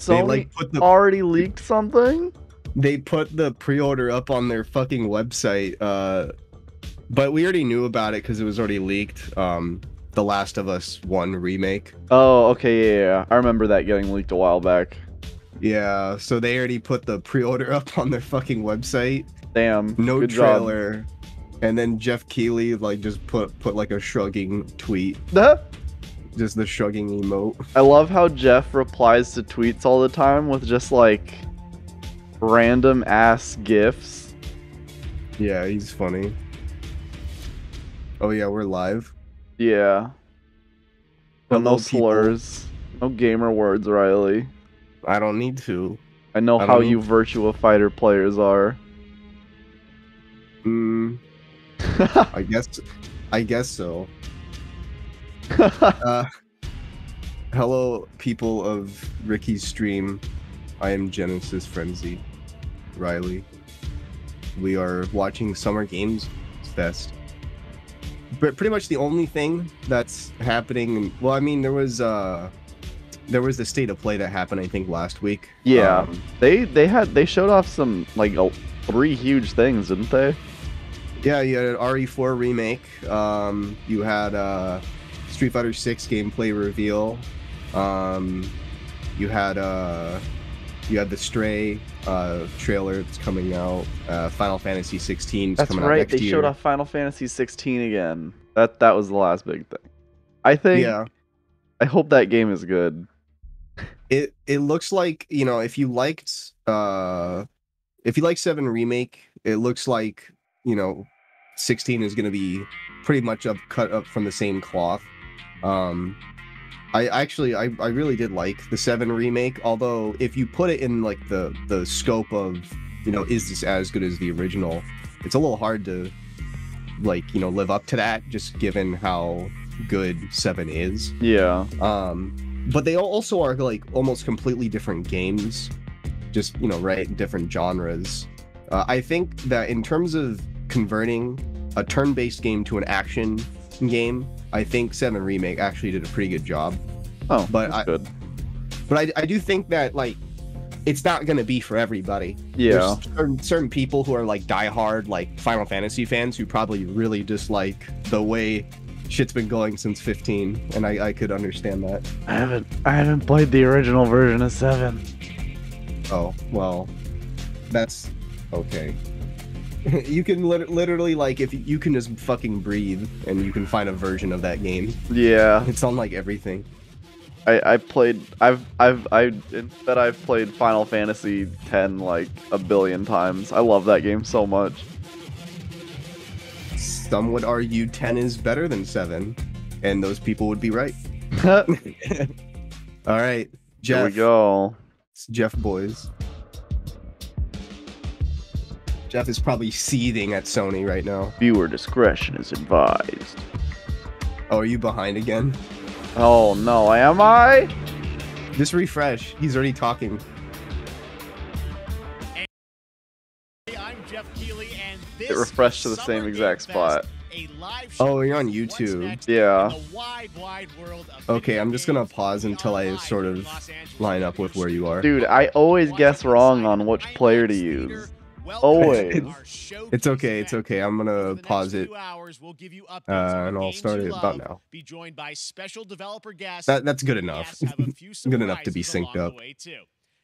They Sony like put the already leaked something? they put the pre-order up on their fucking website. But we already knew about it because it was already leaked. The Last of Us 1 remake. Oh, okay, yeah. I remember that getting leaked a while back. Yeah, so they already put the pre-order up on their fucking website. Damn. No good trailer. And then Jeff Keighley like just put like a shrugging tweet. Job. Just the shrugging emote. I love how Jeff replies to tweets all the time with just like random ass gifs. Yeah, he's funny. Oh yeah, we're live. Yeah. But Hello, no slurs. No gamer words, Riley. I don't need to. I know how you Virtua Fighter players are. I guess so. Hello, people of Ricky's stream. I am Genesis Frenzy, Riley. We are watching Summer Games Fest. But pretty much the only thing that's happening. Well, I mean, there was the state of play that happened, I think, last week. Yeah, they showed off some like 3 huge things, didn't they? Yeah, you had an RE4 remake. You had Street Fighter 6 gameplay reveal. You had the Stray trailer that's coming out. Final Fantasy 16 is coming out next year. That's right. They showed off Final Fantasy 16 again. That was the last big thing. I think. Yeah. I hope that game is good. It looks like, you know, if you liked 7 remake, it looks like, you know, 16 is going to be pretty much cut up from the same cloth. I really did like the 7 remake, although if you put it in like the scope of, you know, is this as good as the original, it's a little hard to like, you know, live up to that just given how good 7 is. Yeah. But they also are like almost completely different games, just, you know, right, different genres. I think that in terms of converting a turn-based game to an action game, I think 7 Remake actually did a pretty good job. Oh, but good. But I do think that like it's not gonna be for everybody. Yeah. There's certain people who are like diehard like Final Fantasy fans who probably really dislike the way shit's been going since 15, and I could understand that. I haven't played the original version of 7. Oh, well, that's okay. You can literally like, if you can just fucking breathe and you can find a version of that game. Yeah. It's on like everything. I've played Final Fantasy X like a billion times. I love that game so much. Some would argue 10 is better than 7, and those people would be right. All right, Jeff. Here we go. It's Jeff boys. Jeff is probably seething at Sony right now. Viewer discretion is advised. Oh, are you behind again? Oh no, am I? Just refresh. He's already talking. Hey, I'm Jeff Keighley, and this it refreshed to the same exact spot. Oh, you're on YouTube. Yeah. Okay, I'm just gonna pause until I sort of line up with where you are. Dude, I always guess wrong on which player to use. Always. It's okay, it's okay. I'm gonna pause it, and I'll start it about now. That's good enough. Good enough to be synced up.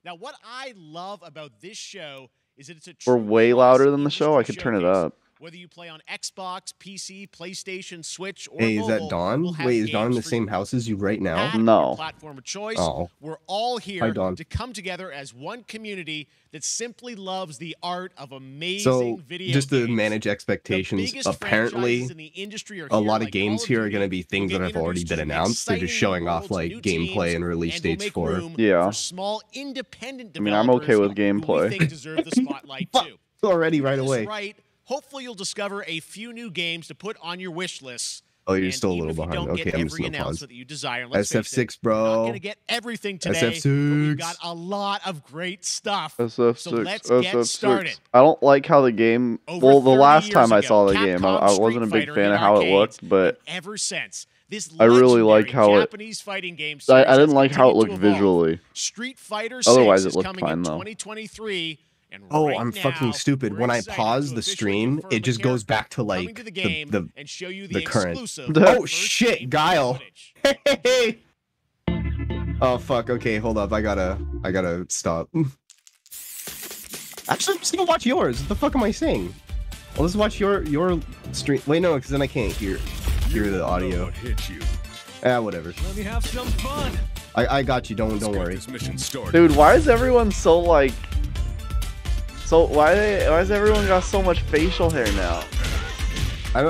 Now, what I love about this show is that it's a we're way louder than the show. I could turn it up. Whether you play on Xbox, PC, PlayStation, Switch, or hey, is that Dawn? Wait, is Dawn in the same house as you right now? No. Platform of choice. Oh. We're all here Hi, to come together as one community that simply loves the art of amazing video just to games. manage expectations, apparently a lot of games here are going to be things that have already been announced. They're just showing off like gameplay and release dates for. Yeah. Small independent I mean, I'm okay with gameplay. Who we think deserve the spotlight too. Already right away. Right. Hopefully you'll discover a few new games to put on your wish list. Oh, you're still a little behind. Okay, I'm just gonna pause. That you desire. SF6, bro. We're not gonna get everything today, SF6. but we've got a lot of great stuff. SF6. So let's get started. I don't like how the game. Well, the last time I saw the game, I wasn't a big fan of how it looked, but ever since This I really like how Japanese fighting game I didn't like how it looked visually. Street Fighter 6 Otherwise, it is looked coming fine in though. 2023. And Oh, right I'm now, fucking stupid. When I pause the stream, it just goes back to like the current. Oh shit, Guile. Hey. Oh fuck. Okay, hold up. I gotta stop. Actually, I'm just gonna watch yours. What the fuck am I saying? Well, let's watch your stream. Wait, no, because then I can't hear the audio. Whatever. Let me have some fun. I got you. Don't worry. Dude, why is everyone so like? So why is everyone got so much facial hair now?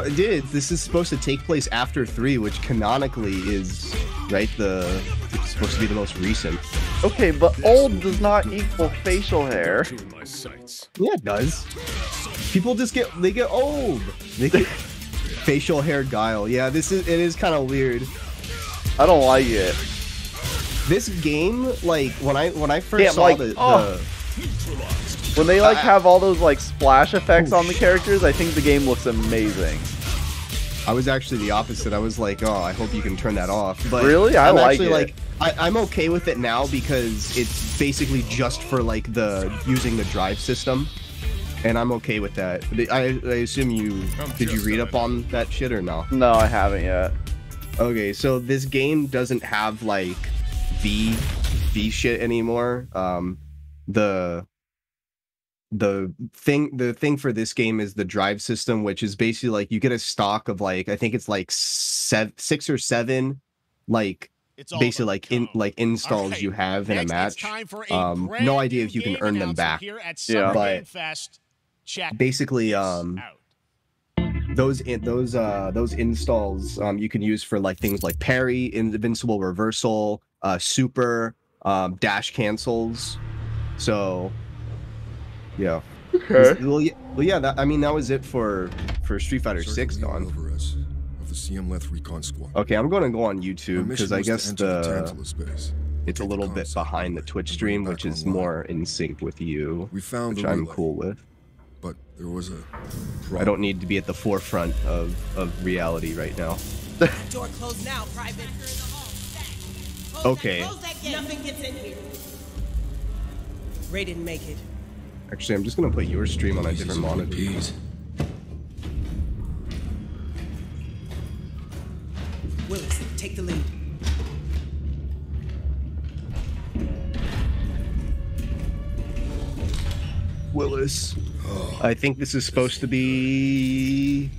This is supposed to take place after 3, which canonically is right. It's supposed to be the most recent. Okay, but old does not equal facial hair. Yeah, it does. People just get old. They get facial hair Guile. Yeah, it is kind of weird. I don't like it. This game, like when I first saw when they like have all those like splash effects on the characters, I think the game looks amazing. I was actually the opposite. I was like, oh, I hope you can turn that off. But really, I'm like actually it. I'm okay with it now because it's basically just for like using the drive system, and I'm okay with that. I assume did you read up on that shit or no? No, I haven't yet. Okay, so this game doesn't have like V shit anymore. The thing for this game is the drive system, which is basically like you get a stock of like I think it's like 6 or 7 like basically like installs you have in a match. No idea if you can earn them back. Yeah, but basically those installs you can use for like things like parry, invincible reversal, super, dash cancels. So yeah. Okay. Well, yeah. That was it for Street Fighter 6, Don. Of the CM Recon Squad. Okay, I'm going to go on YouTube because I guess it's a little bit behind the Twitch stream, which is more in sync with you, which I'm cool with. But there was a problem. I don't need to be at the forefront of reality right now. Door closed now, Private. Okay. Nothing gets in here. Ray didn't make it. Actually, I'm just gonna put your stream on a different monitor. Willis, take the lead. Willis. I think this is supposed to be...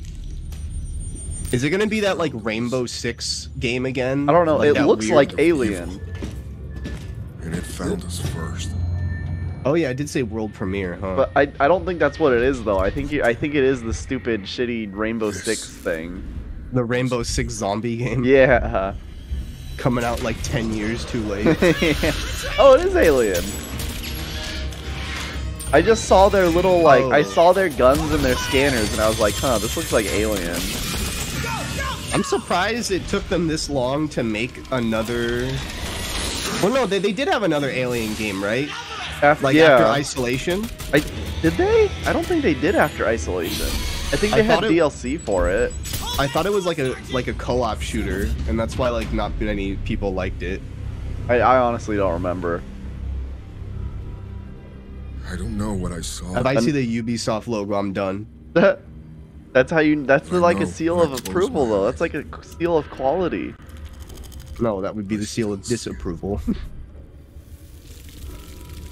Is it gonna be that like Rainbow Six game again? I don't know. Like it looks like Alien. And it found us first. Oh yeah, I did say world premiere, huh? But I don't think that's what it is though. I think it is the stupid shitty Rainbow Six thing. The Rainbow Six zombie game. Yeah. Coming out like 10 years too late. Oh, it is Alien. I just saw their little like I saw their guns and their scanners and I was like, huh, this looks like Alien. I'm surprised it took them this long to make another. Well, no, they did have another Alien game, right? After Isolation? Did they? I don't think they did after Isolation. I think they had DLC for it. I thought it was like a co-op shooter, and that's why like not many people liked it. I honestly don't remember. I don't know what I saw. If I see the Ubisoft logo, I'm done. That's how you. That's like a seal of approval, though. That's like a seal of quality. No, that would be the seal of disapproval.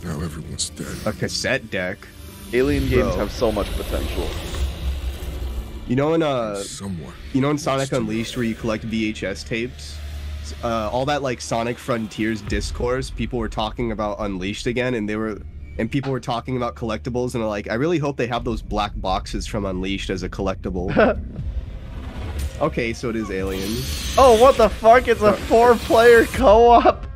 Now everyone's dead. A cassette deck. Alien games have so much potential. You know in Sonic Unleashed where you collect VHS tapes? All that like Sonic Frontiers discourse, people were talking about Unleashed again, and people were talking about collectibles, and they're like, I really hope they have those black boxes from Unleashed as a collectible. Okay, so it is Alien. Oh, what the fuck? It's a 4-player co-op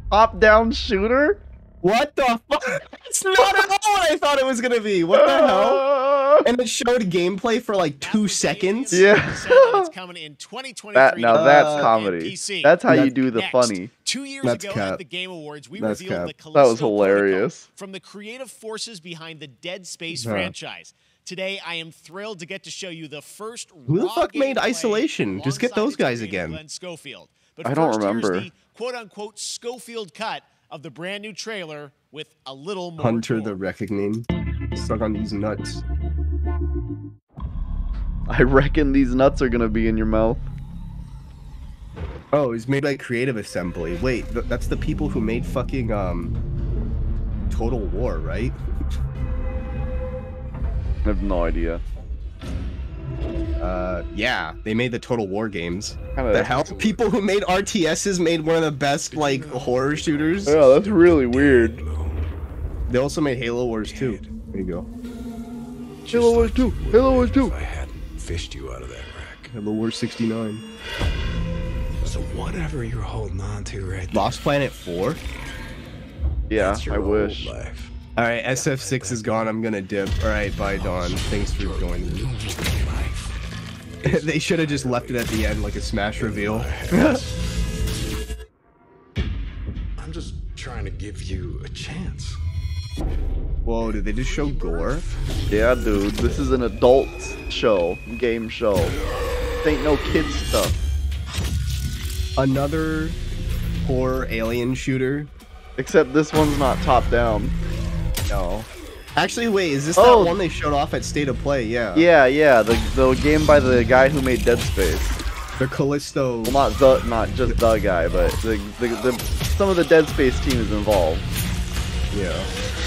top-down shooter? What the fuck? It's not at all what I thought it was gonna be. What the hell? And it showed gameplay for like 2 seconds. Yeah. It's coming in 2023. Now that's comedy. That's how you do the funny. 2 years ago at the Game Awards, we revealed the Callisto that was hilarious. from the creative forces behind the Dead Space franchise. Today, I am thrilled to get to show you the first Who the raw fuck made gameplay Isolation? Just get alongside those its guys creator, again. Glenn Schofield. But I don't first, remember. here's the quote-unquote Schofield cut of the brand new trailer with a little more Hunter gore. the Reckoning. Stuck on these nuts. I reckon these nuts are gonna be in your mouth. Oh, it's made by Creative Assembly. Wait, that's the people who made fucking Total War, right? I have no idea. Yeah, they made the Total War games. Kinda, The hell? People who made RTSs made one of the best, like, horror shooters. Yeah, that's really weird. They also made Halo Wars 2. There you go. Halo Wars 2! Halo Wars 2! If I hadn't fished you out of that wreck. Halo Wars 69. So whatever you're holding on to right there, Lost Planet 4? Yeah, that's your I old wish. life. Alright, SF6 is gone. I'm gonna dip. Alright, bye, Dawn. Thanks for joining me. They should have just left it at the end like a Smash reveal. I'm just trying to give you a chance. Whoa, did they just show gore? Yeah, dude, this is an adult show, game show. This ain't no kids stuff. Another horror alien shooter? Except this one's not top down. No. Actually, wait, is this Oh. that one they showed off at State of Play? Yeah. Yeah, the game by the guy who made Dead Space. The Callisto. Well, not just the guy, but some of the Dead Space team is involved. Yeah.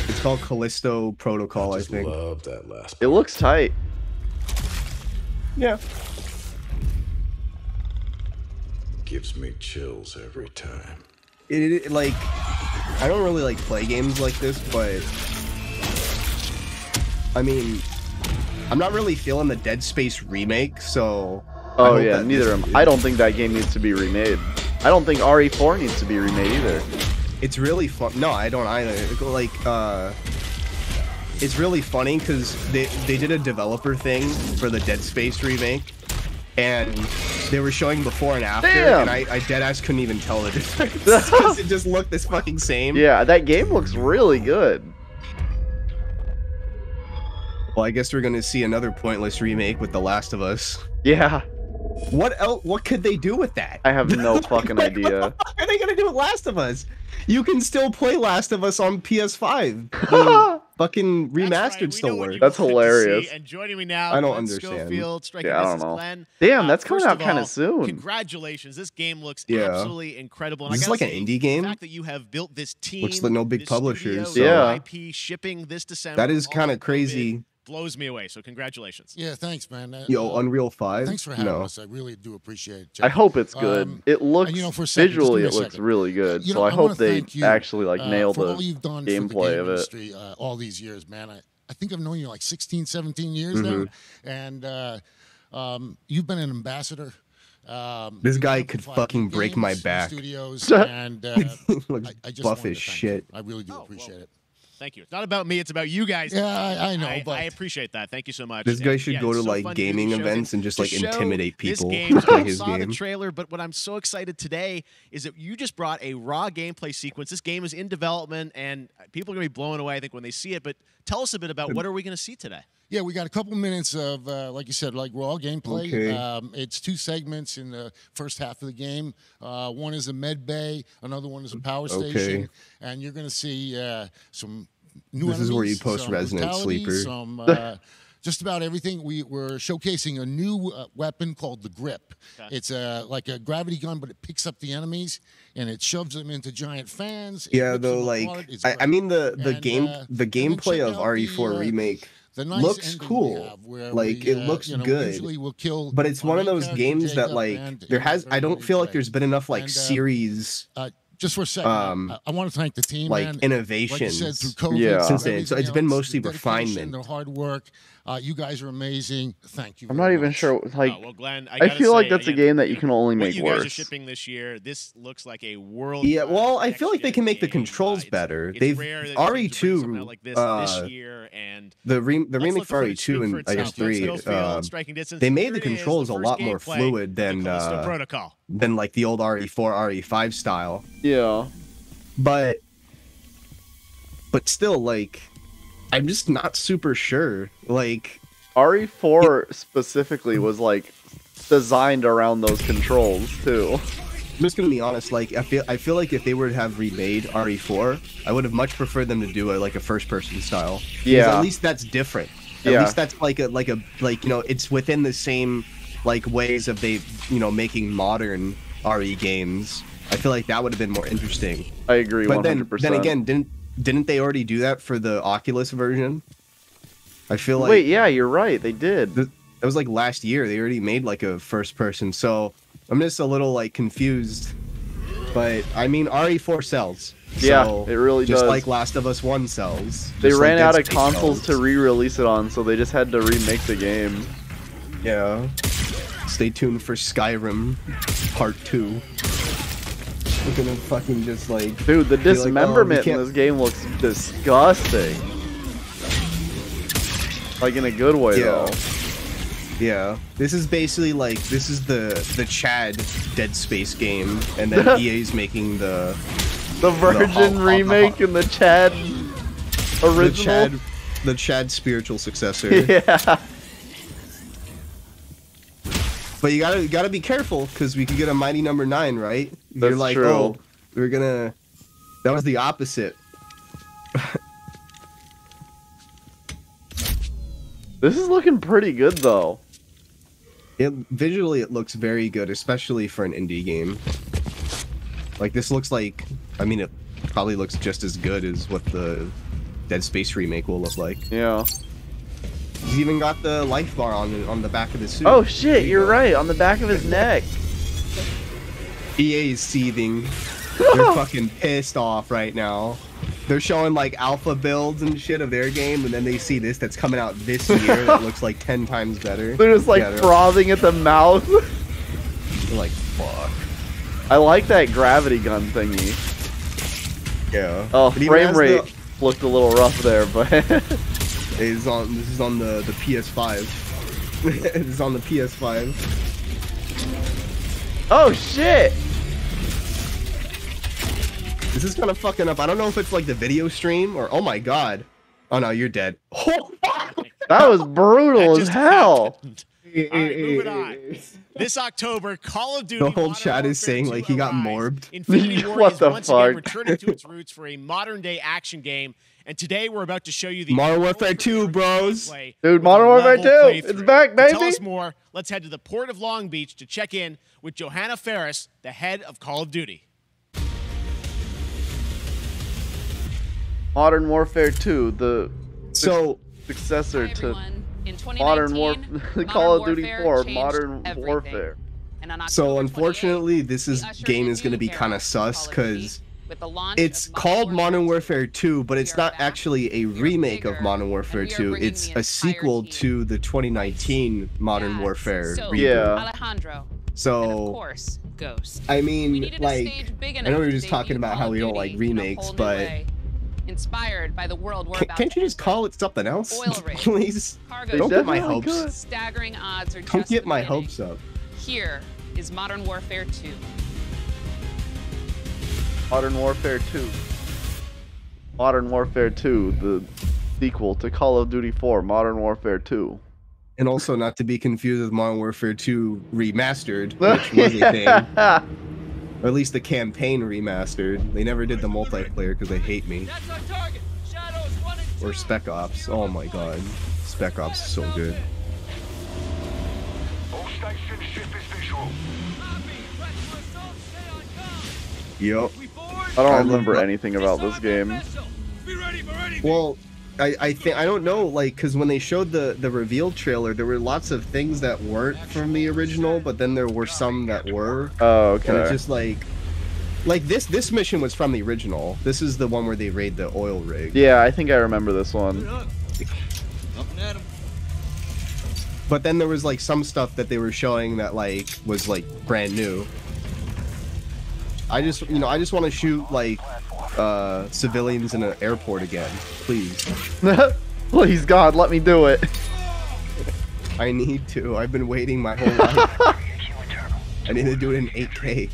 It's called Callisto Protocol, I Just think. love that last It looks tight. Yeah. gives me chills every time. Like, I don't really like play games like this, but I mean, I'm not really feeling the Dead Space remake, so. Oh yeah, neither am I. I don't think that game needs to be remade. I don't think RE4 needs to be remade either. It's really fun. No, I don't either. Like, it's really funny because they did a developer thing for the Dead Space remake, and they were showing before and after, Damn. and I deadass couldn't even tell the difference because it just looked this fucking same. Yeah, that game looks really good. Well, I guess we're gonna see another pointless remake with The Last of Us. Yeah, What else? What could they do with that? I have no fucking Like, idea. What the fuck are they gonna do with Last of Us? You can still play Last of Us on PS5. The fucking remastered still works. That's hilarious. And joining me now, I don't Glenn understand. Schofield, striking Yeah, I don't distance. know. Glenn, Damn, that's coming first out of kind all, of soon. Congratulations! This game looks Yeah. absolutely incredible. And Is I this gotta like an say, indie game? The fact that you have built this team, Looks like no big this publishers, studio, so- Yeah. IP shipping this December. That is all kind of COVID, crazy. Blows me away. So congratulations. Yeah, thanks, man. Yo, Unreal 5? Thanks for having No. us. I really do appreciate it. I Jeff. hope it's good. It looks and, you know, for a second, just visually, give it me a looks second. really good. You So know, I I wanna hope they thank you, actually like nail for the all you've done for the gameplay game of it. industry, all these years, man. I think I've known you like 16, 17 years now, and you've been an ambassador. This you've guy done could for fucking Five break my Games back. Studios, and Looks I just buff wanted as to thank shit. you. I really do Oh, appreciate well, it. Thank you. It's not about me. It's about you guys. Yeah, I know, but I appreciate that. Thank you so much. This guy And, should yeah, go it's to so like fun to do gaming these shows. events and just To like show intimidate this people game, to play I his saw the game. trailer, but what I'm so excited today is that you just brought a raw gameplay sequence. This game is in development, and people are gonna be blown away, I think, when they see it. But tell us a bit about what are we gonna see today? Yeah, we got a couple minutes of, like you said, like raw gameplay. Okay. It's 2 segments in the first half of the game. One is a med bay, another one is a power station, and you're going to see some new This is where you enemies, post some Resident brutality, Sleeper. some, just about everything. We're showcasing a new weapon called the Grip. Okay. It's like a gravity gun, but it picks up the enemies and it shoves them into giant fans. It Yeah, rips though, them like apart. It's I great. mean the And, gameplay check of out RE4 the, remake the nice looks ending we cool. have where Like we, it looks you know, good. usually we'll kill But it's our one of main those character, games that Jacob, like and there in a has very I don't early feel like way. there's been enough like And, series just for a second, I want to thank the team, like man. innovations. Like you said, through COVID, Yeah. Since then. everything So it's been else, mostly the dedication, refinement. The hard work. You guys are amazing. Thank you. I'm very not even much. sure. Like, Oh, well, Glenn, I gotta feel like say, that's a again, game that you can only what make you guys are worse. shipping this year, this looks like a world. Yeah, well, I feel like they can make the controls better. It's They've rare that you can bring RE2 something out like this year, and the remake let's for let the footage RE2 speak for and I guess itself. Glenn 3 Schofield, Striking Distance. they made Here the it is, controls a first lot more gameplay, fluid the than Callisto Protocol. like the old RE4 RE5 style. Yeah. But still, like, I'm just not super sure. Like, RE4 specifically was like designed around those controls too. I'm just gonna be honest. Like I feel like if they were to have remade RE4, I would have much preferred them to do it like a first-person style. Yeah. At least that's different. At least that's like it's within the same like ways of making modern RE games. I feel like that would have been more interesting. I agree. But 100%. then again, didn't they already do that for the Oculus version? I feel like. Wait, yeah, you're right. They did. That was like last year. They already made like a first person. So I'm just a little like confused. But I mean, RE4 sells. Yeah, so, it really does. Just like Last of Us 1 sells. They ran like out of consoles to re-release it on, so they just had to remake the game. Yeah. Stay tuned for Skyrim Part 2. We're gonna fucking just like... Dude, the dismemberment in this game looks disgusting. Like in a good way, though. Yeah. This is basically like, this is the Chad Dead Space game, and then EA's making the Virgin remake and the Chad original. The Chad spiritual successor. Yeah. But you gotta be careful, because we could get a Mighty Number 9, right? That's You're like, true. oh, we're gonna... That was the opposite. This is looking pretty good, though. Visually, it looks very good, especially for an indie game. Like, this looks like... I mean, it probably looks just as good as what the Dead Space remake will look like. Yeah. He's even got the life bar on the back of his suit. Oh shit, you're right, on the back of his neck. EA is seething. They're fucking pissed off right now. They're showing like alpha builds and shit of their game, and then they see this that's coming out this year that looks like 10 times better. They're just like frothing at the mouth. They're like, fuck. I like that gravity gun thingy. Yeah. Oh, frame rate looked a little rough there, but... This is on the PS5. This is on the PS5. Oh shit! This is kind of fucking up. I don't know if it's like the video stream or... Oh my god. Oh no, you're dead. That was brutal as hell. Alright, moving on. This October, Call of Duty. The whole chat is saying like he got morbed. Infinity Ward What is the once fuck? again returning to its roots for a modern-day action game. And today we're about to show you the Modern Warfare 2, bros. Dude, Modern Warfare 2, it's back, baby. To tell us more, let's head to the port of Long Beach to check in with Johanna Ferris, the head of Call of Duty. Modern Warfare 2, the successor to Modern Warfare, Call of Duty 4, Modern Warfare. So unfortunately, this game is going to be kind of sus because it's called Modern Warfare 2, but it's not actually a remake of Modern Warfare 2. It's a sequel to the 2019 Modern Warfare reboot. Yeah. So, I mean, like, I know we were just talking about how we don't like remakes, but inspired by the world we're about can't you just call it something else, please? Cargo. Don't get my hopes. Staggering odds are Don't get my hopes up. Here is Modern Warfare 2. Modern Warfare 2. Modern Warfare 2, the sequel to Call of Duty 4, Modern Warfare 2. And also not to be confused with Modern Warfare 2 Remastered, which was a thing. Or at least the campaign remastered. They never did the multiplayer because they hate me. Or Spec Ops. Oh my god. Spec Ops is so good. Yep. I don't remember anything about this game. Well, I think I don't know, like, because when they showed the reveal trailer, there were lots of things that weren't from the original, but then there were some that were. Oh, okay. And it's just like this mission was from the original. This is the one where they raid the oil rig. Yeah, I think I remember this one. But then there was like some stuff that they were showing that like was like brand new. I just want to shoot like civilians in an airport again, please. Please God, let me do it. I need to. I've been waiting my whole life. I need to do it in 8K.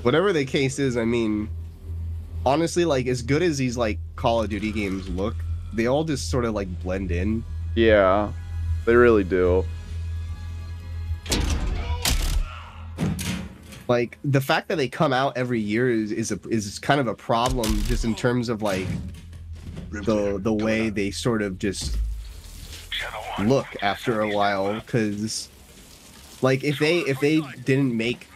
Whatever the case is, I mean, honestly, like, as good as these like Call of Duty games look, they all just sort of like blend in. Yeah, they really do. Like, the fact that they come out every year is kind of a problem, just in terms of like the way they sort of just look after a while. Because like, if they didn't make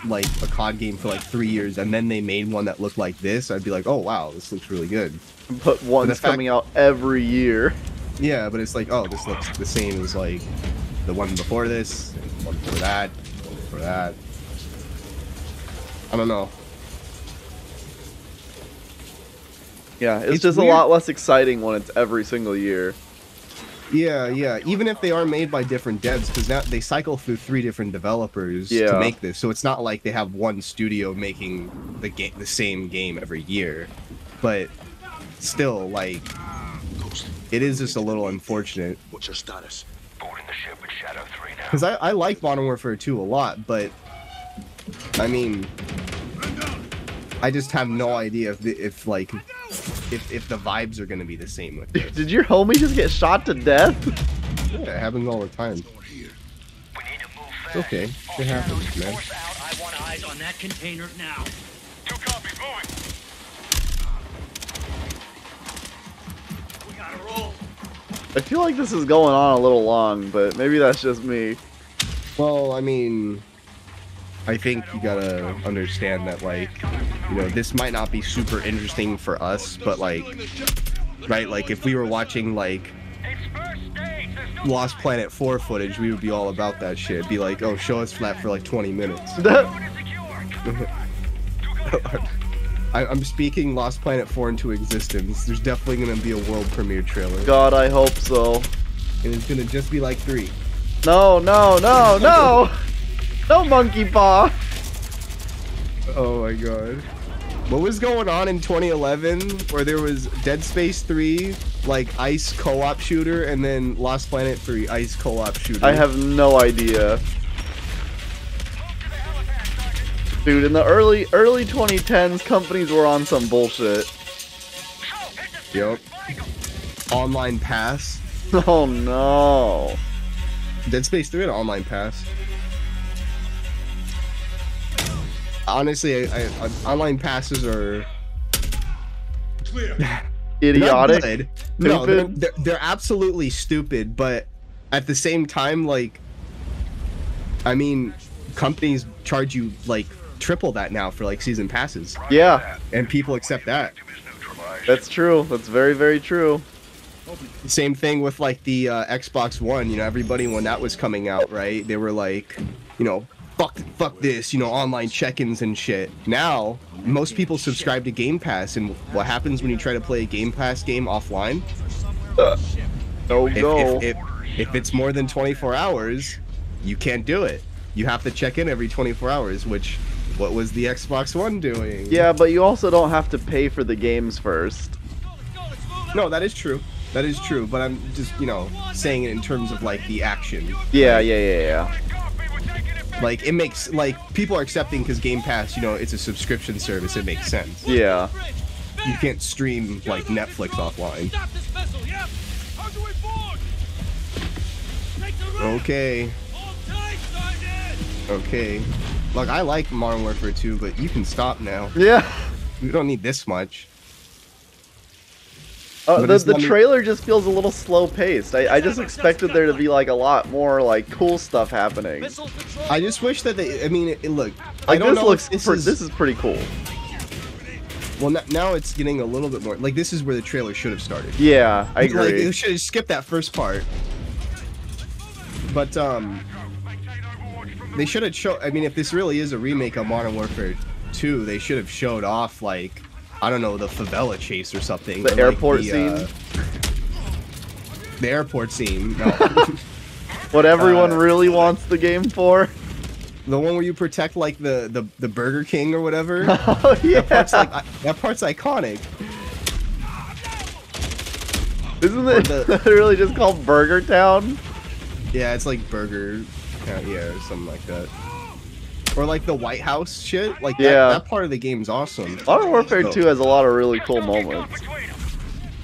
like a COD game for like 3 years and then they made one that looked like this, I'd be like, oh wow, this looks really good. But one's coming out every year. Yeah, but it's like, oh, this looks the same as like the one before this, and one before that, one before that. I don't know. Yeah, it's just weird. A lot less exciting when it's every single year. Yeah, yeah. Even if they are made by different devs, because now they cycle through 3 different developers to make this, so it's not like they have one studio making the same game every year. But still, like, it is just a little unfortunate. What's your status? Boarding the ship with Shadow 3 now. Because I like Modern Warfare 2 a lot, but I mean, I just have no idea if the vibes are gonna be the same with this. Did your homie just get shot to death? Yeah, it happens all the time. It's okay, it happens, man. I want eyes on that container now. 2 copies, moving. We gotta roll. I feel like this is going on a little long, but maybe that's just me. Well, I mean, I think you gotta understand that, like, you know, this might not be super interesting for us, but like, right, like if we were watching like Lost Planet 4 footage, we would be all about that shit. It'd be like, oh, show us that for like 20 minutes. I'm speaking Lost Planet 4 into existence. There's definitely gonna be a world premiere trailer. God, I hope so. And it's gonna just be like 3. No, no, no, no! No monkey paw! Oh my god. What was going on in 2011 where there was Dead Space 3, like ICE co-op shooter, and then Lost Planet 3 ICE co-op shooter? I have no idea. Dude, in the early 2010s, companies were on some bullshit. Yep. Online Pass. Oh no. Dead Space 3 had an online pass. Honestly, online passes are idiotic. No, they're absolutely stupid, but at the same time, like, I mean, companies charge you like triple that now for like season passes. Yeah. And people accept that. That's true. That's very, very true. Same thing with like the Xbox One, you know, everybody when that was coming out, right? They were like, you know, fuck this, you know, online check-ins and shit. Now, most people subscribe to Game Pass, and what happens when you try to play a Game Pass game offline? If it's more than 24 hours, you can't do it. You have to check in every 24 hours, which, what was the Xbox One doing? Yeah, but you also don't have to pay for the games first. No, that is true. That is true, but I'm just, you know, saying it in terms of, like, the action. Yeah, yeah. Like, it makes, like, people are accepting because Game Pass, you know, it's a subscription service, it makes sense. Yeah. You can't stream, like, Netflix offline. Okay. Okay. Look, I like Modern Warfare 2, but you can stop now. Yeah. We don't need this much. The trailer just feels a little slow paced. I just expected there to be like a lot more like cool stuff happening. I just wish that they. I mean, look. Like, I don't know. This is pretty cool. Well, now it's getting a little bit more. Like, this is where the trailer should have started. Yeah, I agree. Like, you should have skipped that first part. But they should have showed. I mean, if this really is a remake of Modern Warfare 2, they should have showed off like, I don't know, the favela chase or something. The airport scene. The airport scene. No. What everyone really wants the game for. The one where you protect like the Burger King or whatever. Oh yeah. That part's iconic. Isn't it really just called Burger Town? Yeah, it's like Burger. Yeah, or something like that. or like the White House shit. Like that part of the game's awesome. Modern Warfare 2 has a lot of really cool moments.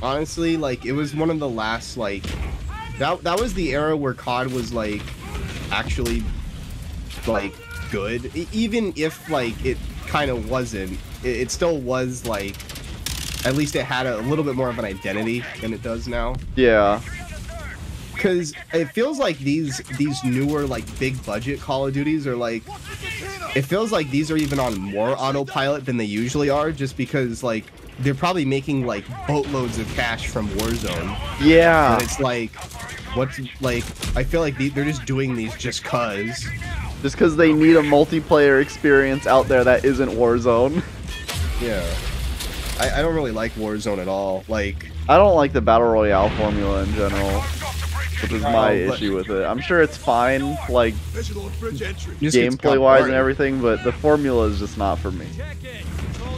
Honestly, like it was one of the last like that was the era where COD was like actually like good. Even if like it kind of wasn't, it still was like at least it had a little bit more of an identity than it does now. Yeah. Because it feels like these newer like big budget Call of Duties are like, it feels like these are even on more autopilot than they usually are, just because like they're probably making like boatloads of cash from Warzone. Yeah. And it's like, what's like, I feel like they're just doing these just cause. Just because they need a multiplayer experience out there that isn't Warzone. Yeah. I don't really like Warzone at all. Like, I don't like the Battle Royale formula in general, which is my issue with it. I'm sure it's fine, like, gameplay-wise and everything, but the formula is just not for me.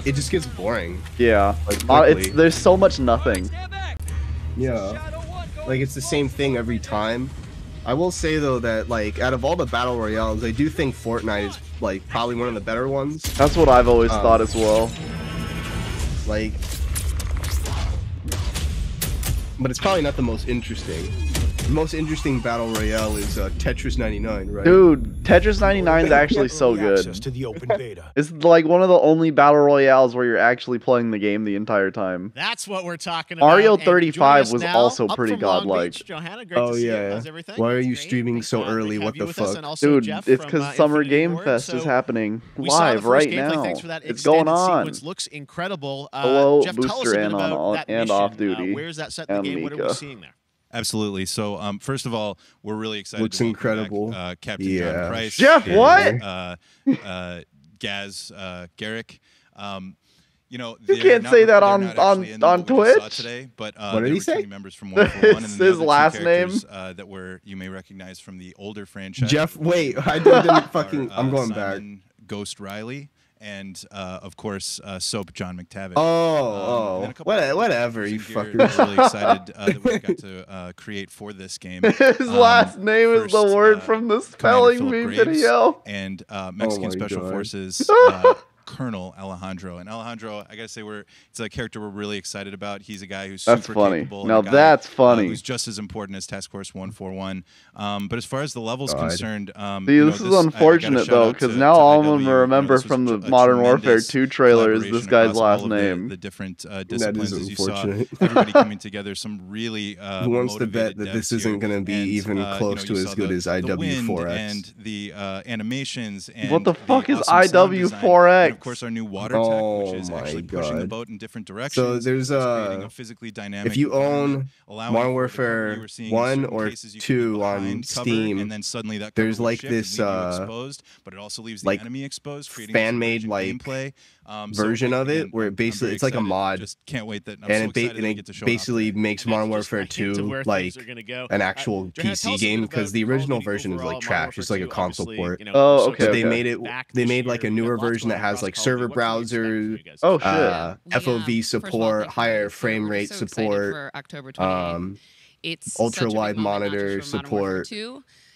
It just gets boring. Yeah. Like, there's so much nothing. Yeah. Like, it's the same thing every time. I will say, though, that, like, out of all the Battle Royales, I do think Fortnite is, like, probably one of the better ones. That's what I've always thought as well. Like, but it's probably not the most interesting. The most interesting Battle Royale is Tetris 99, right? Dude, Tetris 99 is actually so good. It's like one of the only Battle Royales where you're actually playing the game the entire time. That's what we're talking about. Mario 35 was also pretty godlike. Johanna, great oh to see you. yeah. How's everything? Why are you streaming so early? What the fuck? Dude, it's because Summer Game Fest is happening live right now. It's going on. Sequence looks incredible. Hello, Jeff, tell us a Booster bit and about on that and mission. off duty. Where is that set in the game? What are we seeing there? Absolutely. So, first of all, we're really excited. Looks to incredible. Back, Captain John Price. Jeff, what? Gaz Garrick. You know, you can't say that on Twitch today, but what did he say? Members from 141 and his last name that you may recognize from the older franchise. Jeff, wait, I didn't fucking. I'm going Simon back. Ghost Riley. And of course, Soap John McTavish. Whatever, you fuckers. We're really excited that we got to create for this game. His last name is the word from the spelling bee video. And Mexican Special Forces Colonel Alejandro. And Alejandro, I gotta say, it's a character we're really excited about. He's a guy who's super capable. Now that's funny. Who's just as important as Task Force 141. But as far as the level's concerned, this is unfortunate though, because now all I'm gonna remember from the Modern Warfare 2 trailer is this guy's last name. The different disciplines, as you saw, everybody coming together. Some really who wants to bet that this isn't gonna be even close to as good as IW4X and the animations and what the fuck is IW4X? Of course, our new water tech, which is actually pushing the boat in different directions. So there's a physically dynamic. If you own Modern Warfare 1 or 2 on Steam, and then suddenly that there's like this exposed, but it also leaves the enemy exposed, creating fan-made like gameplay version of it, where basically it's like a mod. Just can't wait that. And it basically makes Modern Warfare 2 like an actual PC game, because the original version is like trash. It's like a console port. Oh, okay. They made like a newer version that has like server browser, FOV support, higher frame rate support, ultra wide monitor support.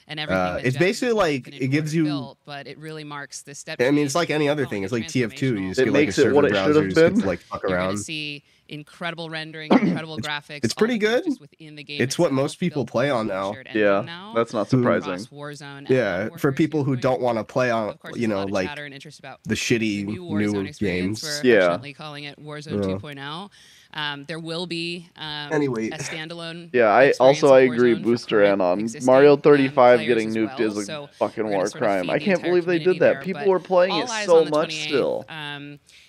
And everything it's basically like it gives you built, but it really marks the step. I mean, it's like any other thing. It's like TF2. You just it get makes like a it what server it browser, should have been. like fuck You're around. gonna see incredible rendering, incredible graphics. It's pretty good. Within the game it's what most people play on now. Yeah, that's not surprising. Warzone, yeah, for people who don't want to play on, you know, like the shitty new games. Yeah, calling it Warzone 2.0. There will be a standalone. Yeah, I agree. Booster and on Mario 35 getting nuked is a fucking war crime. I can't believe they did that. People were playing it so much still.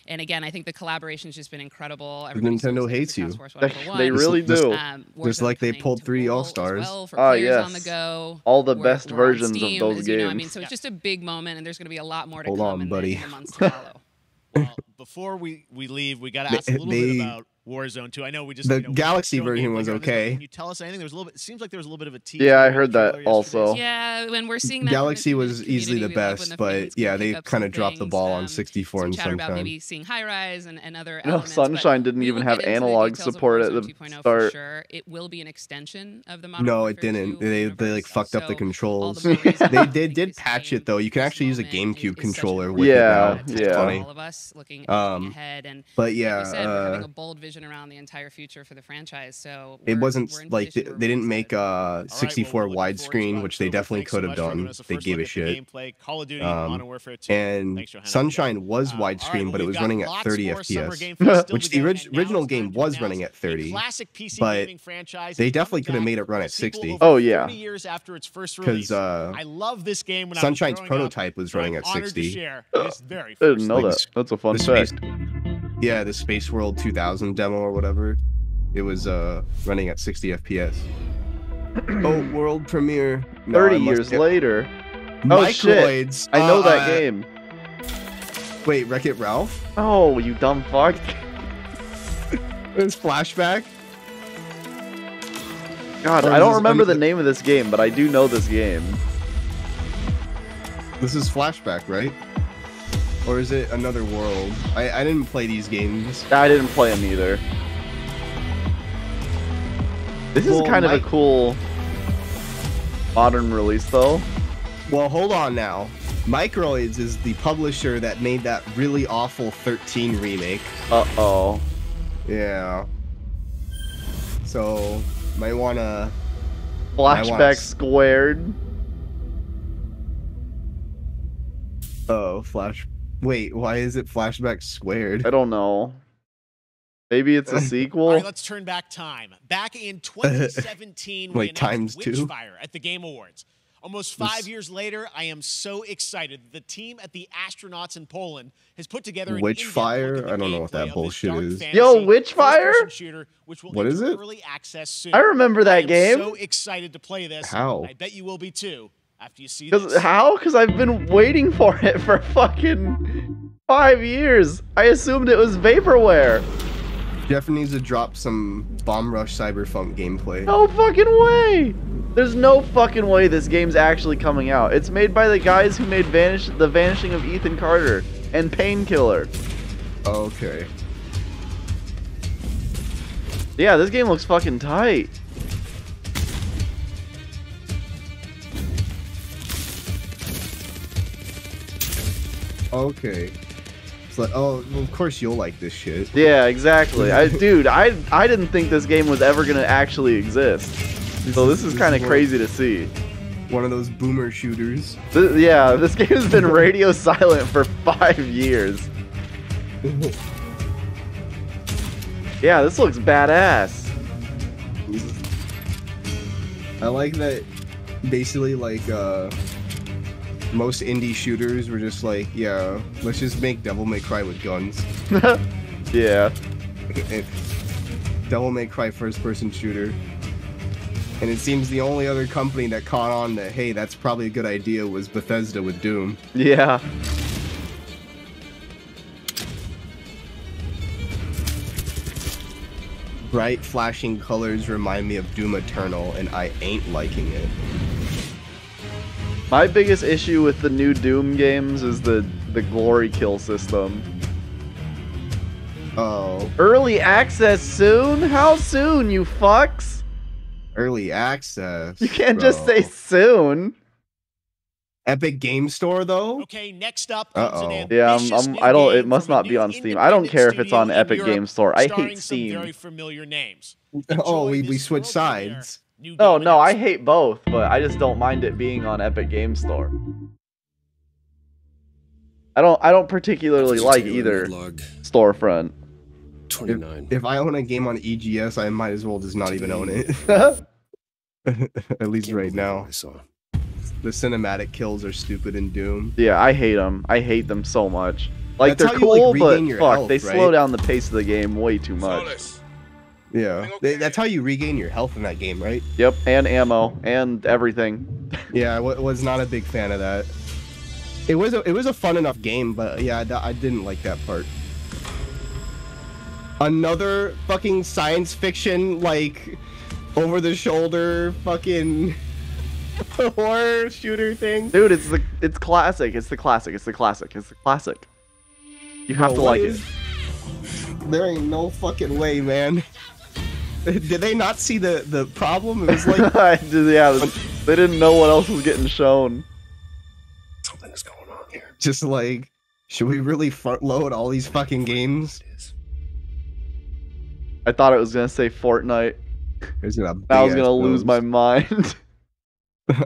And again, I think the collaboration's just been incredible. Nintendo hates you. They really do. Just like they pulled 3 All-Stars. Oh yes. All the best versions of those games. I mean, so it's just a big moment, and there's going to be a lot more to come in the months to follow. Well, before we leave, we got to ask a little bit about Warzone 2. I know we just the Galaxy version was okay. Can you tell us anything? There was a little bit. It seems like there was a little bit of a tease. Yeah, I heard that also. Yeah, when we're seeing that Galaxy was easily the best, but yeah, they kind of dropped the ball on 64 and Sunshine. About maybe seeing High Rise and other no, elements. Sunshine didn't even have analog support at the start. Sure. It will be an extension of the No, it didn't. They like fucked up the controls. They did patch it though. You can actually use a GameCube controller with it now. Yeah. Funny. All of us looking ahead, and but yeah, like we said, we're having a bold vision around the entire future for the franchise. So it wasn't like they didn't make 64 widescreen, which they definitely could have done. They gave a shit. And Sunshine was widescreen, but it was running at 30 FPS, which the original game was running at 30. But they definitely could have made it run at 60. Oh yeah, because I love this game. Sunshine's prototype was running at 60. I didn't know that. That's a fun fact. Yeah, the Space World 2000 demo or whatever. It was running at 60 FPS. Oh, world premiere. No, 30 years later. Oh shit! I know that game. Wait, Wreck-It Ralph? Oh, you dumb fuck! It's Flashback. God, I don't remember the name of this game, but I do know this game. This is Flashback, right? Or is it Another World? I didn't play these games. I didn't play them either. This is kind of a cool modern release, though. Well, hold on now. Microids is the publisher that made that really awful 13 remake. Uh-oh. Yeah. So, might wanna... Flashback squared. Oh, Wait, why is it Flashback squared? I don't know. Maybe it's a sequel? All right, let's turn back time. Back in 2017, we announced Witchfire at the Game Awards. Almost 5 years later, I am so excited. The team at the Astronauts in Poland has put together an Witchfire? I don't know what that bullshit is. Yo, Witchfire? What is it? Early access soon. I remember that game. I'm so excited to play this. How? I bet you will be too. After you see this. How? Because I've been waiting for it for fucking 5 years. I assumed it was vaporware. Jeff needs to drop some Bomb Rush Cyberpunk gameplay. No fucking way! There's no fucking way this game's actually coming out. It's made by the guys who made The Vanishing of Ethan Carter and Painkiller. Okay. Yeah, this game looks fucking tight. Okay. It's like, oh, well, of course you'll like this shit. Yeah, exactly. Dude, I didn't think this game was ever gonna actually exist. So this is kind of crazy to see. One of those boomer shooters. Yeah, this game has been radio silent for 5 years. Yeah, this looks badass. I like that basically like most indie shooters were just like, yeah, let's just make Devil May Cry with guns. Yeah. Devil May Cry first person shooter. And it seems the only other company that caught on that, hey, that's probably a good idea was Bethesda with Doom. Yeah. Bright flashing colors remind me of Doom Eternal, and I ain't liking it. My biggest issue with the new Doom games is the glory kill system. Oh. Early access soon? How soon, you fucks? Early access. You can't just say soon. Epic Game Store though? Okay, next up comes an yeah, I don't. It must not be on Steam. I don't care if it's on Epic Game Store. I hate Steam. Very familiar names. Oh, we switched sides. Oh no, I hate both, but I just don't mind it being on Epic Game Store. I don't particularly like either storefront. 29. If I own a game on EGS, I might as well just not even own it. At least right now. The cinematic kills are stupid in Doom. Yeah, I hate them. I hate them so much. Like, they're cool, but fuck, they slow down the pace of the game way too much. Yeah, that's how you regain your health in that game, right? Yep, and ammo, and everything. Yeah, I was not a big fan of that. It was a fun enough game, but yeah, I didn't like that part. Another fucking science fiction, like, over-the-shoulder fucking horror shooter thing. Dude, it's classic. It's the classic. It's the classic. It's the classic. You have to like it. There ain't no fucking way, man. Did they not see the problem? It was like yeah, they didn't know what else was getting shown. Something is going on here. Just like, should we really front load all these fucking games? I thought it was gonna say Fortnite. I was gonna lose my mind.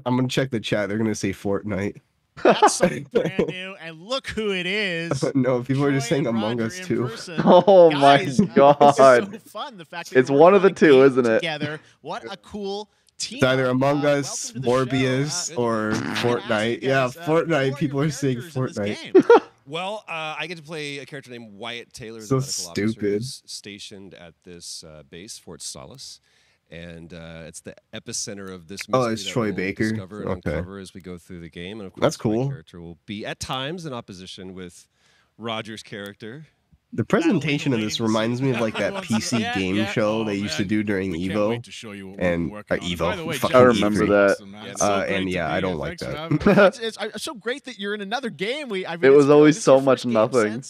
I'm gonna check the chat. They're gonna say Fortnite. That's something brand new, and look who it is. No, people are just saying Among Us too. Oh guys, my god! This is so fun. The fact that it's one of the two, isn't it? Together, what a cool team. It's either Among Us, Morbius, or Fortnite. Yeah, Fortnite. People are saying Fortnite. Well, I get to play a character named Wyatt Taylor. So stupid. Stationed at this base, Fort Solace. And it's the epicenter of this mystery. Oh, it's Troy Baker. Discover and uncover as we go through the game. And of course, that's cool. My character will be at times in opposition with Roger's character. The presentation of this reminds me of like that PC game show they used to do during Evo. And Evo. I remember that. And yeah, I don't like that. It's so great that you're in another game. It was always so much nothing.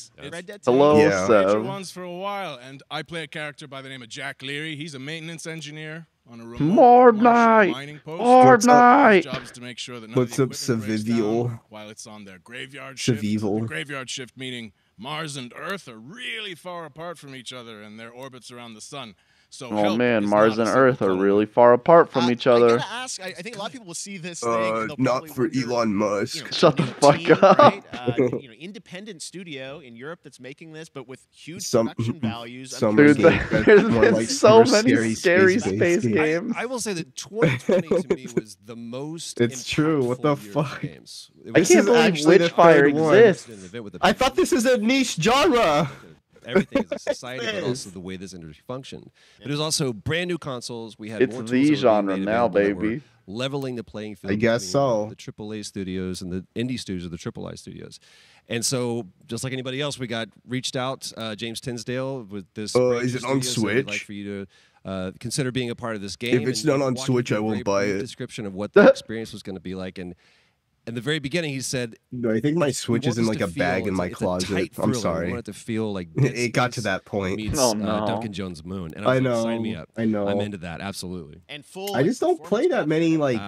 Hello, Seb. Once for a while, and I play a character by the name of Jack Leary. He's a maintenance engineer on a remote mining post. Fortnite. Job is to make sure that none What's of up, the equipment breaks Sevivil? down while it's on their graveyard shift. Sevivil. Graveyard shift meaning Mars and Earth are really far apart from each other and their orbits around the sun. So oh man, Mars and Earth are really far apart from each other. I gotta ask, I think a lot of people will see this thing. Not for Elon Musk. Shut the fuck up. Right? Independent studio in Europe that's making this, but with huge production values. Dude, there's been so many scary space games. I will say that 2020 to me was the most. It's true. What the fuck? Games. I can't believe Witchfire exists. I thought this is a niche genre. Everything as a society, but also the way this industry functioned. But it was also brand new consoles. We had it's more the genre now, baby. Leveling the playing field. I guess so. The AAA studios and the indie studios, or the AAA studios. And so, just like anybody else, we got reached out. James Tinsdale with this. Is it on Switch? I'd like for you to consider being a part of this game. If it's not on Switch, I won't buy it. Description of what the experience was going to be like, and. In the very beginning, he said, "No, I think my Switch is in like a bag in my closet. I'm sorry. I want it to feel like it got to that point. Meets, Duncan Jones' Moon, and I know. Sign me up. I know. I'm into that. Absolutely. And full. I just don't play that many like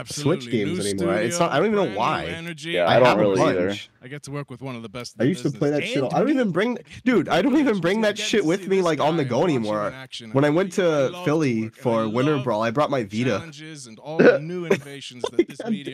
Switch games anymore. It's not. I don't even know why. Yeah, I don't really either. I get to work with one of the best. I used to play that shit. I don't even bring, dude. I don't even bring that shit with me like on the go anymore. When I went to Philly for Winter Brawl, I brought my Vita.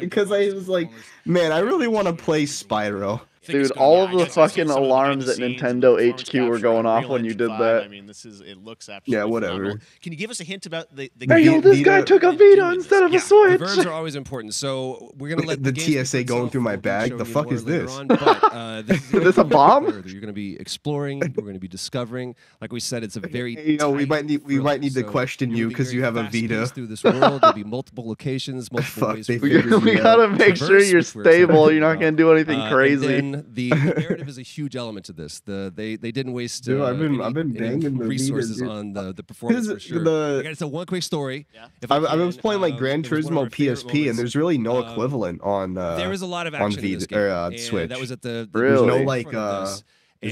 Because I was like, man, I really want to play Spyro. Dude, all of the fucking alarms at Nintendo HQ were going off when you did that. I mean, it looks absolutely whatever. phenomenal. Can you give us a hint about the hey, yo, this guy took a Vita instead of a Switch. The verbs are always important, so we're gonna let the TSA going through my bag. The fuck is this? Is this a bomb? You're gonna be exploring. We're gonna be discovering. Like we said, it's a very. You know, we might need to question you because you have a Vita. Through this world, there'll be multiple locations, multiple ways. We gotta make sure you're stable. You're not gonna do anything crazy. The narrative is a huge element to this. They didn't waste Dude, I've been banging the resources Vita, on the performance for sure. I gotta tell one quick story. I was playing like Gran Turismo PSP, and there's really no equivalent on there was a lot of action on Vita or Switch. That was at the there's no like there's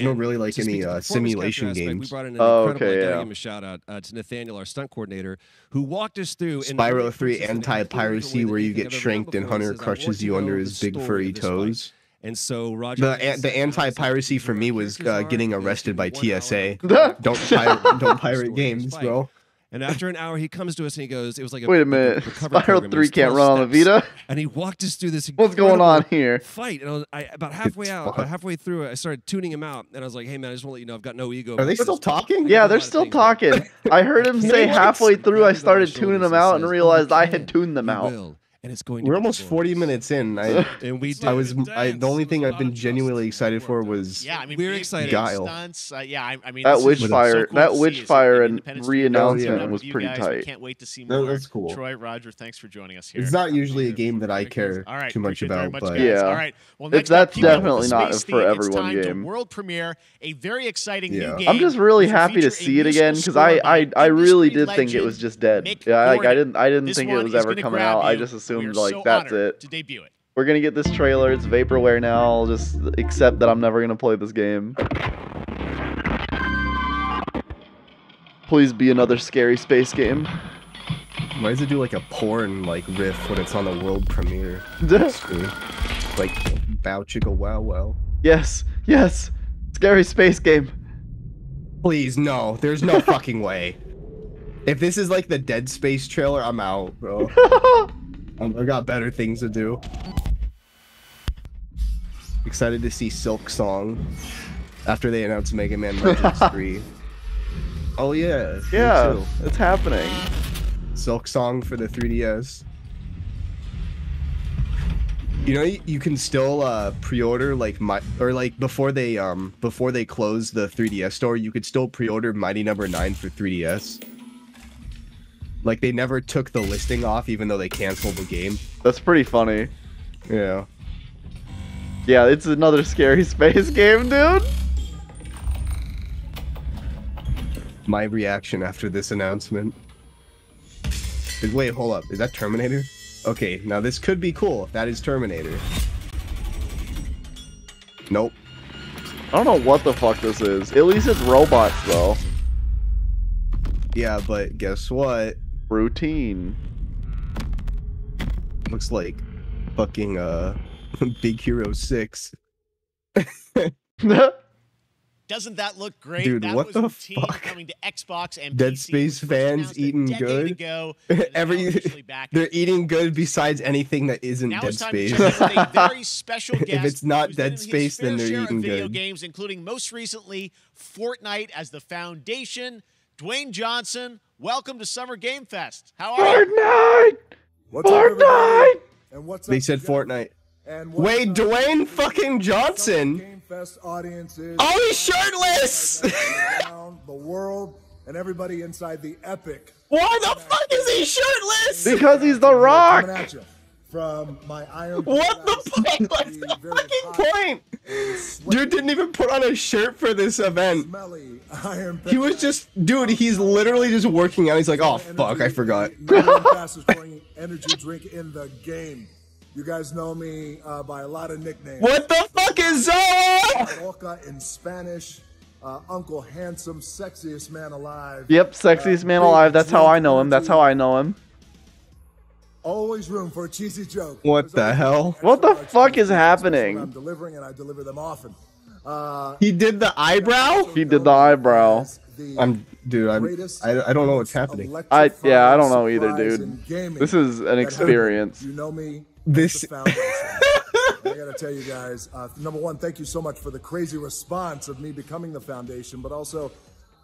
no really like any simulation games. We brought in an incredible give him a shout out to Nathaniel, our stunt coordinator, who walked us through Spyro 3 anti-piracy, where you get shanked and Hunter crushes you under his big furry toes. And so Roger, the anti-piracy for me was getting arrested by TSA. Don't pirate games, bro. And after an hour, he comes to us and he goes, "It was like wait a minute, Spyro 3 can't run on a Vita." And he walked us through this. What's going on here? Fight. And about halfway through it, I started tuning him out, and I was like, "Hey man, I just want to let you know I've got no ego." Are they still talking? Yeah, they're still talking. I heard him say halfway through, I started tuning them out and realized I had tuned them out. and it's going to We're almost 40 minutes in. The only thing I've been genuinely excited for was we're excited. Guile. Stunts. I mean that Witchfire and re-announcement was pretty tight. Can't wait to see more. That's cool. Troy, Roger, thanks for joining us here. It's not usually a game that I care too much about, but yeah, all right. Well, next that's definitely not for everyone game. World premiere, a very exciting new game. I'm just really happy to see it again because I really did think it was just dead. Yeah, like I didn't think it was ever coming out. I just assumed like that's it. To debut it. We're gonna get this trailer. It's vaporware now. I'll just accept that I'm never gonna play this game. Please be another scary space game. Why does it do like a porn like riff when it's on the world premiere? Like bow chicka wow wow. Yes, yes. Scary space game. Please no. There's no fucking way. If this is like the Dead Space trailer, I'm out, bro. I got better things to do. Excited to see Silk Song after they announced Mega Man Legends 3. Oh yeah. Yeah, it's happening. Silk Song for the 3DS. You know, you can still pre-order like before they close the 3DS store, you could still pre-order Mighty Number 9 for 3DS. Like, they never took the listing off, even though they canceled the game. That's pretty funny. Yeah. Yeah, it's another scary space game, dude. My reaction after this announcement. Wait, hold up. Is that Terminator? Okay, now this could be cool if that is Terminator. Nope. I don't know what the fuck this is. At least it's robots, though. Yeah, but guess what? Routine. Looks like fucking Big Hero 6. Doesn't that look great? Dude, that what was the Routine fuck? Coming to Xbox and Dead PC, Space fans eating good. They're eating good besides anything that isn't now Dead Space. A very special guest if it's not Dead Space, then they're eating video good. Games, including most recently Fortnite as the foundation. Dwayne Johnson, welcome to Summer Game Fest. How are you? Fortnite! What's Fortnite! And what's they said Fortnite. Wait, Dwayne fucking Johnson. Game Fest audiences. Oh, he's shirtless. Around the world and everybody inside the epic. Why the fuck is he shirtless? Because he's The Rock. From my Iron. What the fuck? What's the fucking point? Dude didn't even put on a shirt for this event. He was just, dude, he's literally just working out. He's like, oh fuck, I forgot. Fastest growing energy drink in the game. You guys know me by a lot of nicknames. What the fuck is that? Loca in Spanish. Uncle Handsome, sexiest man alive. Yep, sexiest man alive. That's how I know him. That's how I know him. Always room for a cheesy joke. What the hell? What the fuck is happening? I'm delivering and I deliver them often. He did the eyebrow? He did the eyebrow. I don't know what's happening. I don't know either, dude. This is an experience. You know me. This I gotta tell you guys, number one, thank you so much for the crazy response of me becoming the foundation, but also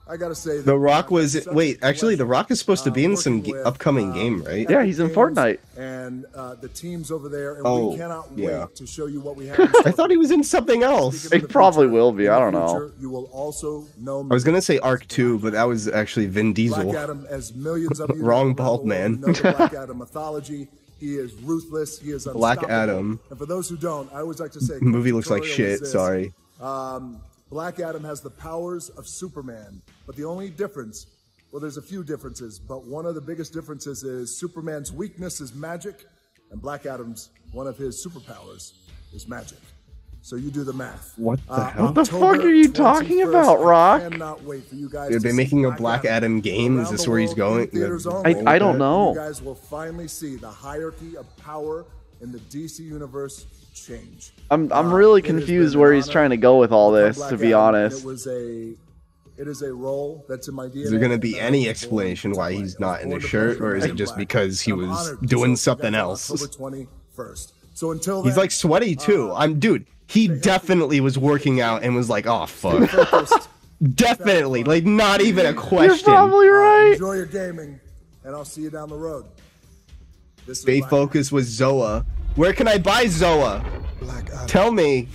I gotta say that The Rock was actually The Rock is supposed to be in some upcoming game, right? Yeah, he's in Fortnite. And the team's over there, and we cannot wait to show you what we have. I thought he was in something else. It probably will be. I don't know. You will also know I was gonna say Arc 2, but that was actually Vin Diesel. Black Adam, as millions of you Wrong bald man. know the Black Adam mythology. He is ruthless. He is unstoppable. Black Adam. And for those who don't, I always like to say, the movie looks like shit. Sorry. Black Adam has the powers of Superman, but the only difference, well, there's a few differences, but one of the biggest differences is Superman's weakness is magic, and Black Adam's, one of his superpowers is magic. So you do the math. What the hell? What the fuck are you talking about, Rock? I cannot wait for you guys. Are they making a Black Adam game? Is this where he's going? I don't know. You guys will finally see the hierarchy of power in the DC universe change. I'm really confused where he's trying to go with all this, to be honest. It is a role that's in my DNA. Is there going to be any explanation why he's not in his shirt, or is it just because he was doing something else? October 21st. So until he's like sweaty too. Dude, he definitely was working out and was like, oh fuck. Definitely, like not even a question. You're probably right. Enjoy your gaming, and I'll see you down the road. Faith Focus was Zoa. Where can I buy Zoa? Tell me.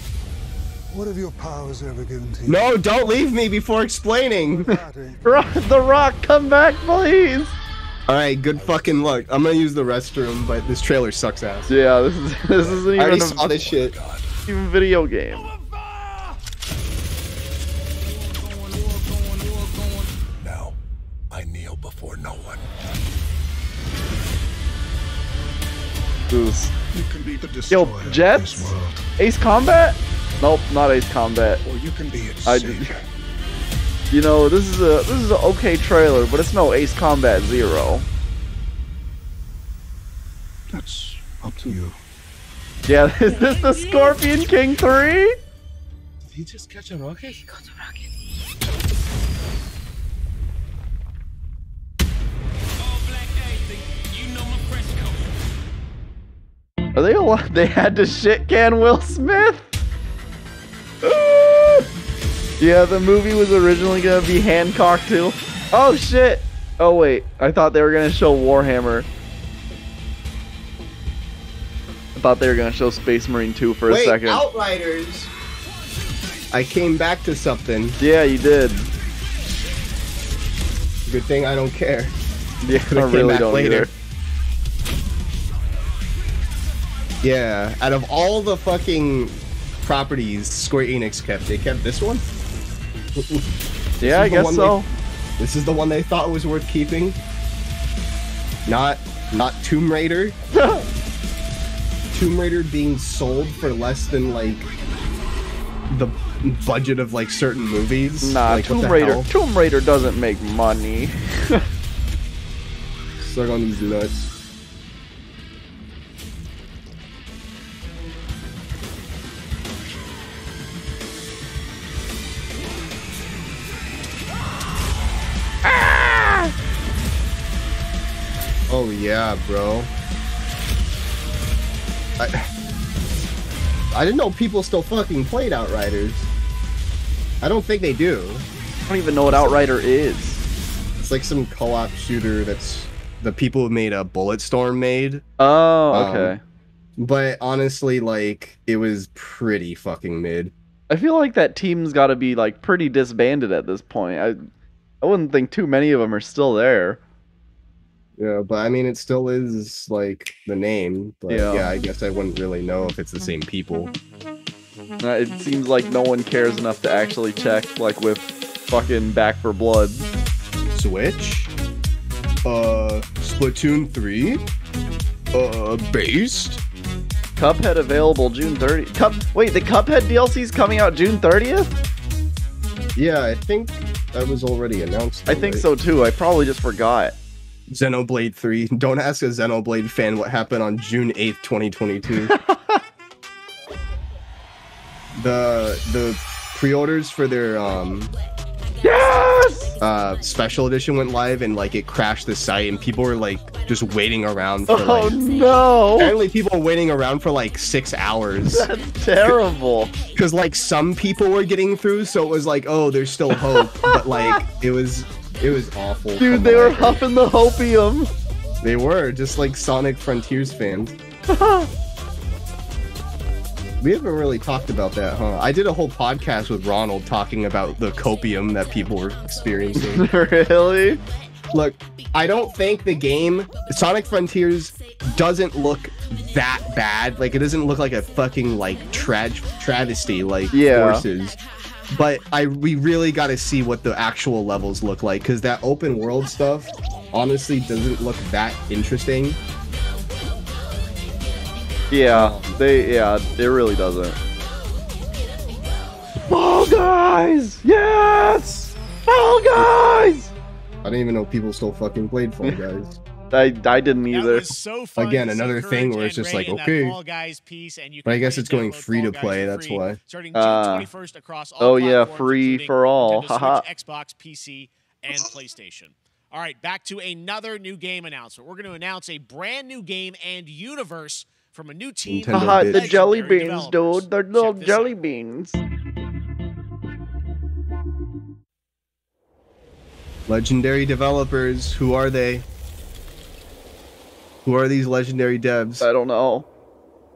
What have your powers ever given to you? No, don't leave me before explaining. The Rock, come back, please. All right, good fucking luck. I'm gonna use the restroom, but this trailer sucks ass. Yeah, this isn't even. I already saw this shit. Even video game. Now, I kneel before no one. You can be the destroyer. Yo, Jets? Ace Combat? Nope, not Ace Combat. Or you can be its You know, this is an okay trailer, but it's no Ace Combat 0. That's up to you. Yeah, is this the Scorpion King 3? Did he just catch a rocket? He got a rocket. Are they allowed? They had to shit can Will Smith? Yeah, the movie was originally gonna be Hancock too. Oh shit! Oh wait, I thought they were gonna show Warhammer. I thought they were gonna show Space Marine 2 for a second. Outriders! I came back to something. Yeah, you did. Good thing I don't care. Yeah, I really don't either. Yeah, out of all the fucking properties Square Enix kept, they kept this one? Yeah, I guess so. This is the one they thought was worth keeping. Not Tomb Raider. Tomb Raider being sold for less than like the budget of like certain movies. Nah, like, Tomb Raider doesn't make money. Suck on these nuts. Oh yeah, bro. I didn't know people still fucking played Outriders. I don't think they do. I don't even know what Outrider is. It's like some co-op shooter that's the people who made a Bulletstorm made. Oh, okay. But honestly, like, it was pretty fucking mid. I feel like that team's got to be like pretty disbanded at this point. I wouldn't think too many of them are still there. Yeah, but I mean, it still is, like, the name. But yeah, I guess I wouldn't really know if it's the same people. It seems like no one cares enough to actually check, like with fucking Back 4 Blood. Switch? Splatoon 3? Based? Cuphead available June 30th. Wait, the Cuphead DLC's coming out June 30th? Yeah, I think that was already announced. I think so too. I probably just forgot. Xenoblade 3. Don't ask a Xenoblade fan what happened on June 8th, 2022. The pre-orders for their special edition went live, and like it crashed the site, and people were like just waiting around for oh no! Apparently people were waiting around for like 6 hours. That's terrible. Because like some people were getting through, so it was like, oh, there's still hope. But like it was awful. Dude, they were huffing the hopium. They were just like Sonic Frontiers fans. We haven't really talked about that, huh? I did a whole podcast with Ronald talking about the copium that people were experiencing. Really? Look, I don't think the game Sonic Frontiers doesn't look that bad. Like, it doesn't look like a fucking like travesty like Forces. But we really got to see what the actual levels look like, because that open world stuff honestly doesn't look that interesting. Yeah, it really doesn't. Fall Guys! Yes! Fall Guys! I didn't even know people still fucking played Fall Guys. I didn't either. So again, another thing where it's just like, okay. But I guess it's going free to play, that's why. Starting June 21st across all oh yeah, free for all. Haha. Xbox, PC, and PlayStation. All right, back to another new game announcement. We're going to announce a brand new game and universe from a new team. The jelly beans, dude. They're little jelly beans. Legendary developers, who are they? Who are these legendary devs? I don't know.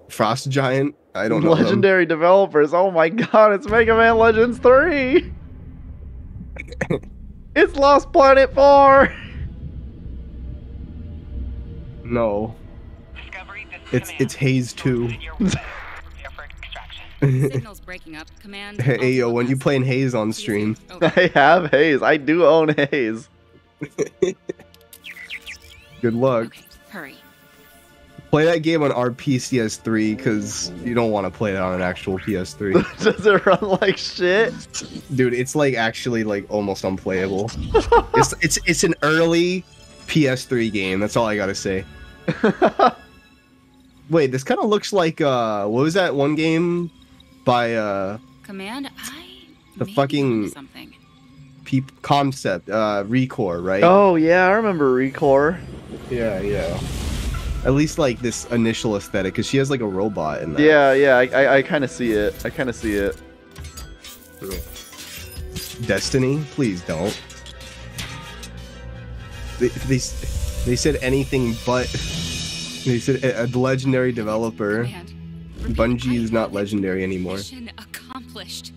Frost Giant? I don't know. Legendary developers. Oh my god, it's Mega Man Legends 3! It's Lost Planet 4! No. It's Haze 2. Signals breaking up. Command. Hey yo, when you playing Haze on stream? I have Haze. I do own Haze. Good luck. Okay, hurry. Play that game on our PCS3 because you don't want to play that on an actual PS3. Does it run like shit? Dude, it's like actually like almost unplayable. it's an early PS3 game. That's all I gotta say. Wait, this kind of looks like what was that one game by Command? the fucking concept Recore, right? Oh yeah, I remember Recore. Yeah. At least like this initial aesthetic, because she has like a robot in that. Yeah, I kind of see it. Destiny? Please don't. They said anything but. They said a legendary developer. Bungie is not legendary anymore. Mission accomplished.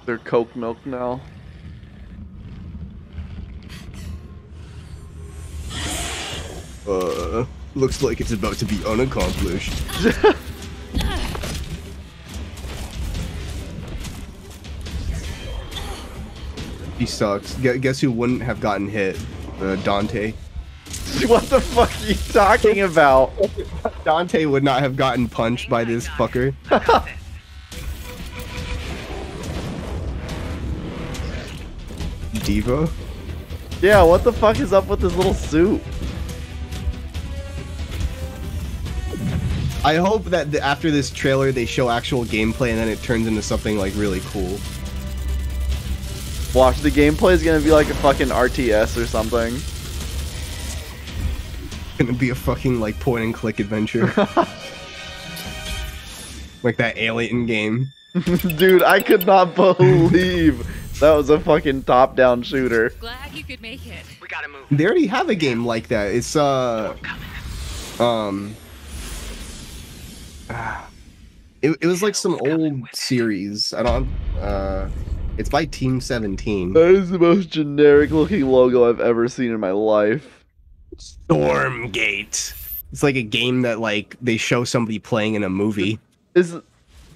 They're Coke Milk now. Looks like it's about to be unaccomplished. He sucks. Guess who wouldn't have gotten hit? Dante. What the fuck are you talking about? Dante would not have gotten punched by this fucker. Diva? Yeah, what the fuck is up with this little suit? I hope that after this trailer they show actual gameplay and then it turns into something like really cool. Watch, the gameplay is gonna be like a fucking RTS or something. Gonna be a fucking like point and click adventure. Like that Alien game. Dude, I could not believe that was a fucking top-down shooter. Glad you could make it. We gotta move. They already have a game like that. It's it was like some old series. I don't it's by Team 17. That is the most generic looking logo I've ever seen in my life. Stormgate. It's like a game that like they show somebody playing in a movie. Did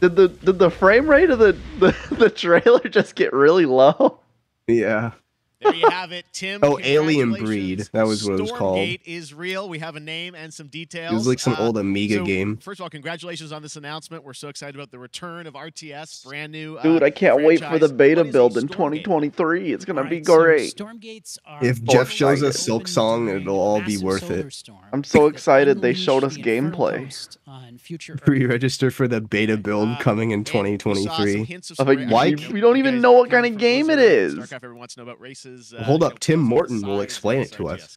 the frame rate of the trailer just get really low? Yeah. There you have it, Tim. Oh, Alien Breed. That was what it was called. Stormgate is real. We have a name and some details. It was like some old Amiga game. First of all, congratulations on this announcement. We're so excited about the return of RTS, brand new. Dude, I can't wait for the beta build in 2023. It's gonna be great. So Stormgates are if Jeff shows us Silk Song, it'll all be worth it. I'm so excited they showed us gameplay. Pre-register for the beta build coming in 2023. Why? We don't even know what kind of game it is. Everyone wants to know about races. Hold up, Tim Morton will explain it to us.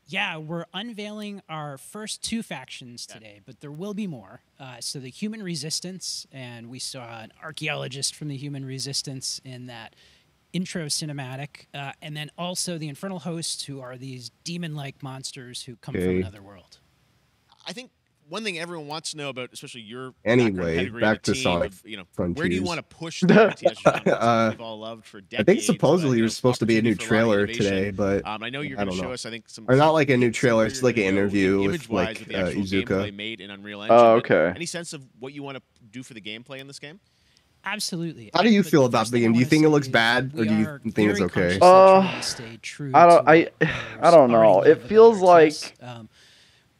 Yeah, we're unveiling our first 2 factions today, but there will be more. So the Human Resistance, and we saw an archaeologist from the Human Resistance in that intro cinematic, and then also the Infernal Hosts, who are these demon-like monsters who come from another world. I think one thing everyone wants to know about, especially your anyway, back to Sonic Frontiers. Where do you want to push the RTS genre we've all loved for decades? I think supposedly there's supposed to be a new trailer today, but I know you're going to show us. I think some, or not like a new trailer. It's like an interview with like Iizuka. Made in Unreal Engine. Oh, okay. Any sense of what you want to do for the gameplay in this game? Absolutely. How do you feel about the game? Do you think it looks bad, or do you think it's okay? I don't know. It feels like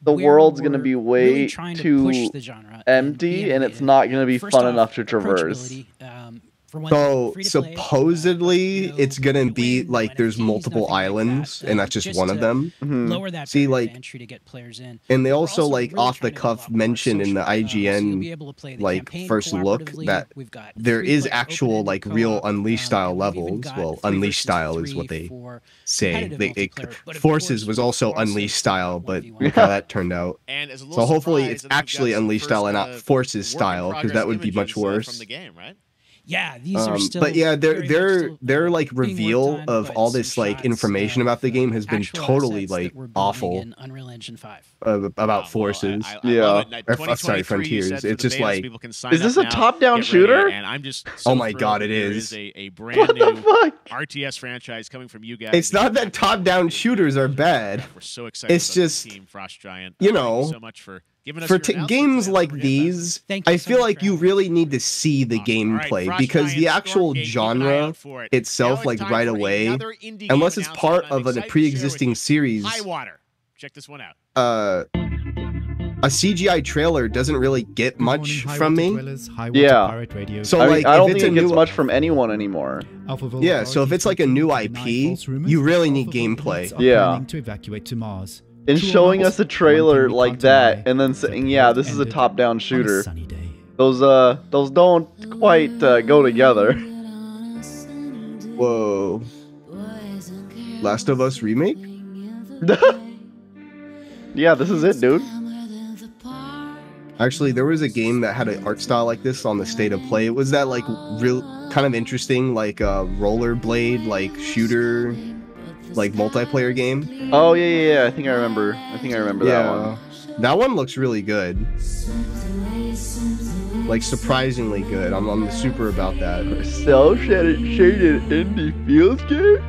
the world's going to be way too empty, and it's not going to be fun enough to traverse. So supposedly it's gonna be like there's multiple islands, and that's just one of them. Lower that See, like, entry to get players in. And they also like off the cuff mentioned in the IGN like first look that there is actual like real Unleashed style levels. Well, Unleashed style is what they say. Forces was also Unleashed style, but look how that turned out. So hopefully it's actually Unleashed style and not Forces style, because that would be much worse. Yeah, these are still. But yeah, their like reveal of all this like information about the game has been totally like awful. In Unreal Engine 5. About forces. Sorry, Frontiers. It's just like, is this a top-down shooter? And I'm just oh my god, it is. There is a brand new RTS franchise coming from you guys. It's not that top-down shooters are bad. We're so excited. It's just Team Frost Giant. You know, thank you so much for giving us games like these. I feel like you really need to see the gameplay because the actual genre itself, like right away, unless it's part of a pre-existing series. Highwater. Check this one out. A CGI trailer doesn't really get much from me. Yeah. So I like, don't think it gets much from anyone anymore. Yeah. So if it's like a new IP, you really need gameplay. Yeah. And showing us a trailer like that, and then saying, "Yeah, this is a top-down shooter." Those don't quite go together. Whoa. Last of Us remake? Yeah, this is it, dude. Actually, there was a game that had an art style like this on the State of Play. It was that like real kind of interesting, like rollerblade, like shooter, like multiplayer game. Oh yeah. I think I remember that one. That one looks really good. Like surprisingly good. I'm super about that. Cell shaded indie feels game.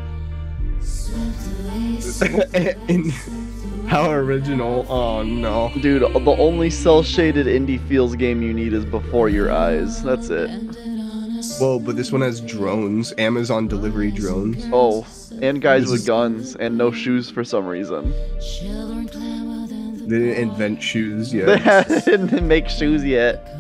How original. Oh no. Dude, the only cell-shaded indie feels game you need is Before Your Eyes. That's it. Whoa, but this one has drones. Amazon delivery drones. Oh, and guys with guns and no shoes for some reason. They didn't invent shoes yet. They didn't make shoes yet.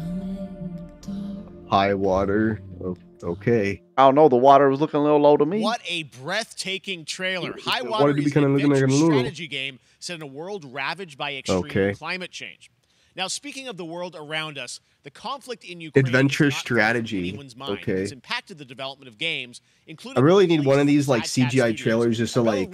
High water. Oh, okay. I don't know, the water was looking a little low to me. What a breathtaking trailer. High Water is an adventure strategy game set in a world ravaged by extreme climate change. Now, speaking of the world around us, the conflict in Ukraine adventure strategy. Okay. It's impacted the development of games, including I really need one of these like CGI trailers just to like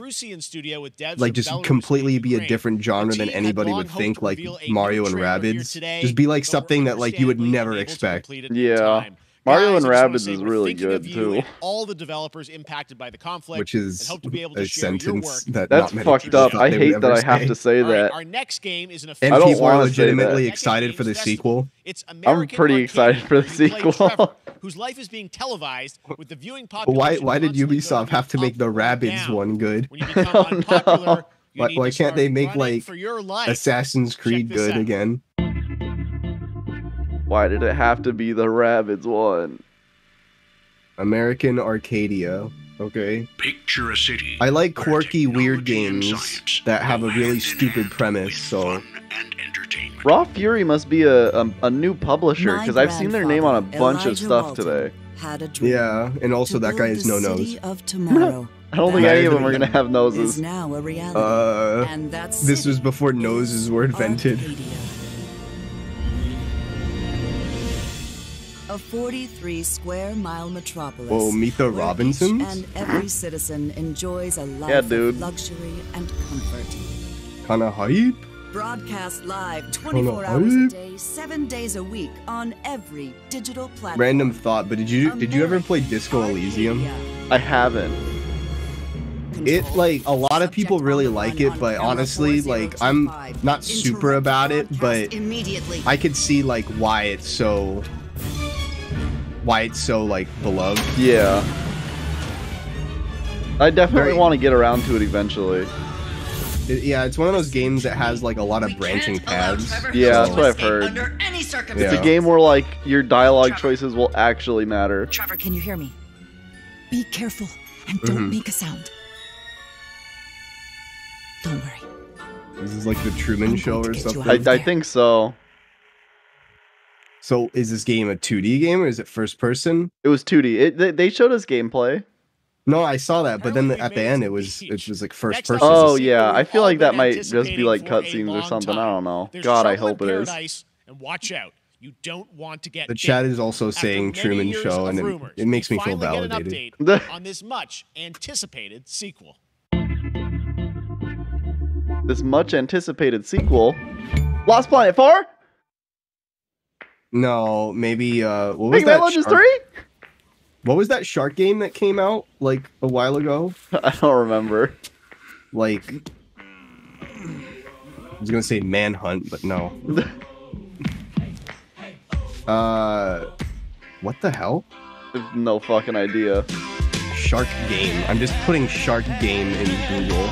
just completely be a different genre than anybody would think, like Mario and Rabbids. Just be like something that like you would never expect. Yeah. Mario and Rabbids is really good too. All the developers impacted by the conflict, which is hope to be able a to share sentence your work. that's fucked up. I hate that I have to say that. Our next game is an and people are legitimately excited for the sequel. It's I'm pretty excited for the sequel. Trevor, whose life is being televised with the viewing population. Why did Ubisoft have to make the Rabbids one good? When you become unpopular, why can't they make like Assassin's Creed good again? Why did it have to be the Rabbids one? American Arcadia. Okay. Picture a city. I like quirky, weird games that have a really stupid premise, so... Raw Fury must be a new publisher, because I've seen their name on a bunch of stuff today. Yeah, and also that guy has no nose. I don't think any of them are going to have noses. This was before noses were invented. A 43-square-mile metropolis. Whoa, meet the Robinsons? And every citizen enjoys a life of luxury and comfort. Kinda hype? Broadcast live 24 hours a day, 7 days a week on every digital platform. Random thought, but did you ever play Disco Elysium? I haven't. It like a lot of people really like it, but honestly, like I'm not super about it, but I could see like why it's so like beloved. Yeah. I definitely want to get around to it eventually. Yeah, it's one of those games that has like a lot of branching paths. Yeah, that's what I've heard. It's a game where like your dialogue choices will actually matter. Trevor, can you hear me? Be careful and don't make a sound. Don't worry. This is like the Truman Show or something? I think so. So is this game a 2D game or is it first person? It was 2D. They showed us gameplay. No, I saw that, but then at the end it was like first person. Oh yeah, I feel like that might just be like cutscenes or something. I don't know. God, I hope it is. And watch out. You don't want to get the chat is also saying Truman Show, and it makes me feel validated. On this much anticipated sequel. This much anticipated sequel. Lost Planet 4? No, maybe what was Mega Man Legends 3? What was that shark game that came out like a while ago? I don't remember. Like, I was gonna say Manhunt, but no. What the hell? No fucking idea. Shark game. I'm just putting shark game in Google.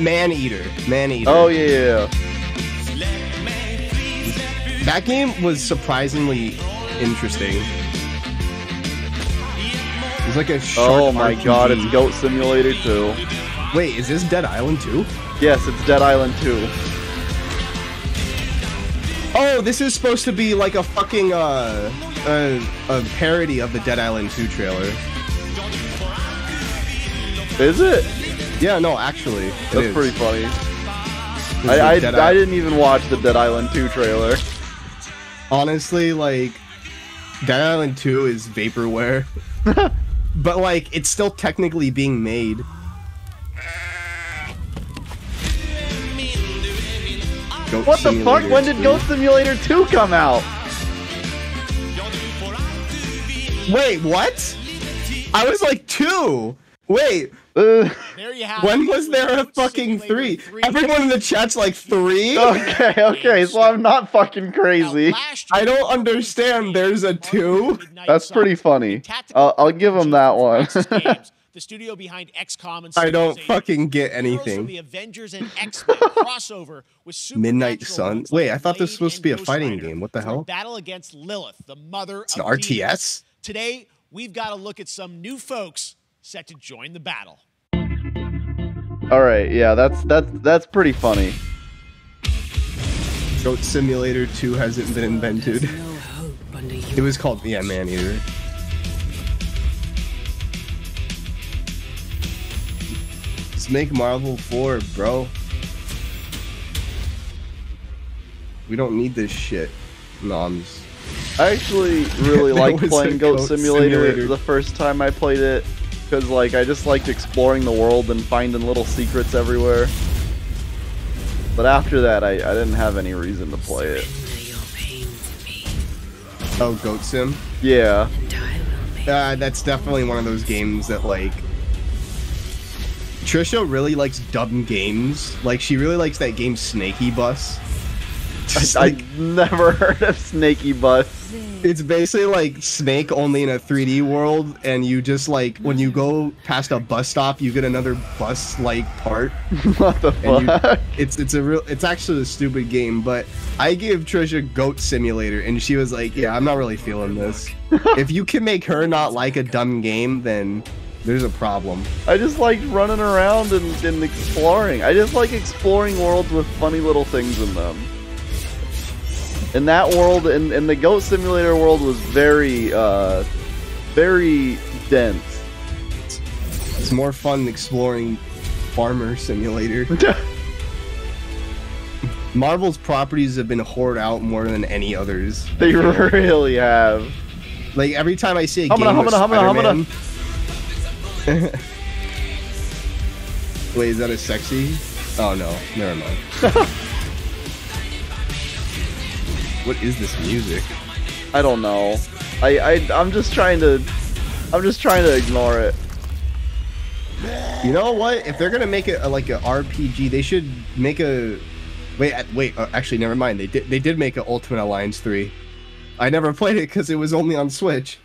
Man-Eater. Man-Eater. Oh yeah. That game was surprisingly interesting. It's like a shark Oh my RPG. god, it's Goat Simulator 2. Wait, is this Dead Island 2? Yes, it's Dead Island 2. Oh, this is supposed to be like a fucking a parody of the Dead Island 2 trailer. Is it? Yeah, no, actually. That's pretty funny. I didn't even watch the Dead Island 2 trailer. Honestly, like, Dead Island 2 is vaporware. But, like, it's still technically being made. What the fuck? When did Goat Simulator 2 come out? Wait, what? I was like 2. Wait. There you have when was there a fucking 3? Everyone in the chat's like 3? Okay, so I'm not fucking crazy. I don't understand. There's a 2? That's pretty funny. I'll give him that one. The studio behind XCOM and I don't fucking get anything. The Avengers and X-Men crossover with Midnight Sun. Wait, I thought this was supposed to be a fighting game. What the hell? Battle against Lilith, the mother it's an RTS? Today, we've got to look at some new folks set to join the battle. All right, yeah, that's pretty funny. Goat Simulator 2 hasn't been invented. It was called Man-Eater. Just make Marvel 4, bro. We don't need this shit, noms. I actually really liked playing Goat Simulator the first time I played it, because like I just liked exploring the world and finding little secrets everywhere. But after that, I didn't have any reason to play it. Oh, Goat Sim? Yeah. That's definitely one of those games that, like... Trisha really likes dumb games. Like, she really likes that game Snaky Bus. I've never heard of Snaky Bus. It's basically like Snake, only in a 3D world, and you just, like, when you go past a bus stop, you get another bus-like part. What the fuck? It's actually a stupid game, but I gave Trisha Goat Simulator, and she was like, yeah, I'm not really feeling this. If you can make her not like a dumb game, then there's a problem. I just like running around and exploring. I just like exploring worlds with funny little things in them. In that world, in the Goat Simulator world, was very, very dense. It's more fun exploring Farmer Simulator. Marvel's properties have been hoarded out more than any others. They really have. Like, every time I see a game with Spider-Man... Wait, is that a sexy? Oh no, never mind. What is this music? I don't know. I'm just trying to ignore it. You know what? If they're gonna make it like a RPG, they should make a. Wait. Actually, never mind. They did make an Ultimate Alliance 3. I never played it because it was only on Switch.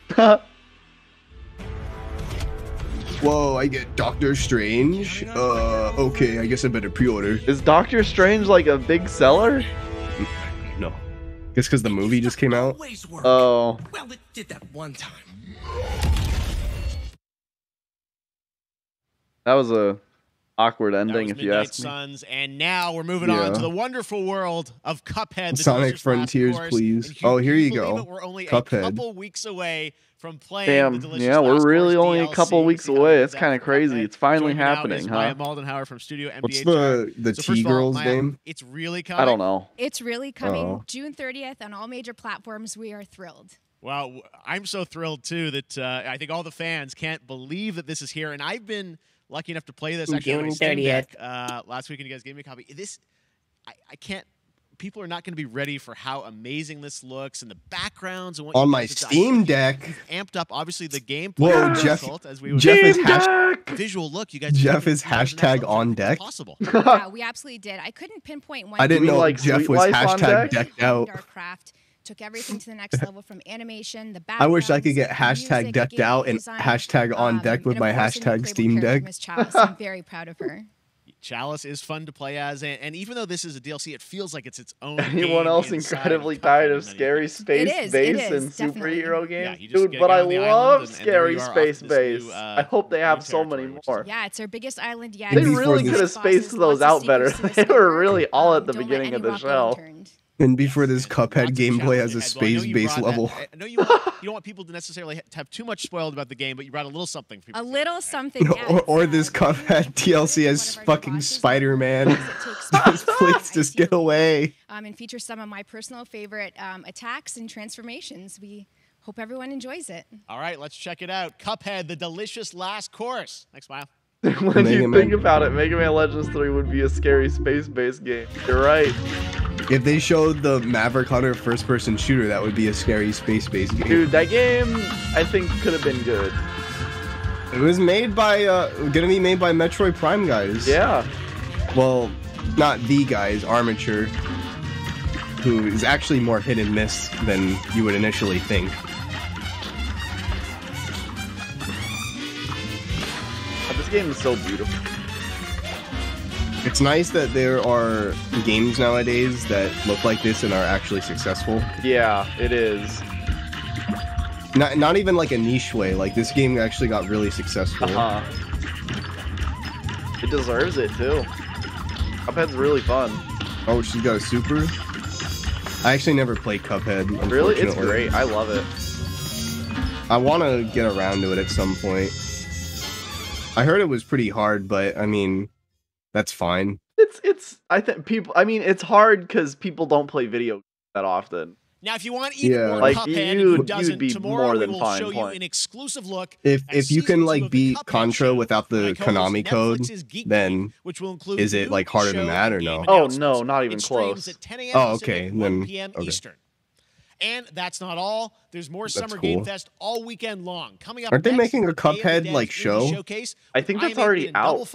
Whoa! I get Doctor Strange. Okay. I guess I better pre-order. Is Doctor Strange like a big seller? No. Just because the movie just came out? Oh. Well, it did that one time. That was a awkward ending, if you ask me. Suns, and now we're moving on to the wonderful world of Cuphead. Sonic Frontiers, please. Oh, here you go. We're only Cuphead. a couple weeks away from playing. Damn, yeah, we're really only a couple weeks away. It's kind of crazy. It's finally happening, huh? Maya Maldenhauer from Studio MBH. What's the T-Girl's name? It's really coming. I don't know. It's really coming June 30th on all major platforms. We are thrilled. Well, I'm so thrilled, too, that I think all the fans can't believe that this is here. And I've been lucky enough to play this actually June 30th. Last week, and you guys gave me a copy. I can't people are not going to be ready for how amazing this looks and the backgrounds and what on my Steam Deck. Amped up, obviously, the game. Whoa, Jeff! Jeff is visual look. You guys. Jeff is hashtag on deck. Possible. Yeah, we absolutely did. I couldn't pinpoint one. I didn't know like Jeff was hashtag decked out. Took everything to the next level from animation, the I wish I could get hashtag decked out and hashtag on deck with my hashtag Steam Deck. I'm very proud of her. Chalice is fun to play as, and even though this is a DLC, it feels like it's its own. Anyone else incredibly tired of scary space base and superhero games? Yeah, dude, but I love scary space base. I hope they have so many more. Yeah, it's our biggest island yet. They really could have spaced those out better. They were really all at the beginning of the show. And before this Cuphead gameplay has a space-based level. I know you don't want people to necessarily have too much spoiled about the game, but you brought a little something for people. A little something, or this Cuphead DLC has fucking Spider-Man. Please just get away. And features some of my personal favorite attacks and transformations. We hope everyone enjoys it. All right, let's check it out. Cuphead, the delicious last course. Next, Smile. When you think about it, Mega Man Legends 3 would be a scary space-based game. You're right. If they showed the Maverick Hunter first-person shooter, that would be a scary space-based game. Dude, that game, I think, could have been good. It was made by, gonna be made by Metroid Prime guys. Yeah. Well, not the guys, Armature, who is actually more hit and miss than you would initially think. This game is so beautiful. It's nice that there are games nowadays that look like this and are actually successful. Yeah, it is. Not even like a niche way. Like this game actually got really successful. It deserves it too. Cuphead's really fun. Oh, she's got a super? I actually never played Cuphead. Really? It's great. I love it. I want to get around to it at some point. I heard it was pretty hard, but I mean, that's fine. I think people, I mean, it's hard because people don't play video games that often. Now, if you want even more like Cuphead, you'd be tomorrow more than we will fine show you an exclusive look. If you can like beat Contra without the Konami code, then is it like harder than that or no? Oh no, not even close. Oh okay, then Eastern. And that's not all. There's more Summer Game Fest all weekend long. Coming up, aren't they making a Cuphead like show? Showcase, I think that's already out.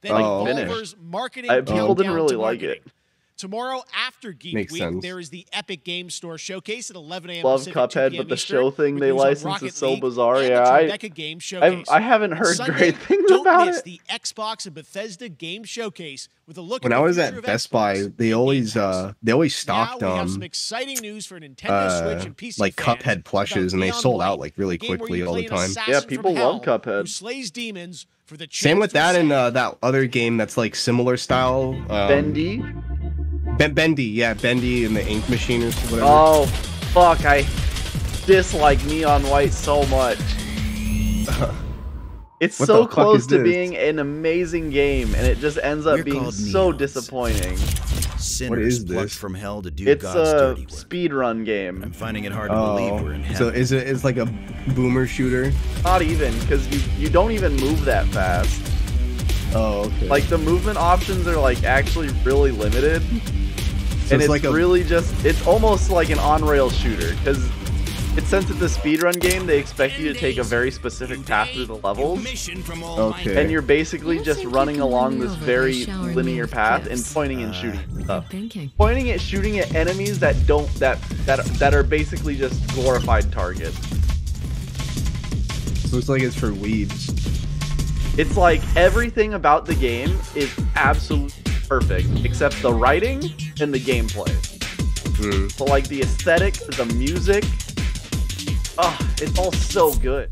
People didn't really like it. Tomorrow after Geek Week, there is the Epic Game Store Showcase at 11 a.m. Love Cuphead, but the show thing they license is so bizarre. Yeah, I haven't heard great things about it. The Xbox and Bethesda Game Showcase with a look. When I was at Best Buy, they always stocked some exciting news for Nintendo Switch and PC like Cuphead plushes, and they sold out like really quickly all the time. Yeah, people love Cuphead. Who slays demons for the same with that and that other game that's like similar style. Bendy. Bendy, yeah, Bendy and the Ink Machine or whatever. Oh, fuck, I dislike Neon White so much. It's so close to being an amazing game, and it just ends up being so disappointing. What is this? From hell to do it's a speedrun game. I'm finding it hard to believe we're in heaven. So it's like a boomer shooter? Not even, because you don't even move that fast. Oh, okay. Like the movement options are like actually really limited. So and it's like really it's almost like an on-rail shooter, because since it's a speedrun game, they expect you to take a very specific path through the levels. Okay. And you're basically just running along this very linear path and pointing and shooting stuff. Pointing at shooting at enemies that are basically just glorified targets. Looks like it's for weebs. It's like everything about the game is absolutely perfect, except the writing and the gameplay. So like the aesthetic, the music, it's all so good.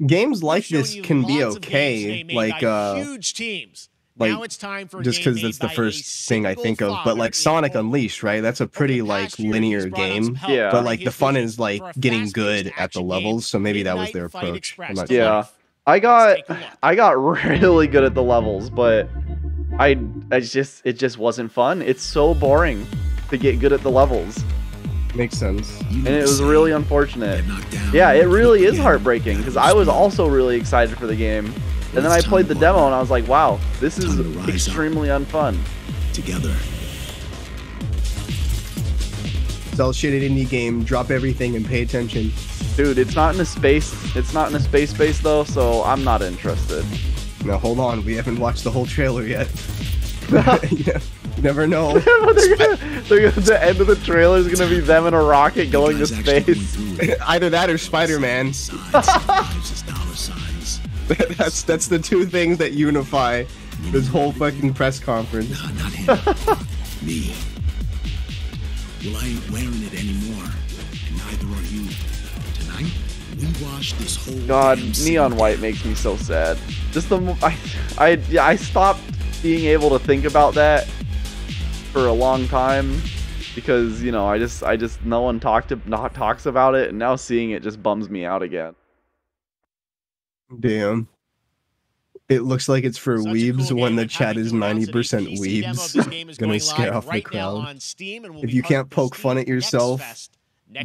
Games like this can be okay, like huge teams. Like, now it's time for just because that's the first thing I think of, but like Sonic Unleashed, right? That's a pretty like linear game. Yeah. But like the fun is like getting good at the levels, so maybe that was their approach. I'm not sure. I got really good at the levels, but it just wasn't fun. It's so boring to get good at the levels. Makes sense. And it was really unfortunate. Yeah, it really is heartbreaking, because I was also really excited for the game. And then I played the demo and I was like, wow, this is extremely unfun. Together. Sell shit at indie game, drop everything, and pay attention. Dude, it's not in a space. It's not in a space base though, so I'm not interested. Now hold on, we haven't watched the whole trailer yet. Yeah, never know. The end of the trailer is gonna be them in a rocket going to space. Either that or Spider-Man. That's the two things that unify this whole fucking press conference. Not him. Me. Well, I ain't wearing it anymore, and neither are you. Tonight, we wash this whole God, neon white makes me so sad. Just I stopped being able to think about that for a long time because, you know, I just no one talks about it, and now seeing it just bums me out again. Damn. It looks like it's for weebs when the chat is 90% weebs. Gonna scare off the crowd. If you can't poke fun at yourself,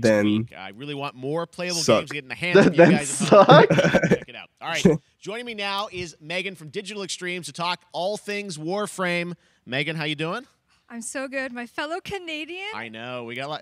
then I really want more playable suck. games to get in the hands of you guys at home. Check it out. All right, joining me now is Megan from Digital Extremes to talk all things Warframe. Megan, how you doing? I'm so good. My fellow Canadian. I know. We got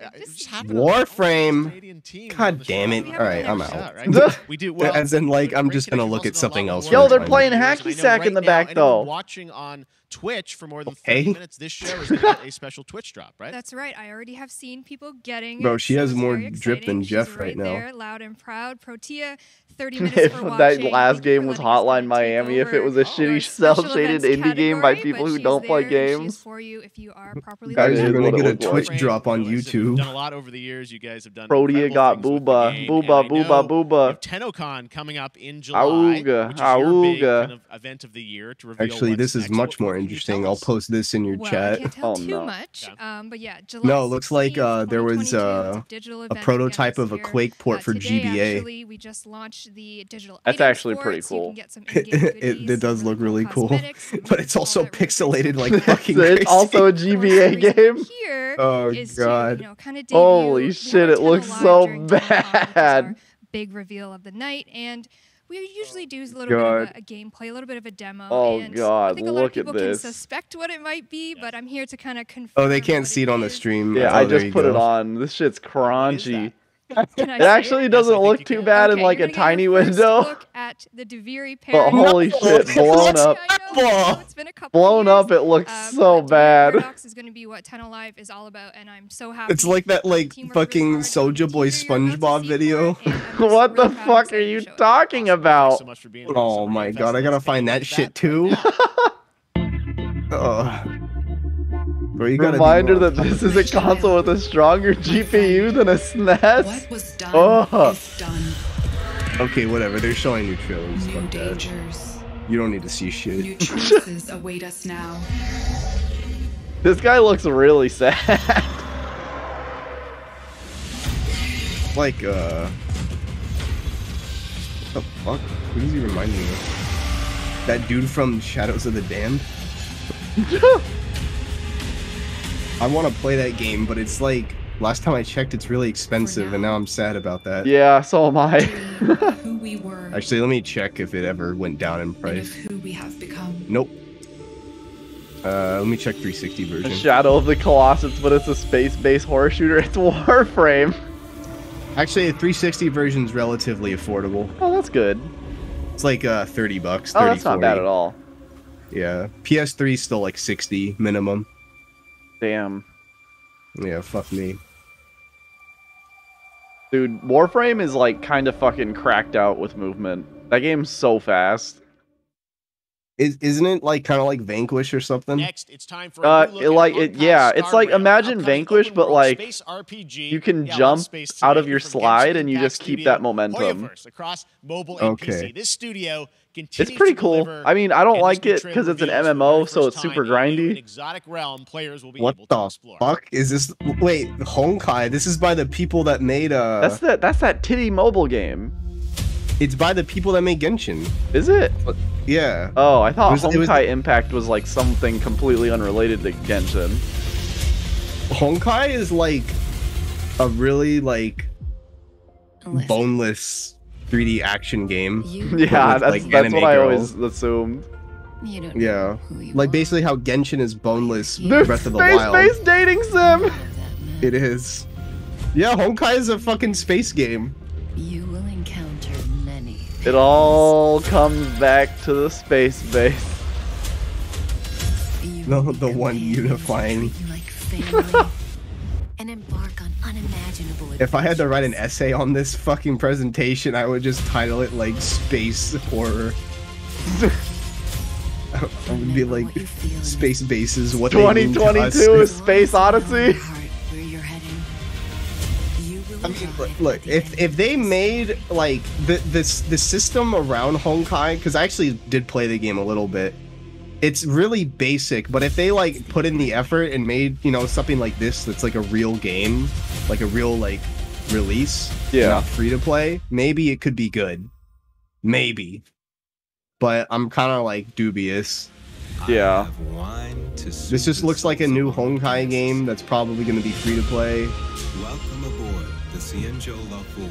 Warframe. God damn it. All right, I'm out. We do well. As in, like, I'm just gonna look at something else. Yo, they're playing hacky sack in the back though. Watching on Twitch for more than 30 minutes. This show is going to get a special Twitch drop, right? That's right. I already have seen people getting Bro, it, she so has it's more very drip than exciting. Jeff right now. There, loud and proud. Protea, 30 minutes for watching. That last game was Hotline Miami. If it was a shitty cel-shaded indie game by people who don't play games. For you if you are properly guys are going to get a Twitch drop on YouTube. Done a lot over the years. You guys have done. Protea got Booba. Booba. TennoCon coming up in July. Which is your big kind of event of the year to reveal. Actually, this is much more interesting. I'll post this in your chat. I can't tell too much, but yeah, July no, it looks like there was a prototype of a Quake port for GBA. Actually, we just launched the digital. That's actually pretty cool. It does look really cool, but it's also pixelated like fucking crazy. It's also a GBA game. Oh god! Holy shit! It looks so bad. Big reveal of the night, and we usually do a little bit of a gameplay, a little bit of a demo. Oh and god! I think a lot Look of people at this. can suspect what it might be, but I'm here to kind of confirm. Oh, they can't see it on the stream. Yeah, I just put it on. This shit's crunchy. It actually doesn't look too bad in like a tiny window. Look at the Duviri But holy shit, blown up. Blown up, it looks so bad. Paradox is going to be what TennoLive is all about, and I'm so happy. It's like that like fucking Soulja Boy SpongeBob video. What the fuck are you talking about? Oh my god, I gotta find that shit too. Bro, you gotta reminder that this is a console with a stronger GPU than a SNES. What was done is done. Okay, whatever. They're showing new trailers. New dangers. You don't need to see shit. New chances await us now. This guy looks really sad. Like, what the fuck? Who does he remind me of? That dude from Shadows of the Damned? I want to play that game, but it's like, last time I checked, it's really expensive, and now I'm sad about that. Yeah, so am I. Who we were. Actually, let me check if it ever went down in price. And of who we have become. Nope. Let me check 360 version. Shadow of the Colossus, but it's a space-based horror shooter. It's Warframe. Actually, a 360 version is relatively affordable. Oh, that's good. It's like 30 bucks. 30, that's not bad at all. Yeah, PS3 is still like 60 minimum. Damn. Yeah, fuck me. Dude, Warframe is like kind of fucking cracked out with movement. That game's so fast. Isn't it like kind of like Vanquish or something? Next, it's time for it's like imagine Vanquish, but like you can jump out of your slide and you just keep that momentum. Across mobile and PC. This studio it's pretty cool. I mean, I don't like it because it's an MMO, so it's super grindy. Exotic realm players will be what the fuck is this? Wait, Honkai. This is by the people that made That's that titty mobile game. It's by the people that made Genshin. Is it? Yeah. Oh, I thought Honkai Impact was like something completely unrelated to Genshin. Honkai is like a really like boneless 3D action game. Yeah, that's what I always assumed. Yeah, like basically how Genshin is boneless. Breath of the Wild. Space dating sim. It is. Yeah, Honkai is a fucking space game. You will encounter many. It all comes back to the space base. No, the one unifying. And embark on unimaginable. If I had to write an essay on this fucking presentation, I would just title it like space horror. I would be like space bases. What 2022 is Space Odyssey. I mean, look, if they made like the system around Honkai, because I actually did play the game a little bit, it's really basic. But if they like put in the effort and made, you know, something like this that's like a real game, like a real like release, not free to play, maybe it could be good, maybe. But I'm kind of like dubious. Yeah. This just looks like a new Honkai game that's probably going to be free to play. Welcome aboard the Xianzhou Lafu.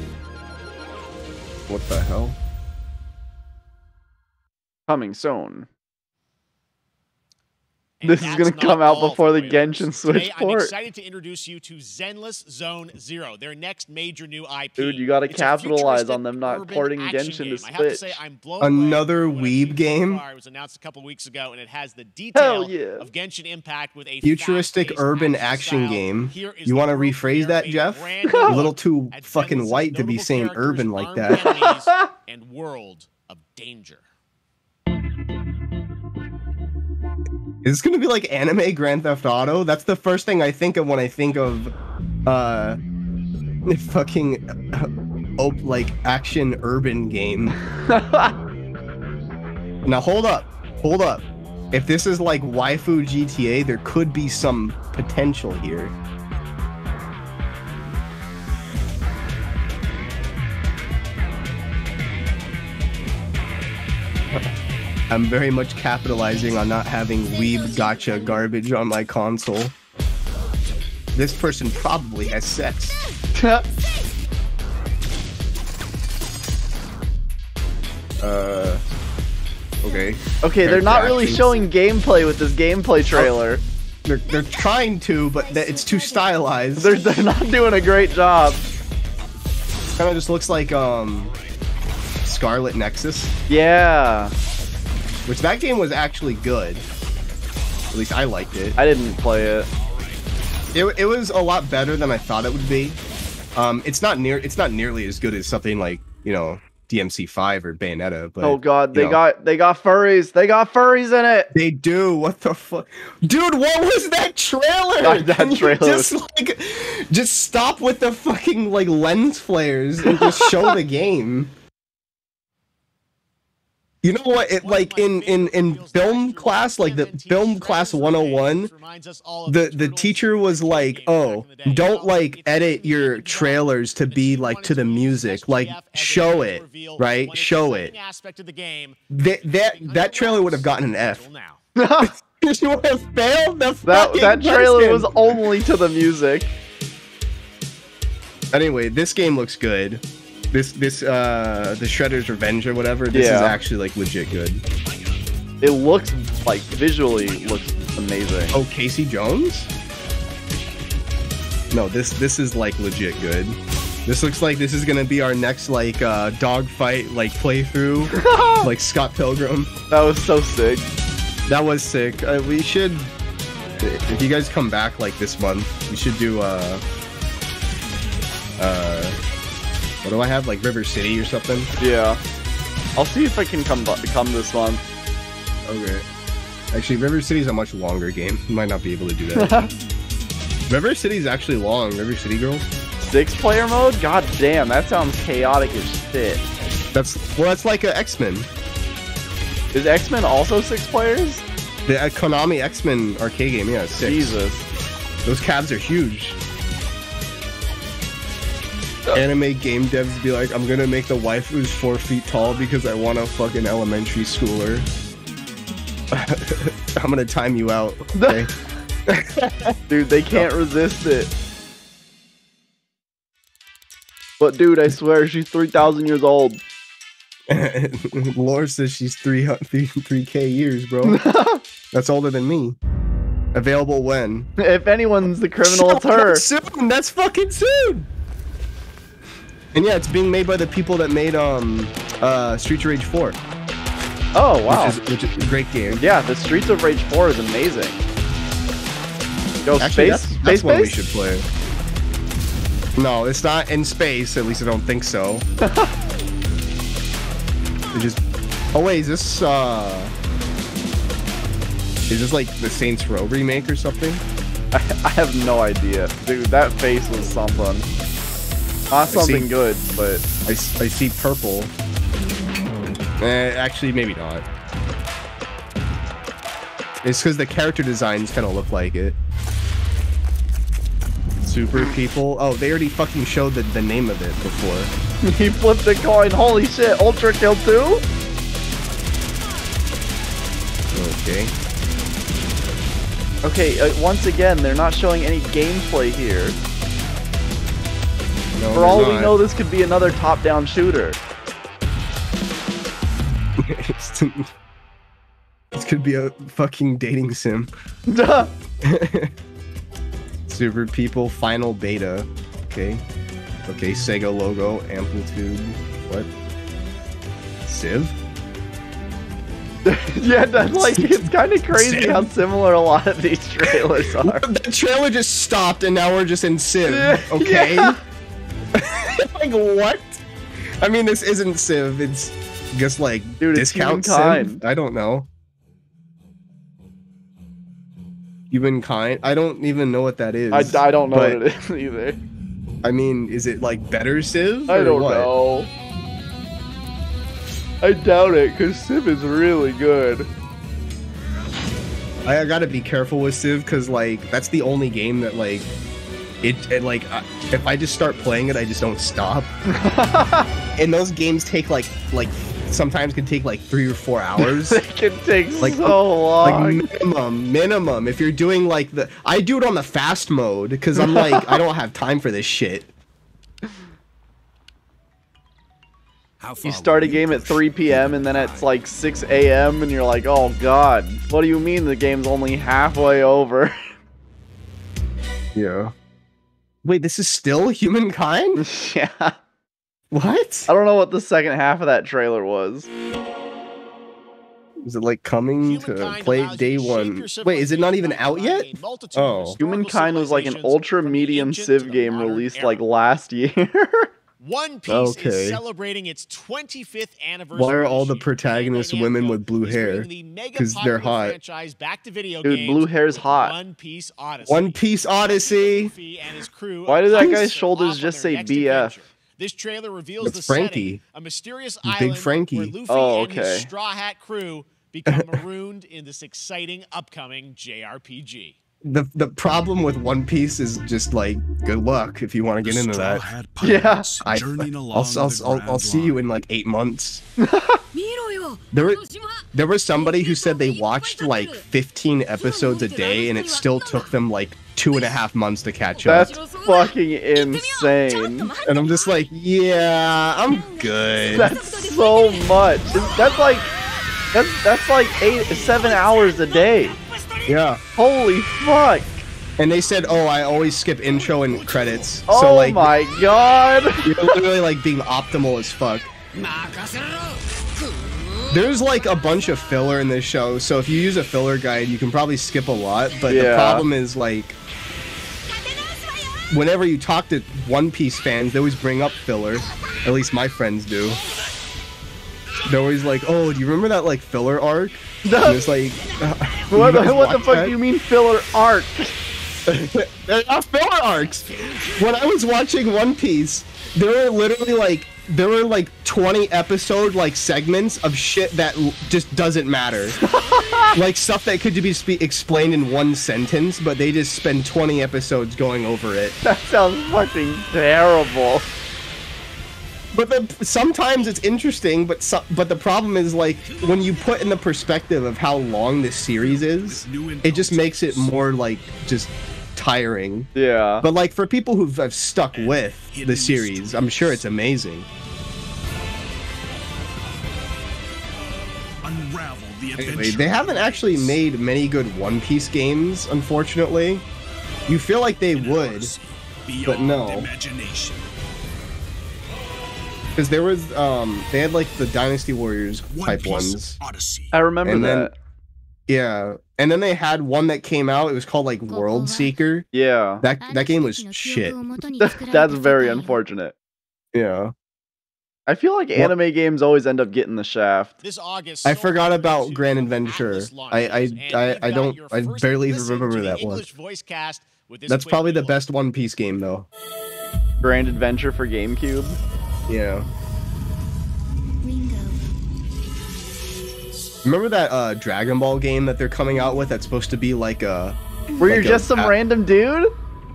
What the hell? Coming soon. This is going to come out before the Genshin Switch port. I'm excited to introduce you to Zenless Zone Zero, their next major new IP. Dude, you got to capitalize on them not porting Genshin to Switch. Another weeb game? It was announced a couple weeks ago, and it has the detail of Genshin Impact with a futuristic urban action game. You want to rephrase that, Jeff? A little too fucking white to be saying urban like that. And World of Danger. Is this gonna be like anime Grand Theft Auto? That's the first thing I think of when I think of fucking like action urban game. Now hold up. If this is like waifu GTA, there could be some potential here. I'm very much capitalizing on not having weeb gacha garbage on my console. This person probably has sex. Okay. Okay, they're not really showing gameplay with this gameplay trailer. They're trying to, but it's too stylized. They're not doing a great job. Kind of just looks like Scarlet Nexus. Yeah. Which that game was actually good. At least I liked it. I didn't play it. It was a lot better than I thought it would be. It's not nearly as good as something like, you know, DMC5 or Bayonetta, but oh god, they got furries. They got furries in it. They do. What the fuck? Dude, what was that trailer? That trailer just stop with the fucking like lens flares and just show the game. You know what? It like in film class, like the film class 101, the teacher was like, "Oh, don't like edit your trailers to be like to the music. Like show it, right? Show it." That trailer would have gotten an F. You would have failed the fucking that trailer was only to the music. Anyway, this game looks good. The Shredder's Revenge or whatever, this is actually like legit good. It looks like visually looks amazing. Oh, Casey Jones? No, this is like legit good. This looks like this is gonna be our next like dogfight like playthrough, like Scott Pilgrim. That was so sick. That was sick. We should, if you guys come back like this month, we should do what do I have, like River City or something? Yeah. I'll see if I can come this month. Okay. Actually, River City's a much longer game. You might not be able to do that. River City's actually long. River City Girls. 6-player mode? God damn, that sounds chaotic as shit. That's like a X-Men. Is X-Men also 6 players? The Konami X-Men arcade game, yeah, 6. Jesus. Those cabs are huge. Anime game devs be like, I'm gonna make the waifus 4 feet tall because I want a fucking elementary schooler. I'm gonna time you out. Okay? Dude, they can't resist it. But dude, I swear, she's 3,000 years old. Lore says she's 3K years, bro. That's older than me. Available when? If anyone's the criminal, it's her. Soon. That's fucking soon. And yeah, it's being made by the people that made Streets of Rage 4. Oh wow, which is a great game. Yeah, the Streets of Rage 4 is amazing. Yo, actually, space, that's one we space? should play. No, it's not in space. At least I don't think so. It just. Oh wait, is this like the Saints Row remake or something? I have no idea, dude. That face was something. Not something good, but I see purple. Actually, maybe not. It's because the character designs kind of look like it. Super people. Oh, they already fucking showed the name of it before. He flipped the coin. Holy shit! Ultra Kill 2. Okay. Okay. Once again, they're not showing any gameplay here. No, for all we know, this could be another top-down shooter. This could be a fucking dating sim. Super people final beta. Okay. Okay, Sega logo, amplitude. What? Civ? Yeah, that's like, it's kind of crazy Civ? How similar a lot of these trailers are. The trailer just stopped and now we're just in Civ. Okay. Yeah. Like what? I mean, this isn't Civ. It's just like discount Civ. I don't know. Humankind. I don't even know what that is. I don't know what it is either. I mean, is it like better Civ? I don't know. I doubt it, because Civ is really good. I gotta be careful with Civ, because like that's the only game that like it like if I just start playing it, I just don't stop. And those games take like sometimes can take like 3 or 4 hours. It can take like so long. Like minimum. If you're doing like I do it on the fast mode because I'm like I don't have time for this shit. You start a game at 3 p.m. and then it's like 6 a.m. and you're like, oh god, what do you mean the game's only halfway over? Yeah. Wait, this is still Humankind? Yeah. What? I don't know what the second half of that trailer was. Is it like coming to play day one? Wait, is it not even out yet? Oh. Humankind was like an ultra medium Civ game released like last year. One Piece is celebrating its 25th anniversary. Why are all the protagonists women with blue hair? Because they're hot. Back to video Dude, blue hair's hot. One Piece Odyssey. One Piece Odyssey. Why did that guy's shoulders just say BF? This trailer reveals the Frankie. setting, a mysterious Big island Frankie. where Luffy and his Straw Hat crew become marooned in this exciting upcoming JRPG. The problem with One Piece is just like good luck if you want to get into that. Yeah, I'll see you in like 8 months. There was somebody who said they watched like 15 episodes a day and it still took them like 2.5 months to catch up. That's fucking insane. And I'm just like, yeah, I'm good. That's so much. That's like 7 hours a day. Yeah. Holy fuck. And they said, oh, I always skip intro and credits. Oh so, like, my god. You're literally like being optimal as fuck. There's like a bunch of filler in this show, so if you use a filler guide, you can probably skip a lot, but the problem is like whenever you talk to One Piece fans, they always bring up filler. At least my friends do. They're always like, oh, do you remember that like filler arc? And it's like what the fuck do you mean filler arc? They're not filler arcs. When I was watching One Piece, there were like 20 episode like segments of shit that just doesn't matter. Like stuff that could be explained in one sentence, but they just spend 20 episodes going over it. That sounds fucking terrible. But sometimes it's interesting, but the problem is like when you put in the perspective of how long this series is, it just makes it more like just tiring. Yeah. But like for people who've stuck with the series, I'm sure it's amazing. unravel the adventure. Anyway, they haven't actually made many good One Piece games, unfortunately. You feel like they would, but no. Imagination. Because there was, they had like the Dynasty Warriors type ones. I remember that. Yeah, and then they had one that came out. It was called like World Seeker. Yeah, that game was shit. That's very unfortunate. Yeah, I feel like anime games always end up getting the shaft. This August, I forgot about Grand Adventure. I barely even remember that one. That's probably the best One Piece game though. Grand Adventure for GameCube. Yeah. Remember that Dragon Ball game that they're coming out with that's supposed to be like a... Where you're just some random dude?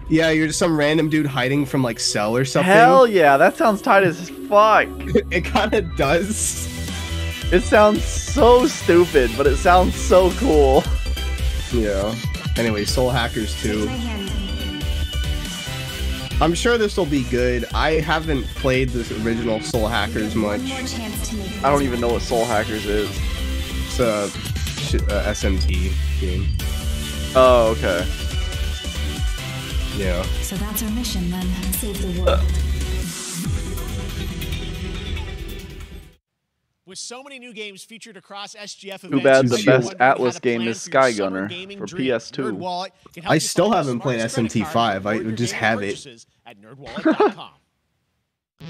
Yeah, you're just some random dude hiding from like Cell or something. Hell yeah, that sounds tight as fuck. It kind of does. It sounds so stupid, but it sounds so cool. Yeah. Anyway, Soul Hackers 2. I'm sure this will be good. I haven't played this original Soul Hackers much. I don't even know what Soul Hackers is. It's a SMT game. Oh, okay. Yeah. So that's our mission then. Save the world. With so many new games featured across SGF Too bad the best Atlas game is Skygunner for PS2. I still haven't played SMT5. I just have it.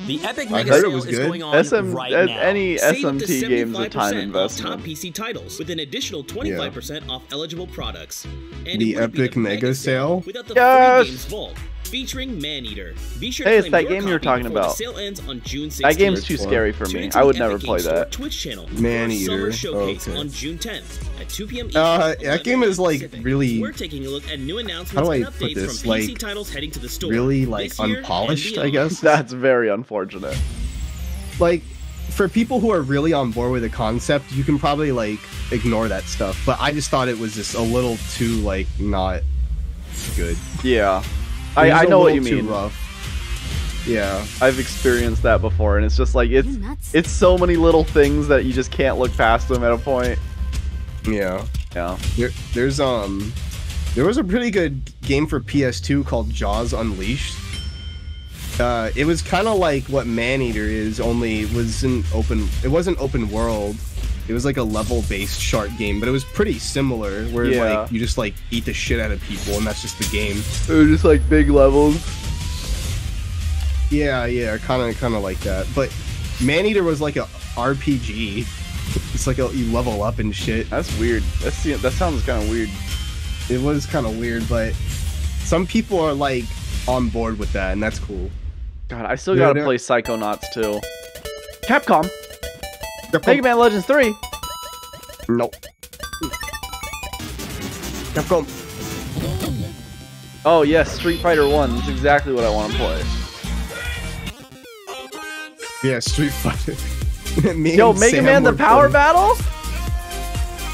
The Epic I Mega heard it Sale was is good. going on right now. Any Save up to SMT game's a time 75% investment. off top PC titles with an additional 25% off eligible products. And The it wouldn't be Epic Mega Sale? without the Yes! free games vault featuring Maneater. Be sure Hey, to it's claim that your game you were copy talking before the about. sale ends on June 16th. That game's too scary for Tune me. into I would the never Epic play Games Store that. Twitch channel for Maneater. Summer Showcase Okay. on June 10th at 2 p.m. Eastern. That game is like really... We're taking a look at new How announcements do I and put updates this? from PC Like, titles heading to the store. really like this year and unpolished, I beyond. guess. That's very unfortunate. Like, for people who are really on board with the concept, you can probably like ignore that stuff. But I just thought it was just a little too like not good. Yeah, It was I a know what you little too mean. rough. Yeah, I've experienced that before, and it's just like it's so many little things that you just can't look past them at a point. yeah. Yeah. There was a pretty good game for PS2 called Jaws Unleashed. It was kind of like what Maneater is, only it wasn't open world. It was like a level-based shark game, but it was pretty similar, where like you just like eat the shit out of people, and that's just the game. It was just like big levels. Yeah, kind of like that. But Maneater was like a RPG. It's like you level up and shit. That's weird. That sounds kind of weird. It was kind of weird, but some people are like on board with that, and that's cool. God, I still gotta play Psychonauts too. Capcom. Mega Man Legends 3. Nope. Capcom. Oh yes, Street Fighter 1. That's exactly what I want to play. Yeah, Street Fighter. Yo, Mega Man the Power Battle?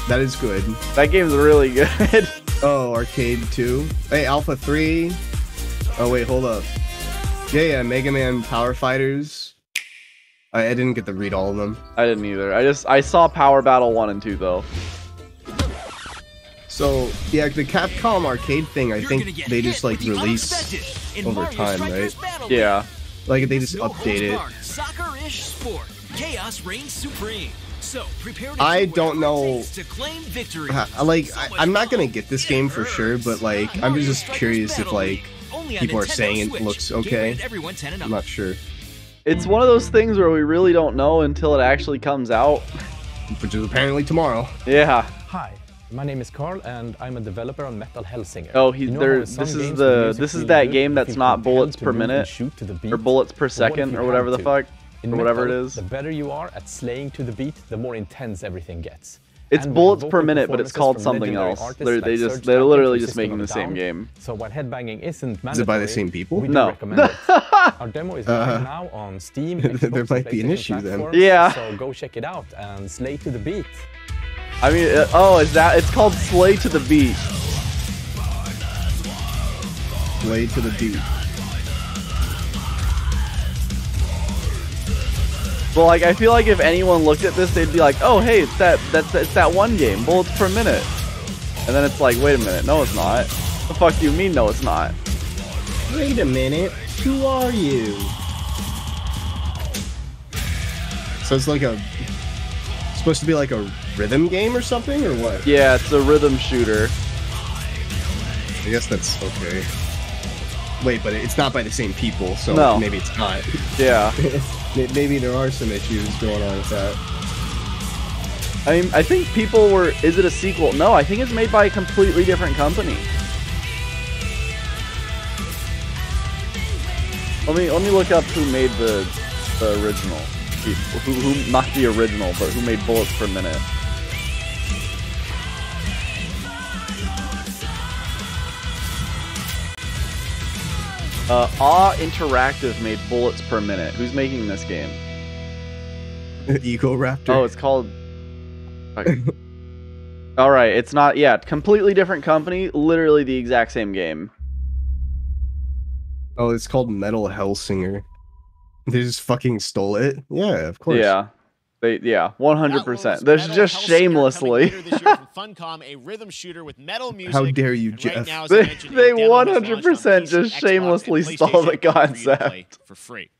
That is good. That game's really good. Oh, Arcade 2. Hey, Alpha 3. Oh, wait, hold up. Yeah, Mega Man Power Fighters. I didn't get to read all of them. I didn't either. I saw Power Battle 1 and 2 though. So, yeah, the Capcom arcade thing, I think they just like release over time, right? Yeah. Like they just update it. Soccer-ish sport. Chaos reigns supreme. So prepare I don't know. to claim victory. I'm not gonna get this game for sure, but like I'm just curious if like people are saying it looks okay. I'm not sure. It's one of those things where we really don't know until it actually comes out. Which is apparently tomorrow. Yeah. Hi, my name is Carl, and I'm a developer on Metal Hellsinger. Oh, this is that game that's not bullets per minute or bullets per second or whatever the fuck or whatever it is. The better you are at slaying to the beat, the more intense everything gets. It's bullets per minute, but it's called something else. They're literally just making the same game. So while headbanging isn't mandatory, is it by the same people? No. Our demo is right now on Steam. Xbox, there might be an issue then. Yeah. So go check it out and slay to the beat. I mean, it's called Slay to the Beat. Slay to the beat. Well, like I feel like if anyone looked at this, they'd be like, "Oh, hey, it's that one game, bullets per minute." And then it's like, "Wait a minute, no, it's not." The fuck do you mean, no, it's not? Wait a minute, who are you? So it's like supposed to be like a rhythm game or something, or what? Yeah, it's a rhythm shooter. I guess that's okay. Wait, but it's not by the same people, so no. Maybe it's not. Yeah. Maybe there are some issues going on with that. I mean, I think people were... Is it a sequel? No, I think it's made by a completely different company. Let me look up who made the original. Who not the original, but who made Bullets Per Minute. Awe Interactive made Bullets Per Minute. Who's making this game? Egoraptor. Oh, it's called... Okay. Alright, it's not... Yeah, completely different company. Literally the exact same game. Oh, it's called Metal Hellsinger. They just fucking stole it? Yeah, of course. Yeah. Yeah, 100%. That's just shamelessly. Funcom, a rhythm shooter with metal music. How dare you, Jeff? Right now, they 100% just shamelessly stole the concept. For free.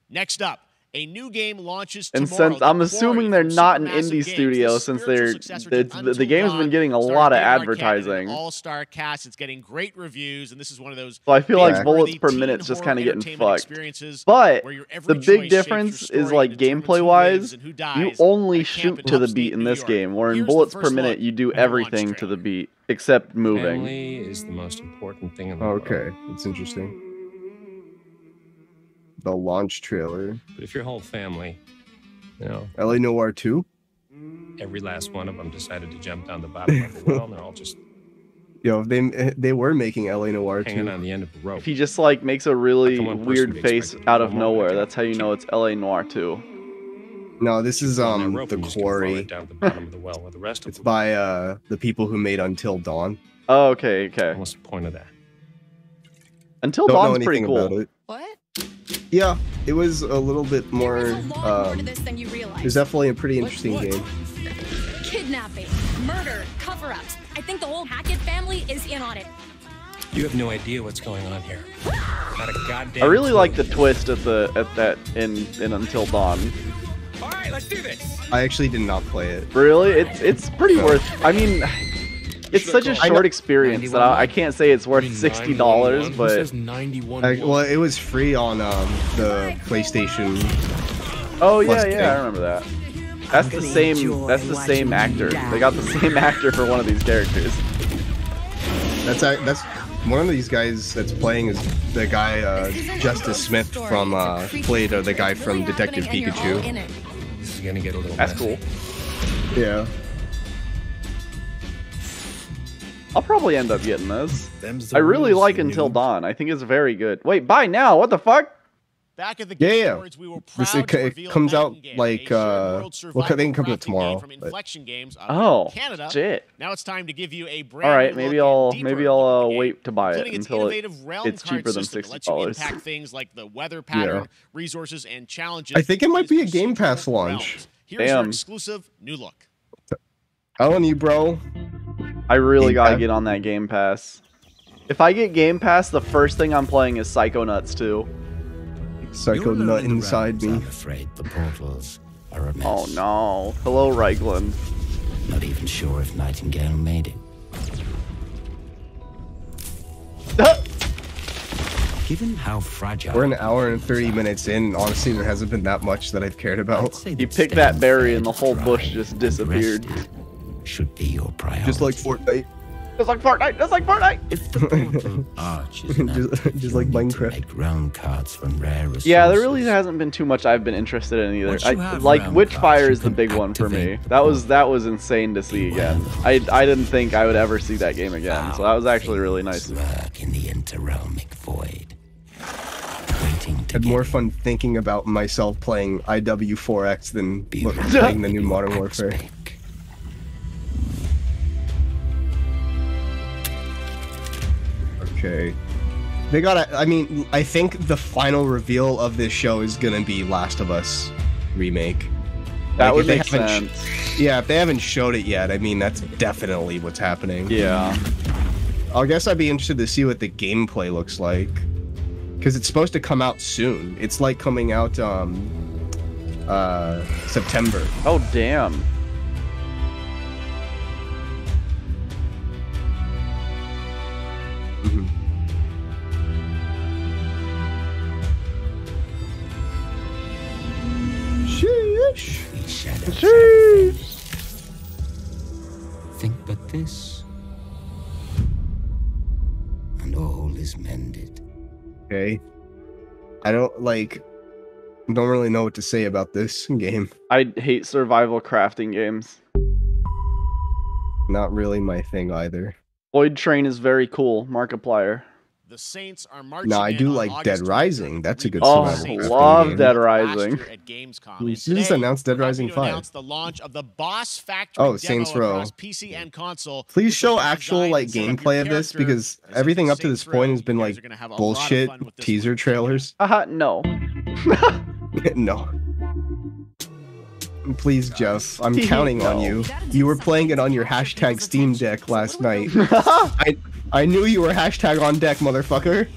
Next up, a new game launches tomorrow. And since I'm assuming they're not an indie studio, since the game's been getting a lot of advertising. All-star cast, it's getting great reviews, and this is one of those. So I feel like Bullets Per Minute's just kind of getting fucked. But the big difference is like gameplay-wise, you only shoot to the beat in this game, where in Bullets Per Minute you do everything to the beat except moving. Family is the most important thing in the world. Okay, that's interesting. The launch trailer. But if your whole family, you know, LA Noire 2, every last one of them decided to jump down the bottom of the well, and they're all just they were making LA Noire 2 hanging on the end of the rope. If he just like makes a really weird face out of nowhere, that's how you know it's LA Noire 2. No, this is The Quarry. Down the bottom of the well with the rest of it's by the people who made Until Dawn. Oh, okay. What's the point of that? Until Dawn's pretty cool. What? Yeah, it was a little bit more. To this than you realize. It was definitely a pretty interesting game. Kidnapping, murder, cover-ups. I think the whole Hackett family is in on it. You have no idea what's going on here. Not a goddamn. I really like the twist at that in Until Dawn. All right, let's do this. I actually did not play it. Really, it's pretty worth. I mean. It's such a short experience that I can't say it's worth $60, but well, it was free on the PlayStation. Oh yeah, I remember that. That's the same actor. They got the same actor for one of these characters. That's one of these guys that's playing is the guy Justice Smith from played the guy from Detective Pikachu. This is gonna get a little. That's cool. Yeah. I'll probably end up getting this. I really like Until Dawn. I think it's very good. Wait, buy now? What the fuck? Back at the Game Awards, we were proud to reveal it comes out Game, like well, they can come out tomorrow. From Inflection Games oh, Canada. Shit! Now it's time to give you a brand. All right, maybe I'll wait to buy it until it's cheaper than $60. Impact things like the weather pattern, resources, and challenges. I think it might be a Game Pass launch. Here's your exclusive new look. Telling you, bro. I really gotta get on that Game Pass. If I get Game Pass, the first thing I'm playing is Psychonauts 2. Psychonaut inside me. I'm afraid the portals are a mess. Oh no. Hello, Reichland. Not even sure if Nightingale made it. Given how fragile... We're an hour and 30 minutes in, and honestly, there hasn't been that much that I've cared about. You picked that berry and the whole bush just disappeared. Should be your priority. Just like Fortnite. Just like Fortnite. Just like Fortnite. If the portal arch is just like Minecraft. Make round cards from rare resources. Yeah, there really hasn't been too much I've been interested in either. Like Witchfire is the big one for me. That was insane to see again. I didn't think I would ever see that game again, so that was actually really nice. In the interrealmic void. Had more fun thinking about myself playing IW4X than playing the new Modern Warfare. Okay. They gotta, I mean, I think the final reveal of this show is gonna be Last of Us remake. That like, would make sense. Yeah, if they haven't showed it yet, I mean, that's definitely what's happening. Yeah. I guess I'd be interested to see what the gameplay looks like. Because it's supposed to come out soon. It's like coming out September. Oh, damn. Mm-hmm. Sheesh. Sheesh. Think but this, and all is mended. Okay. I don't really know what to say about this game. I hate survival crafting games. Not really my thing either. Void Train is very cool. Markiplier. The Saints are marching I do like Dead Rising. That's a good survival game. Love Dead Rising. You just announced Dead Rising 5. The launch of the Boss Factory oh, Saints Row. PC and console. Please show actual gameplay of this, because everything up to this point has been bullshit teaser trailers. No. No. Please, Jeff. I'm counting on you. You were playing it on your hashtag Steam Deck last night. I knew you were hashtag on deck, motherfucker.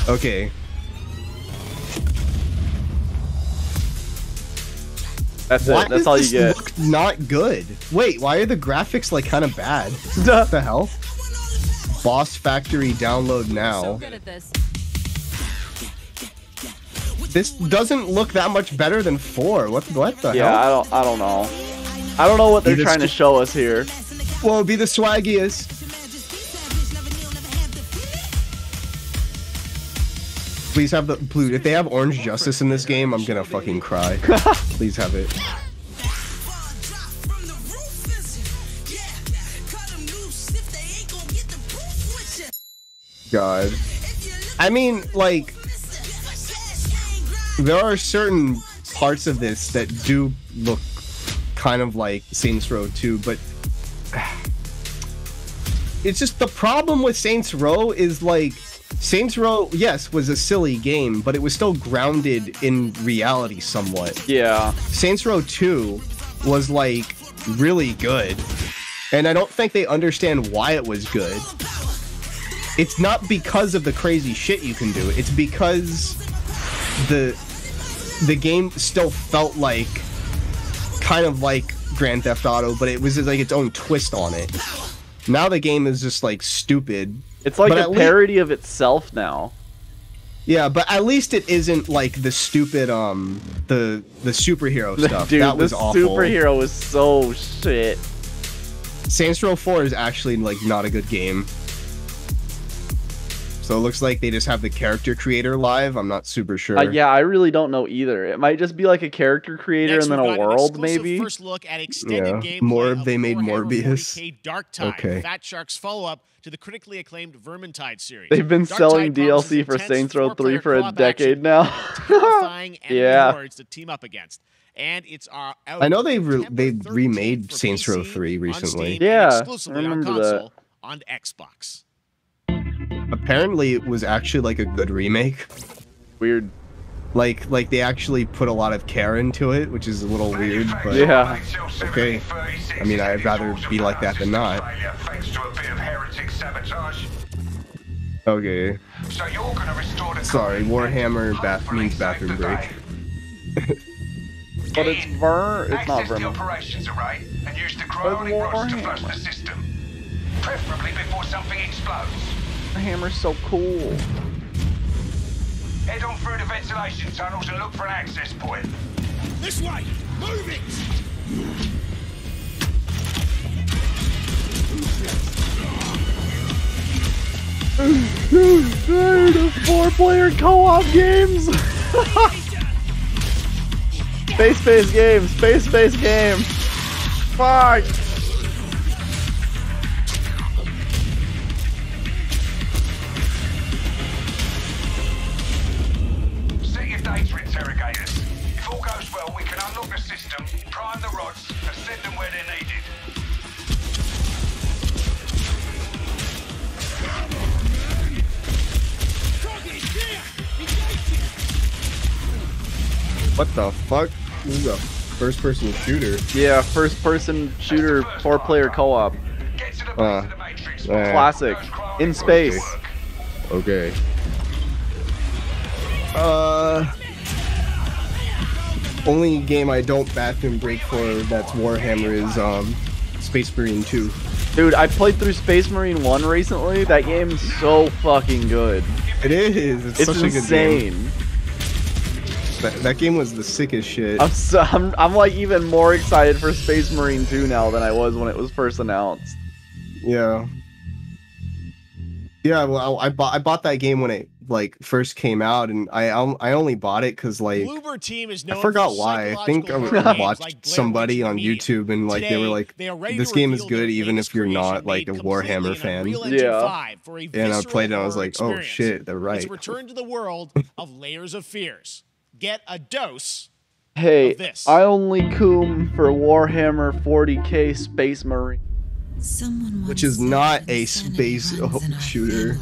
Okay. That's it. That's all you get. Look not good. Wait, why are the graphics kind of bad? What the hell? Boss Factory download now. This doesn't look that much better than 4. What the hell? Yeah, I don't know. I don't know what they're trying to show us here. Well, be the swaggiest. Please have the blue. If they have Orange Justice in this game, I'm gonna fucking cry. Please have it. God. I mean, there are certain parts of this that do look kind of like Saints Row 2, but it's just the problem with Saints Row is Saints Row, yes, was a silly game, but it was still grounded in reality somewhat. Yeah. Saints Row 2 was really good, and I don't think they understand why it was good. It's not because of the crazy shit you can do. It's because the game still felt kind of like Grand Theft Auto, but it was just its own twist on it. Now the game is just stupid. It's like a parody of itself now. Yeah, but at least it isn't the stupid the superhero stuff. Dude, that was awful. Superhero was so shit. Saints Row 4 is actually not a good game. So it looks like they just have the character creator live. I'm not super sure. Yeah, I really don't know either. It might just be a character creator and then a world, maybe. First look at extended gameplay more. Of they made Morbius. Dark Tide, okay. Fat Shark's follow-up to the critically acclaimed Vermintide series. They've been selling DLC for Saints Row 3 for a decade now. Terrifying enemy hordes to team up against. And it's I know they remade Saints Row 3 recently. Yeah, exclusively on console on Xbox. Apparently it was actually a good remake. Weird. Like they actually put a lot of care into it, which is a little weird, but yeah. Okay. I mean, I'd rather be like that than not. Okay. Sorry, Warhammer means bathroom break. But it's not Vermin. Preferably before something explodes. Hammer's so cool. Head on through the ventilation tunnels and look for an access point. This way! Move it! Tired of 4-player co-op games. Space-based game. Space-based game. Fuck. What the fuck? This is a first-person shooter. Yeah, first-person shooter, 4-player co-op. Classic. In space. Okay. Only game I don't bathroom break for that's Warhammer is Space Marine 2. Dude, I played through Space Marine 1 recently. That game's so fucking good. It is. It's such insane. A good game. That game was the sickest shit. I'm like even more excited for Space Marine 2 now than I was when it was first announced. Yeah. Yeah, well, I bought that game when it like first came out, and I only bought it because like I forgot why. I think I watched somebody on YouTube and like they were like, "This game is good even if you're not like a Warhammer fan." Yeah. And I played it, and I was like, "Oh shit, they're right." Let's return to the world of Layers of Fears. Get a dose. Hey, of this. I only coom for Warhammer 40k Space Marine. Which is not a space shooter,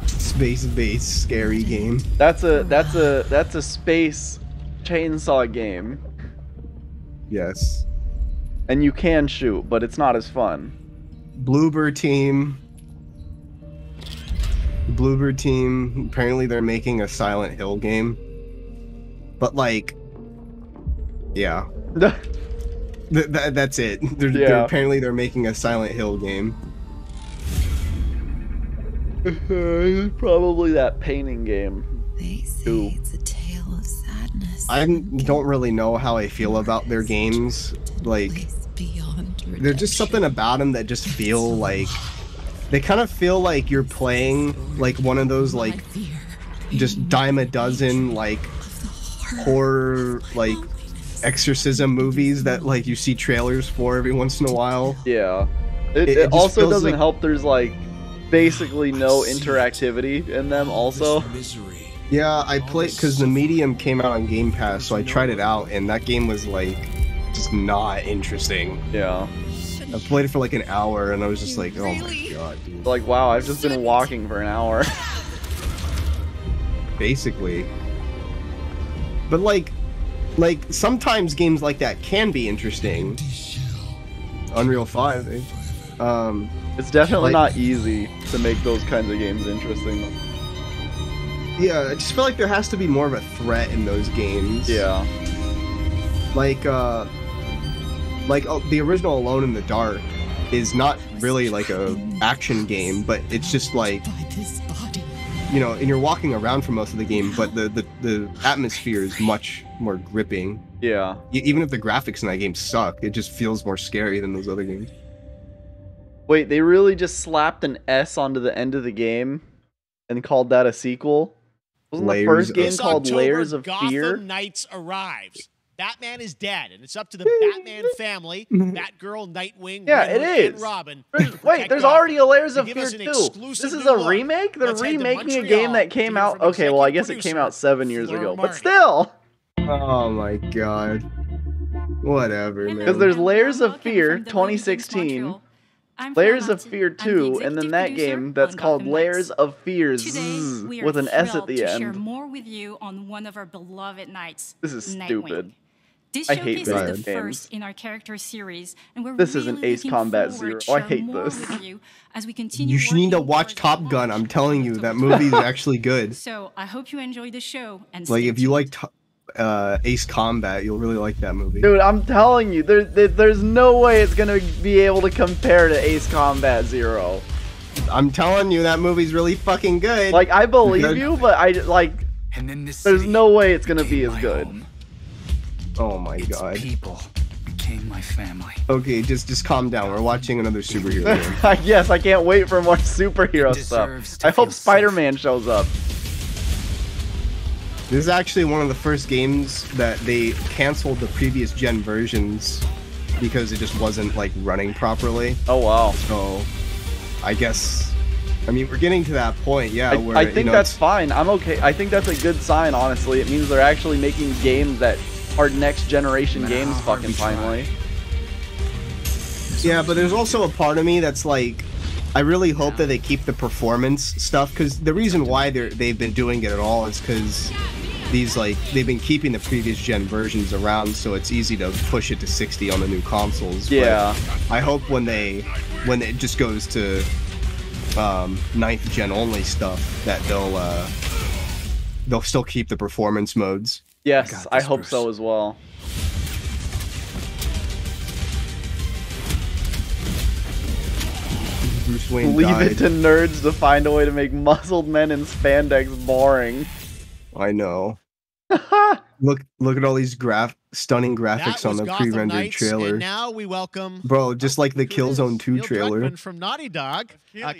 space-based scary game. That's a space chainsaw game. Yes. And you can shoot, but it's not as fun. Bloober Team. Bloober Team. Apparently, they're making a Silent Hill game. But like, yeah. That's it. Apparently they're making a Silent Hill game. Probably that painting game. They say it's a tale of sadness. I don't really know how I feel about their games. Like, there's just something about them that just feel like they kind of feel like you're playing like one of those like just dime a dozen like horror like exorcism movies that like you see trailers for every once in a while. Yeah. It also doesn't help there's like basically no interactivity in them also. Yeah, I played because the Medium came out on Game Pass, so I tried it out and that game was like just not interesting. Yeah. I played it for like an hour and I was just like, oh my god, dude. Like, wow, I've just been walking for an hour. Basically. But like sometimes games like that can be interesting. Unreal 5, eh? It's definitely not easy to make those kinds of games interesting. Yeah, I just feel like there has to be more of a threat in those games. Yeah. Like the original Alone in the Dark is not really like a action game, but it's just like, you know, and you're walking around for most of the game, but the atmosphere is much more gripping. Yeah. Even if the graphics in that game suck, it just feels more scary than those other games. Wait, they really just slapped an S onto the end of the game and called that a sequel? Wasn't the first game called Layers of Fear? Gotham Knights arrives. Batman is dead, and it's up to the Batman family, Batgirl, Nightwing, and Robin. Wait, there's already a Layers of Fear 2. This is a remake? They're remaking a game that came out... Okay, well, I guess it came out 7 years ago, but still! Oh my god. Whatever, man. Because there's Layers of Fear 2016, Layers of Fear 2, and then that game that's called Layers of Fears with an S at the end. Share more with you on one of our beloved nights. This is stupid. This I hate showcase this is the first in our character series, and we're This really isn't Ace looking Combat forward Zero. to I hate share more this. with you as we continue You need to watch Top Gun. I'm telling you, that movie is actually good. So I hope you enjoy the show. And Like, if you like Ace Combat, you'll really like that movie. Dude, I'm telling you, there's no way it's gonna be able to compare to Ace Combat Zero. I'm telling you, that movie's really fucking good. Like, I believe you, but there's no way it's gonna be as good. Oh my god. People became my family. Okay, just calm down. We're watching another superhero game. Yes, I can't wait for more superhero stuff. I hope Spider-Man shows up. This is actually one of the first games that they canceled the previous gen versions because it just wasn't like running properly. Oh wow. So I guess, I mean, we're getting to that point, yeah. Where, I think that's fine. I'm okay. I think that's a good sign, honestly. It means they're actually making games that are next generation games fucking finally. Yeah, but there's also a part of me that's like, I really hope that they keep the performance stuff, because the reason why they've been doing it at all is because these like they've been keeping the previous gen versions around, so it's easy to push it to 60 on the new consoles. Yeah. But I hope when it just goes to 9th gen only stuff that they'll still keep the performance modes. Yes, I hope so as well. Bruce Wayne Leave died. it to nerds to find a way to make muzzled men in spandex boring. I know. Look at all these stunning graphics on the pre-rendered trailer. And now we welcome Bro, just like the Killzone 2 trailer. Druckmann from Naughty Dog,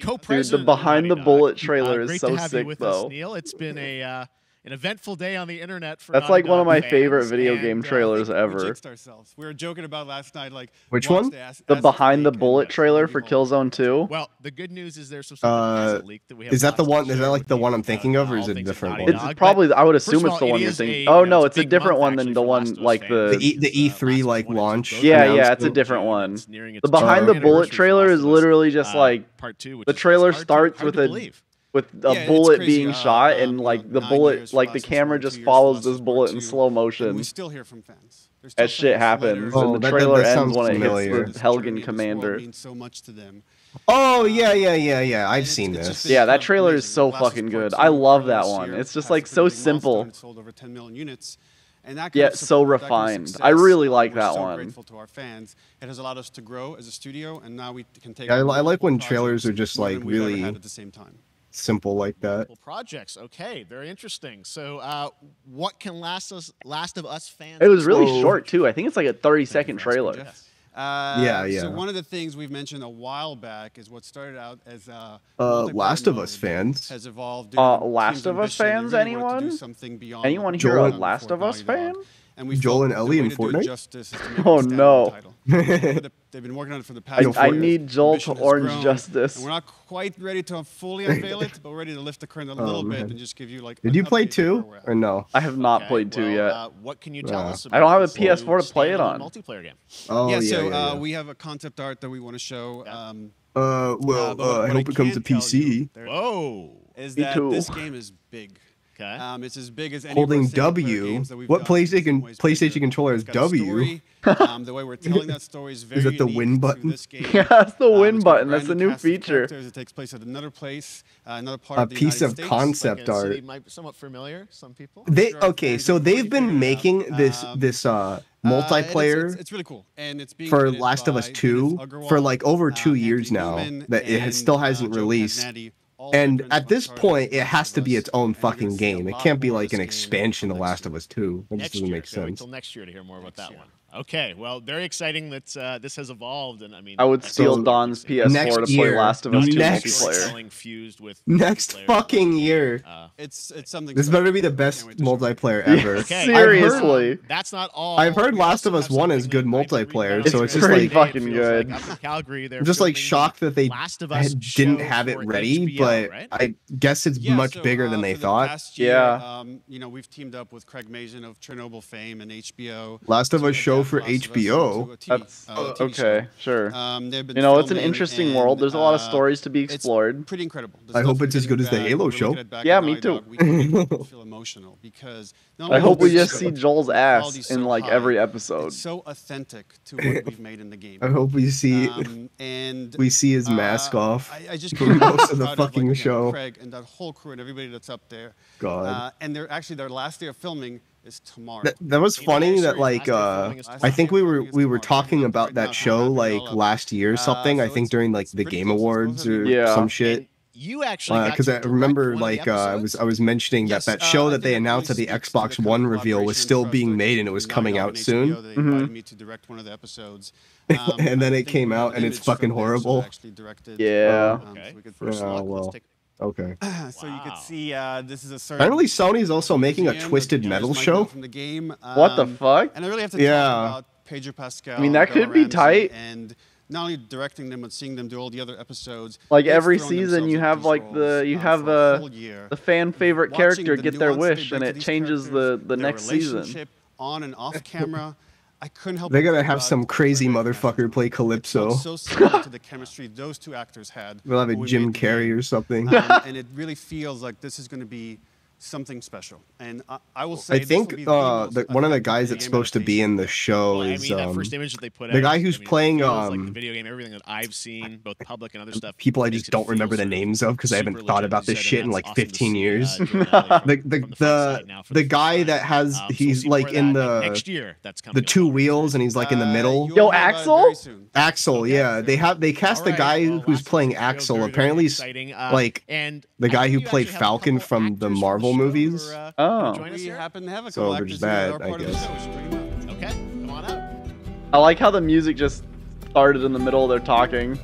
co-president. Dude, the behind the bullet trailer is great so to have sick you with though. us, Neil. It's been an eventful day on the internet for That's Naughty like one of Dog my fans, favorite video and, game trailers ever. We jinxed ourselves. We were joking about last night, like which one? The behind the bullet trailer for Killzone 2. Well, the good news is there's some stuff that hasn't leaked that we have. Is that the one? Is that like the one I'm thinking of, or is it a different one? It's probably. I would assume it's the one you're thinking. Oh no, it's a different one than the one like the E3 like launch. Yeah, it's a different one. The behind the bullet trailer is literally just like the trailer starts with a bullet being shot, and like the bullet, like the camera just follows this bullet in slow motion. We still hear from fans. As shit happens, and the trailer ends when it hits the Helgen Commander. Means so much to them. Oh yeah. I've seen this. Yeah, that trailer is so fucking good. I love that one. It's just like so simple. Sold over 10 million units. And that yet so refined. I really like that one. Grateful to our fans. It has allowed us to grow as a studio, and now we can take. I like when trailers are just like really at the same time. Simple like that. Projects, okay, very interesting. So, what can Last of Us fans? It was really short too. I think it's like a 30-second trailer. Yeah. So one of the things we've mentioned a while back is what started out as Last of Us fans has evolved. Last of Us fans? Anyone? Anyone here a Last of Us fan? And Joel and Ellie in Fortnite? Oh no. They've been working on it for the past. I need Joel to Orange Justice. And we're not quite ready to fully unveil it, but we're ready to lift the curtain a little bit and just give you like. Did you play 2 or no? I have not played 2 yet. What can you tell us about I don't have a PS4 to play it on. Multiplayer game. Oh yeah. So So we have a concept art that we want to show. I hope it comes to PC. Whoa. Is that this game is big. Okay. It's as big as any Holding of our W. What PlayStation controller is W? The way we're telling that story is very. Is it the win button? Yeah, that's the win button. That's a new feature. It takes place at another place, another part A of the piece United of States. concept art. Somewhat familiar. Some people. So they've been making this multiplayer. It's really cool, and it's being for Last of Us 2 for like over 2 years now that it still hasn't released. And at this point, it has to be its own fucking game. It can't be like an expansion to Last of Us 2. That just doesn't make sense. Until next year to hear more about that one. Okay, well, very exciting that this has evolved, and I mean, I would steal Don's PS4 to play Last of Us 2 multiplayer. Next fucking year. It's something. This better be the best multiplayer ever. Okay. Seriously. That's not all. I've heard Last of Us 1 is good multiplayer, so it's just pretty like fucking good. I'm just like shocked that they didn't have it ready, but I guess it's much bigger than they thought. Yeah. You know, we've teamed up with Craig Mazin of Chernobyl fame and HBO. Last of Us show for HBO. That's okay, sure. You know, it's an interesting world. There's a lot of stories to be explored. Pretty incredible. I hope it's as good as the Halo show. Yeah, me too. Feel emotional because I hope we just see Joel's ass in like every episode. It's so authentic to what we've made in the game. I hope we see his mask off for most of the fucking show. Craig and that whole crew and everybody that's up there. God. And their last day of filming is tomorrow. That was funny that like I think we were talking about that show like last year or something. I think during like the Game Awards or some shit. You actually because I remember like I was mentioning that show that they announced at the Xbox One reveal was still being made and it was coming out soon. They invited me to direct one of the episodes. And then it came out and it's fucking horrible. Yeah. Oh well. Okay. So you could see this is a certain. Apparently Sony's also making a Twisted Metal show. From the game. What the fuck? And I really have to talk about Pedro Pascal. I mean, that could be tight. And not only directing them, but seeing them do all the other episodes. Like every season, you have like the fan favorite character get their wish, and it changes the next season. On and off camera. I couldn't help. They're gonna have some crazy motherfucker play Calypso. So similar to the chemistry those two actors had. We'll have a Jim Carrey or something. And it really feels like this is going to be something special. And I will say, I think one of the guys that's supposed to be in the show is that first image that they put the out, guy who's playing like the video game, everything that I've seen, both public and other stuff. People I just don't remember the names of because I haven't thought about this shit in like 15 years. The guy that has he's like in the next year the two wheels and he's like in the middle. Yo, Axel? Axel, yeah. They cast the guy who's playing Axel. Apparently, like the guy who played Falcon from the Marvel movies. We happen to have a So couple there's actors that, that are I part of the guess. show. We should bring them up. Okay, come on out. I like how the music just started in the middle of their talking.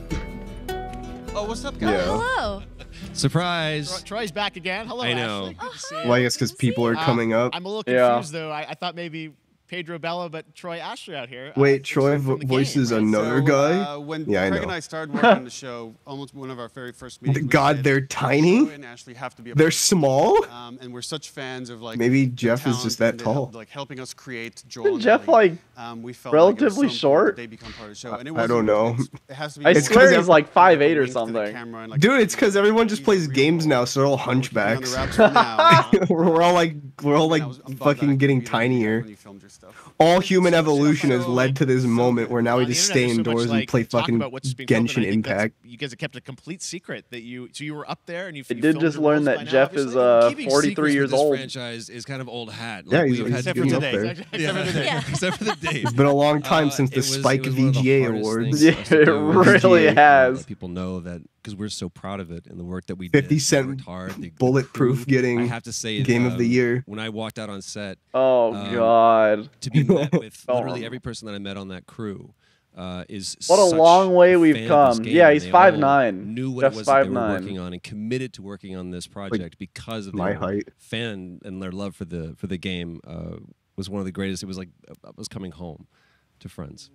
Oh, what's up, guys? Yeah. Hello. Surprise! Troy's back again. Hello, I know. Ashley. Well, I guess because people are coming up. I'm a little confused though. I thought maybe Pedro Bella, but Troy Ashley out here. Wait, Troy voices another guy? When Yeah, I Craig know. and I started working on the show, almost one of our very first meetings. God, they're tiny? Troy and Ashley have to be They're small? and we're such fans of like. Maybe the Jeff is just that talent and tall. like helping us create Joel. Isn't and Jeff Ellie. like We felt relatively like it was so short? important that they become part of the show. And it I don't know. It has to be. I It's swear 'cause he's like 5'8" or something. Dude, it's because everyone just plays games now, so they're all hunchbacks. we're all like fucking getting tinier. All human evolution has led to this moment where now we just stay indoors and play fucking Genshin Impact. You guys have kept a complete secret that you were up there and you. I did just learn that Jeff is 43 years old. This franchise is kind of old hat. Yeah, Like, he's we've had except to for go- today. Except for the day. It's been a long time since the Spike VGA Awards. Yeah, it really has. Let people know that because we're so proud of it and the work that we 50 did. Cent worked hard. Bulletproof getting I have to say, Game of the Year. When I walked out on set, Oh God! to be met with literally every person that I met on that crew is What a such long way a we've fan of come. this game, Yeah, and he's they all 5'9". Knew what Jeff's it was that they were 5'9". working on and committed to working on this project because of my their height. fan and their love for the game was one of the greatest. It was like I was coming home to friends.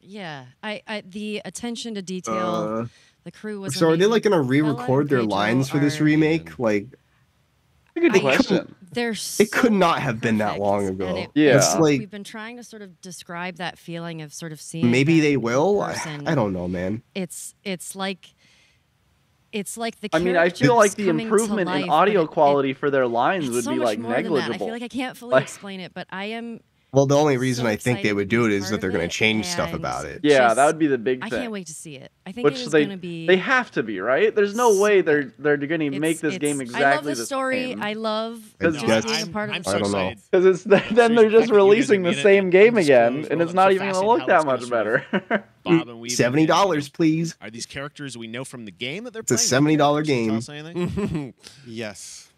Yeah, I the attention to detail. The crew was. So are they amazing. like gonna Bella re-record and their Pedro lines for this are- remake? Like, good question. It could not have been that long And ago. it's It's like we've been trying to sort of describe that feeling of sort of seeing. maybe them they in will. person. I don't know, man. It's like the. I mean, I feel like the characters coming to improvement life, in but audio it- quality for their lines it's would so be much like more than that. negligible. I feel like I can't fully Like- explain it, but I am. Well, the only reason so I think they excited would to do be it is part that of they're going to it, change stuff and about it. Yeah, just- that would be the big I thing. can't wait to see it. I think Which it is they going to be. they have to be, right? There's no way they're going to make this game exactly I love the the story. same. I love Because just being a part of I'm the so I don't know. excited. Because it's then they're just releasing the same game again, and it's not even going to look that much better. Bob and Weave $70, please. Are these characters we know from the game that they're It's a playing? $70 Can you tell game. us anything? Yes.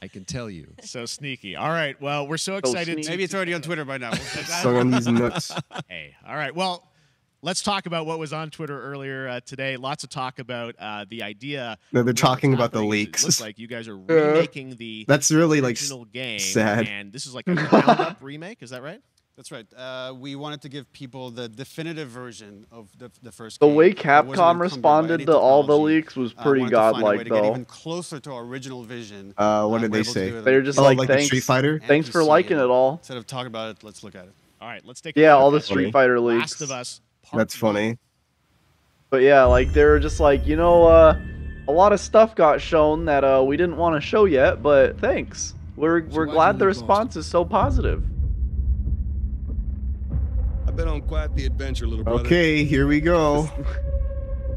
I can tell you. So sneaky. All right. Well, we're so excited. Maybe it's already on Twitter by now. Suck on these nuts. Hey. All right. Well, let's talk about what was on Twitter earlier today. Lots of talk about the idea. No, they're of talking what's about the happening is leaks. It looks like you guys are remaking the That's really like original game, sad. and this is like a ground-up remake. Is that right? That's right. We wanted to give people the definitive version of the first The game. way It wasn't encumbered by Capcom any responded to all the technology. leaks was pretty Wanted to find a way godlike, to get though. even closer to our original vision. What did We're they able to say? do it They were just Oh, like, like the thanks, Street Fighter? thanks for NPC, liking it all. Instead of talking about it, let's look at it. All right. Let's take. A Yeah, look all at the this. Street Fighter leaks. Last of Us. Part That's funny. But yeah, like they were just like, you know, a lot of stuff got shown that we didn't want to show yet, but thanks. We're glad the response is so positive. I've been on quite the adventure, little brother. Okay, here we go.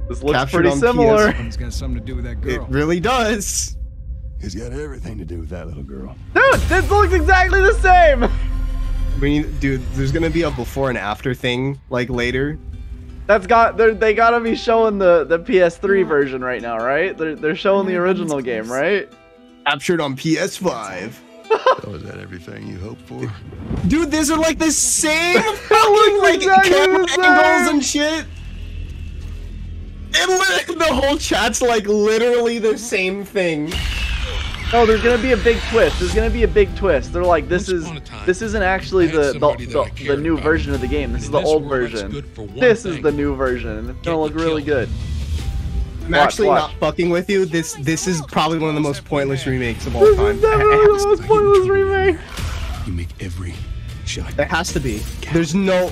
This looks Captured pretty on similar. It's got something to do with that girl. It really does. It's got everything to do with that little girl. Dude, this looks exactly the same. Dude, there's gonna be a before and after thing like later. They gotta be showing the PS3 version right now, right? They're showing the original game, right? Captured on PS5. So is that everything you hoped for? Dude, these are like the same fucking like exactly camera the same. angles and shit. The whole chat's like literally the same thing. No, there's gonna be a big twist. There's gonna be a big twist. They're like, this isn't actually the new version of the game. This is the old version. This is the new version. It's gonna look really good. I'm actually not fucking with you. This is probably one of the most pointless remakes of all time. Definitely the most pointless remake. You make every shot. It has to be. There's no.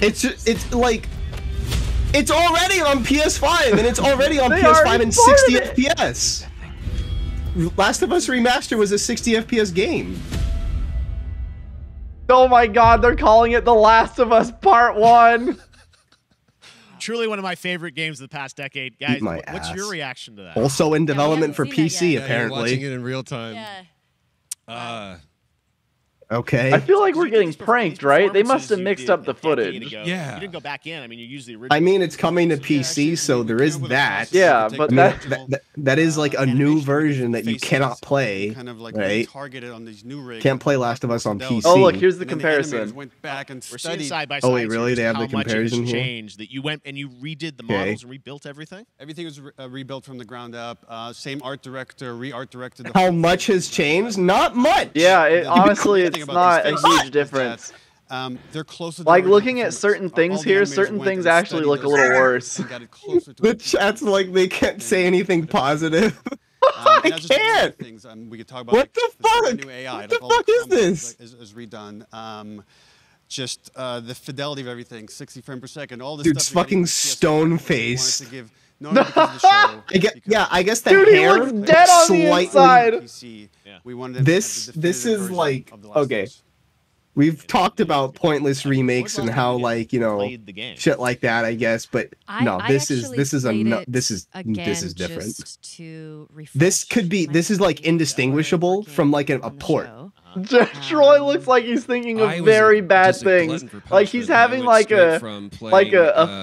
It's like. It's already on PS5 and it's already on PS5 and 60 FPS. Last of Us Remastered was a 60 FPS game. Oh my God, they're calling it The Last of Us Part 1. Truly one of my favorite games of the past decade. Guys, what's your reaction to that? Also in development for PC, apparently. Watching it in real time. Yeah. Okay. I feel like we're getting pranked, right? They must have mixed up the footage. Yeah. You didn't go back in. I mean, you used the original. I mean, it's coming to PC, so there is that. Yeah, but that is like a new version that you cannot play, kind of like right? targeted on these new rigs. Can't play Last of Us on PC. Oh, look, here's the comparison. Went back and We're seeing studied. side by side. Oh wait, really? They have the comparison here. Changed that you went and you redid the models and rebuilt everything. Everything was rebuilt from the ground up. Same art director, re-art directed. How much has changed? Not much. Yeah, honestly, it's not a huge difference. They're closer. Like looking at certain things here, certain things actually look a little worse. The chat's like they can't say anything positive. I can't. We could talk about what the fuck? New AI, what the fuck is this? Is redone. Just the fidelity of everything, 60 frames per second. All this Dude's stuff fucking stone face. Yeah, I guess the Dude, hair he looks dead on the inside. We wanted this is like okay. We've talked about pointless remakes and how like, you know, shit like that, I guess, but no, this is different. This is like indistinguishable from like a port. Troy looks like he's thinking of very bad things. Like he's having like a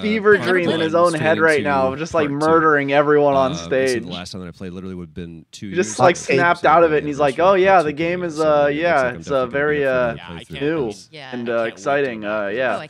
fever dream in his own head right now of just like murdering everyone on stage. The last time that I played literally would have been 2 years. He just like snapped out of it and he's like, oh yeah, the game is it's very new and exciting. Yeah.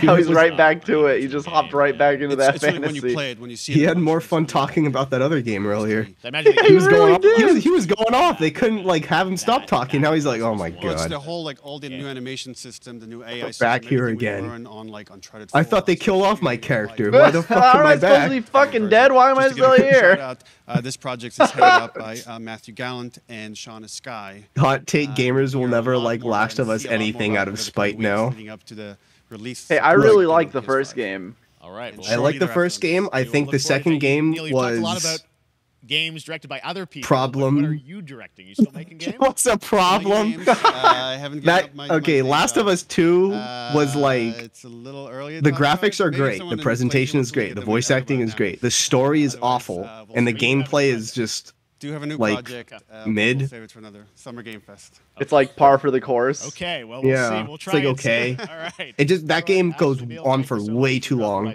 Now he's right back to it. He just hopped right back into that fantasy. When you play it, when you see he had more fun talking about that other game earlier. He was going off. He was going off. They couldn't like have him stop talking. Now he's like, oh my god. It's the whole like all the new animation system, the new AI system. Back here again. On, like, Uncharted 4. I thought they killed off my character. Why the fuck am I back? Supposed to be fucking dead. Why am I still here? This project is headed up by Matthew Gallant and Shauna Sky. Hot take: gamers will never like Last of Us anything out of spite now. Hey, I really like the first game. All right. I like the first game. I think the second game was. A lot about games directed by other people. Problem. What are you directing? You still making games? What's a problem? I haven't okay, Last of Us 2 was like it's a little earlier. The graphics are great, the presentation is great, the voice acting is great, the story is awful, and the gameplay is just do have a new like project. mid. We'll save it for another Summer Game Fest. It's like par for the course. Okay, well we'll see. We'll try. It's like okay. All right. It just that game goes on for way too long.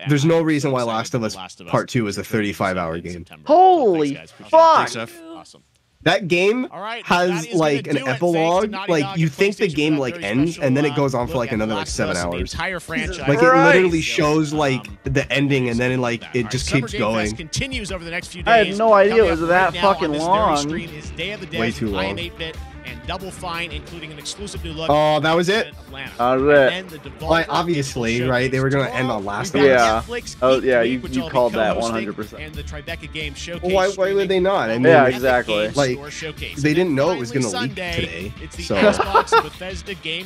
There's no reason why Last of Us Part 2 is a 35-hour game. Holy fuck! Awesome. That game has like an epilogue. Like you think the game like ends, and then it goes on for like another like 7 hours. Like it literally shows like the ending, and then it just keeps going. Continues over the next few days. I had no idea it was that fucking long. Way too long. And Double Fine, including an exclusive new look. Oh, that was it. That was it. Well, obviously, right? They were gonna end on Last of Us. Yeah. Oh yeah, you called that 100%. And the Tribeca Game Showcase. Well, why would they not? I mean, yeah, exactly. Like they didn't know it was gonna leak today. So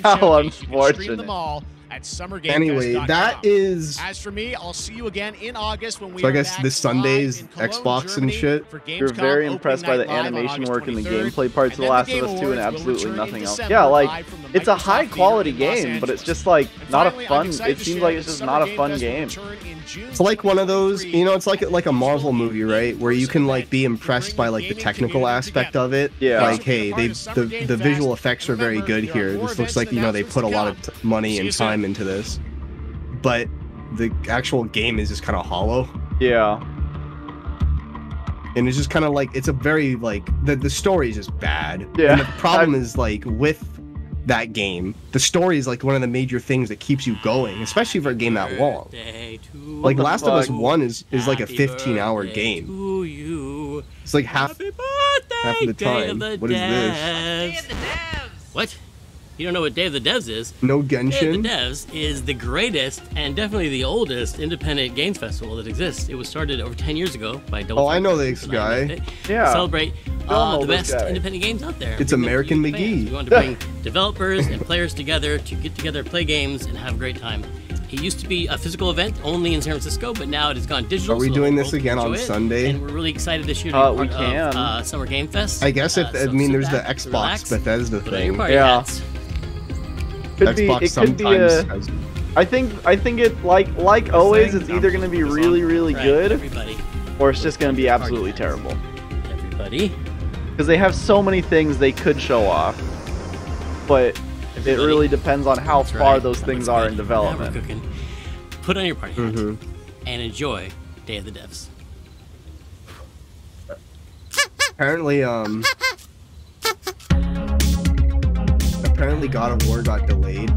how unfortunate. At Summer Game anyway, that is. As for me, I'll see you again in August when we. So I guess this Sunday's Xbox and shit. You're very impressed by the animation work and the gameplay parts of The Last of Us 2 and absolutely nothing else. Yeah, like it's a high quality game, but it's just like not a fun. It seems like it's just not a fun game. It's like one of those, you know, it's like a Marvel movie, right? Where you can like be impressed by like the technical aspect of it. Yeah. Like, hey, the visual effects are very good here. This looks like, you know, they put a lot of money and time into this, but the actual game is just kind of hollow. Yeah. And it's just kind of like, it's a very like the story is just bad. Yeah. And the problem is like with that game, the story is like one of the major things that keeps you going, especially for a game that long. Like Last of Us 1 is like a 15-hour game. It's like half of the time. What is this? What? You don't know what Day of the Devs is? No Genshin? Day of the Devs is the greatest and definitely the oldest independent games festival that exists. It was started over 10 years ago by Double I know this guy. Yeah. Celebrate the best independent games out there. It's American McGee. We want to bring developers and players together to get together, play games, and have a great time. It used to be a physical event only in San Francisco, but now it has gone digital. Are we so doing the this world can again on enjoy it, Sunday? And we're really excited this year to be part of Summer Game Fest. I guess if I mean, there's the back, Xbox relax, Bethesda put on your thing. party hats. Could be, Xbox it could be sometimes a, has. I think it like always, it's either gonna be really good, everybody. or it's just gonna be absolutely terrible. Everybody. Because they have so many things they could show off, but it really depends on how far those things are in development. Now we're cooking. Put on your party hat and enjoy Day of the Devs. Apparently, God of War got delayed.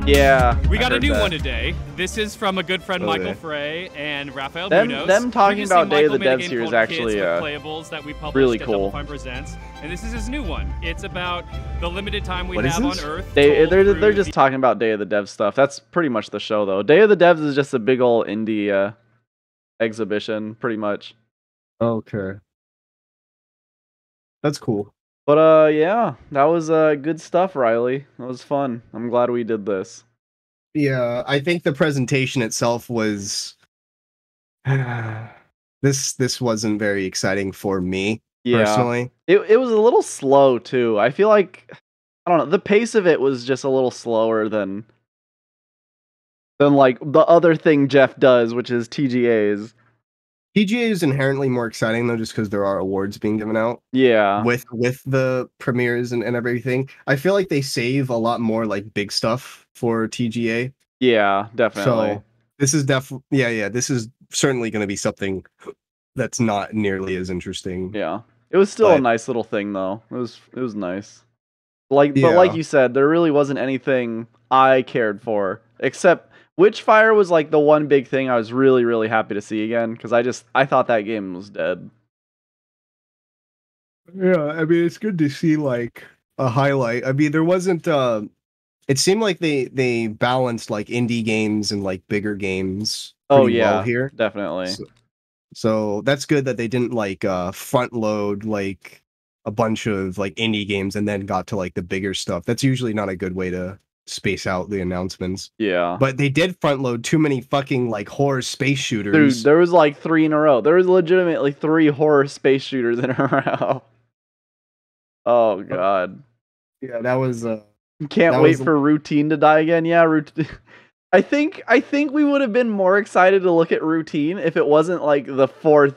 Yeah, we got a new one today. This is from a good friend Michael Frey and Rafael Munoz. Them talking about Day of the Devs here is actually playables that we published really at cool. Double Fine Presents, and this is his new one. It's about the limited time we have on Earth. They're just talking about Day of the Devs stuff. That's pretty much the show, though. Day of the Devs is just a big old indie exhibition, pretty much. Okay, that's cool. But yeah, that was good stuff, Riley. That was fun. I'm glad we did this. Yeah, I think the presentation itself was this wasn't very exciting for me personally. It was a little slow too. I feel like I don't know, the pace of it was just a little slower than like the other thing Jeff does, which is TGAs. TGA is inherently more exciting though, just because there are awards being given out. Yeah. With the premieres and everything. I feel like they save a lot more like big stuff for TGA. Yeah, definitely. So this is this is certainly going to be something that's not nearly as interesting. Yeah. It was still a nice little thing though. It was nice. But like you said, there really wasn't anything I cared for except Witchfire was like the one big thing I was really happy to see again, because I thought that game was dead. Yeah, I mean it's good to see like a highlight. I mean there wasn't it seemed like they balanced like indie games and like bigger games pretty well here. Definitely. So that's good that they didn't like front load like a bunch of like indie games and then got to like the bigger stuff. That's usually not a good way to space out the announcements. Yeah. But they did front load too many fucking like horror space shooters. Dude, there was like 3 in a row. There was legitimately 3 horror space shooters in a row. Oh god. Yeah, that was Can't wait for Routine to die again. Yeah, Routine. I think we would have been more excited to look at Routine if it wasn't like the 4th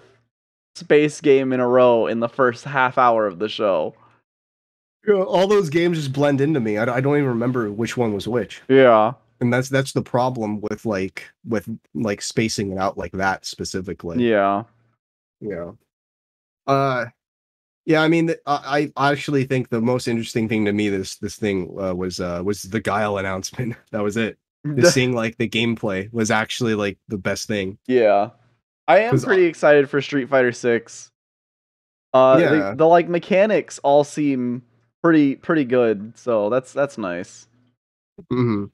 space game in a row in the first half hour of the show. All those games just blend into me. I don't even remember which one was which. Yeah, and that's the problem with spacing it out like that specifically. Yeah. Yeah. Yeah. I mean, I actually think the most interesting thing to me this thing was the Guile announcement. That was it. Seeing like the gameplay was actually like the best thing. Yeah, I am pretty excited for Street Fighter 6. The like mechanics all seem pretty good, so that's nice. Mm-hmm.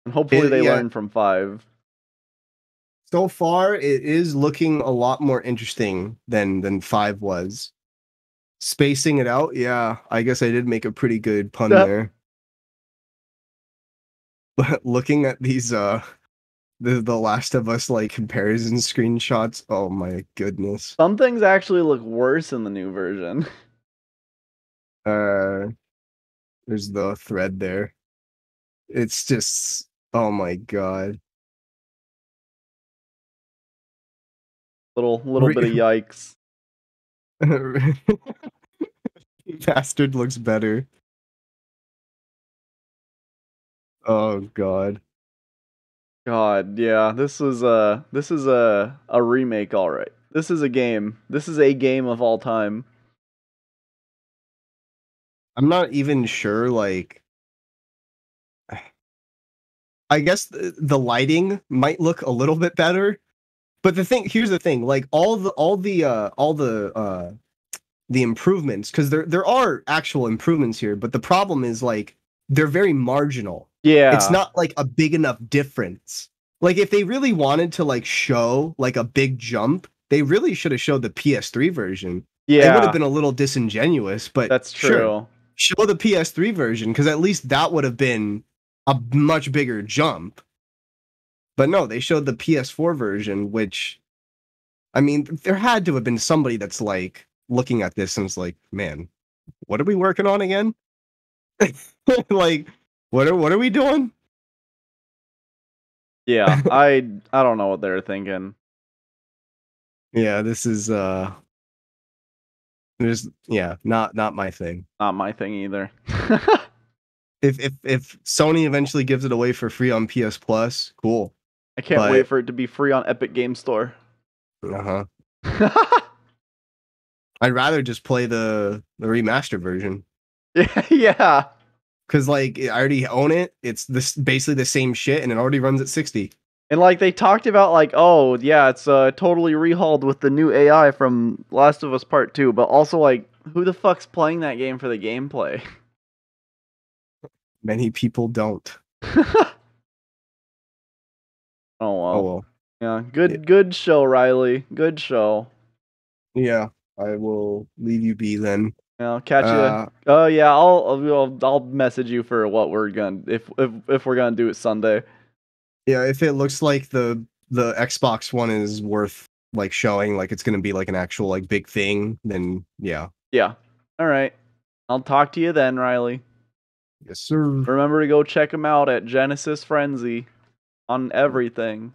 And hopefully they learn from 5. So far, it is looking a lot more interesting than 5 was. Spacing it out, yeah. I guess I did make a pretty good pun there. But looking at these the Last of Us like comparison screenshots, oh my goodness. Some things actually look worse in the new version. There's the thread there. It's just, oh my god. Little bit of yikes. Bastard looks better. Oh god. God, yeah. This is a remake, all right. This is a game. This is a game of all time. I'm not even sure, like, I guess the lighting might look a little bit better, but here's the thing, like all the improvements, because there are actual improvements here, but the problem is like they're very marginal. Yeah, it's not like a big enough difference. Like if they really wanted to like show like a big jump, they really should have showed the PS3 version. Yeah, it would have been a little disingenuous, but that's true. Sure. Show the PS3 version, because at least that would have been a much bigger jump. But no, they showed the PS4 version, which, I mean, there had to have been somebody that's like looking at this and was like, man, what are we working on again? Like, what are we doing? Yeah, I don't know what they're thinking. Yeah, this is not my thing. Not my thing either. If Sony eventually gives it away for free on PS Plus, cool. I can't wait for it to be free on Epic Game Store. Uh-huh. I'd rather just play the remastered version. Yeah. Because, like, I already own it. It's basically the same shit, and it already runs at 60. And, like, they talked about, like, oh, yeah, it's totally rehauled with the new AI from Last of Us Part 2. But also, like, who the fuck's playing that game for the gameplay? Many people don't. Oh well. Yeah, good show, Riley. Good show. Yeah, I will leave you be then. Yeah, I'll catch you. Oh yeah, I'll message you for what we're gonna if we're gonna do it Sunday. Yeah, if it looks like the Xbox One is worth like showing, like it's gonna be like an actual like big thing, then yeah. Yeah. All right. I'll talk to you then, Riley. Yes, sir. Remember to go check them out at Genesis Frenzy on everything.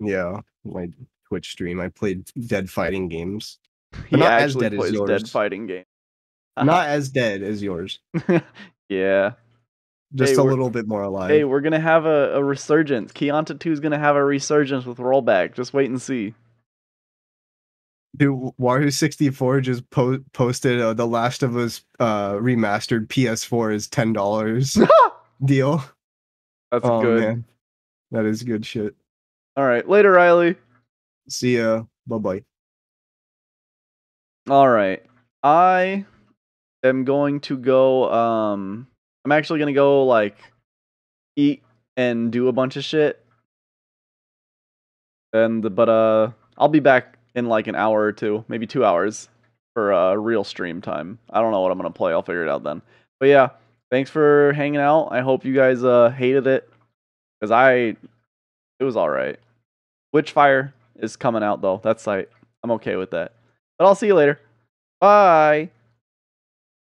Yeah, my Twitch stream. I played dead fighting games. He not as actually dead plays as yours. dead fighting game. Not as dead as yours. Yeah. Just a little bit more alive. Hey, we're gonna have a resurgence. Keonta 2 is gonna have a resurgence with rollback. Just wait and see. Dude, Wahoo64 just posted The Last of Us remastered PS4 is $10 deal. That's good. Man. That is good shit. All right, later, Riley. See ya. Bye-bye. All right. I am going to go I'm actually going to go like eat and do a bunch of shit. But I'll be back in like an hour or two, maybe 2 hours for real stream time. I don't know what I'm going to play. I'll figure it out then. But yeah, thanks for hanging out. I hope you guys hated it cuz it was all right. Witchfire is coming out though. That's I'm okay with that. But I'll see you later. Bye.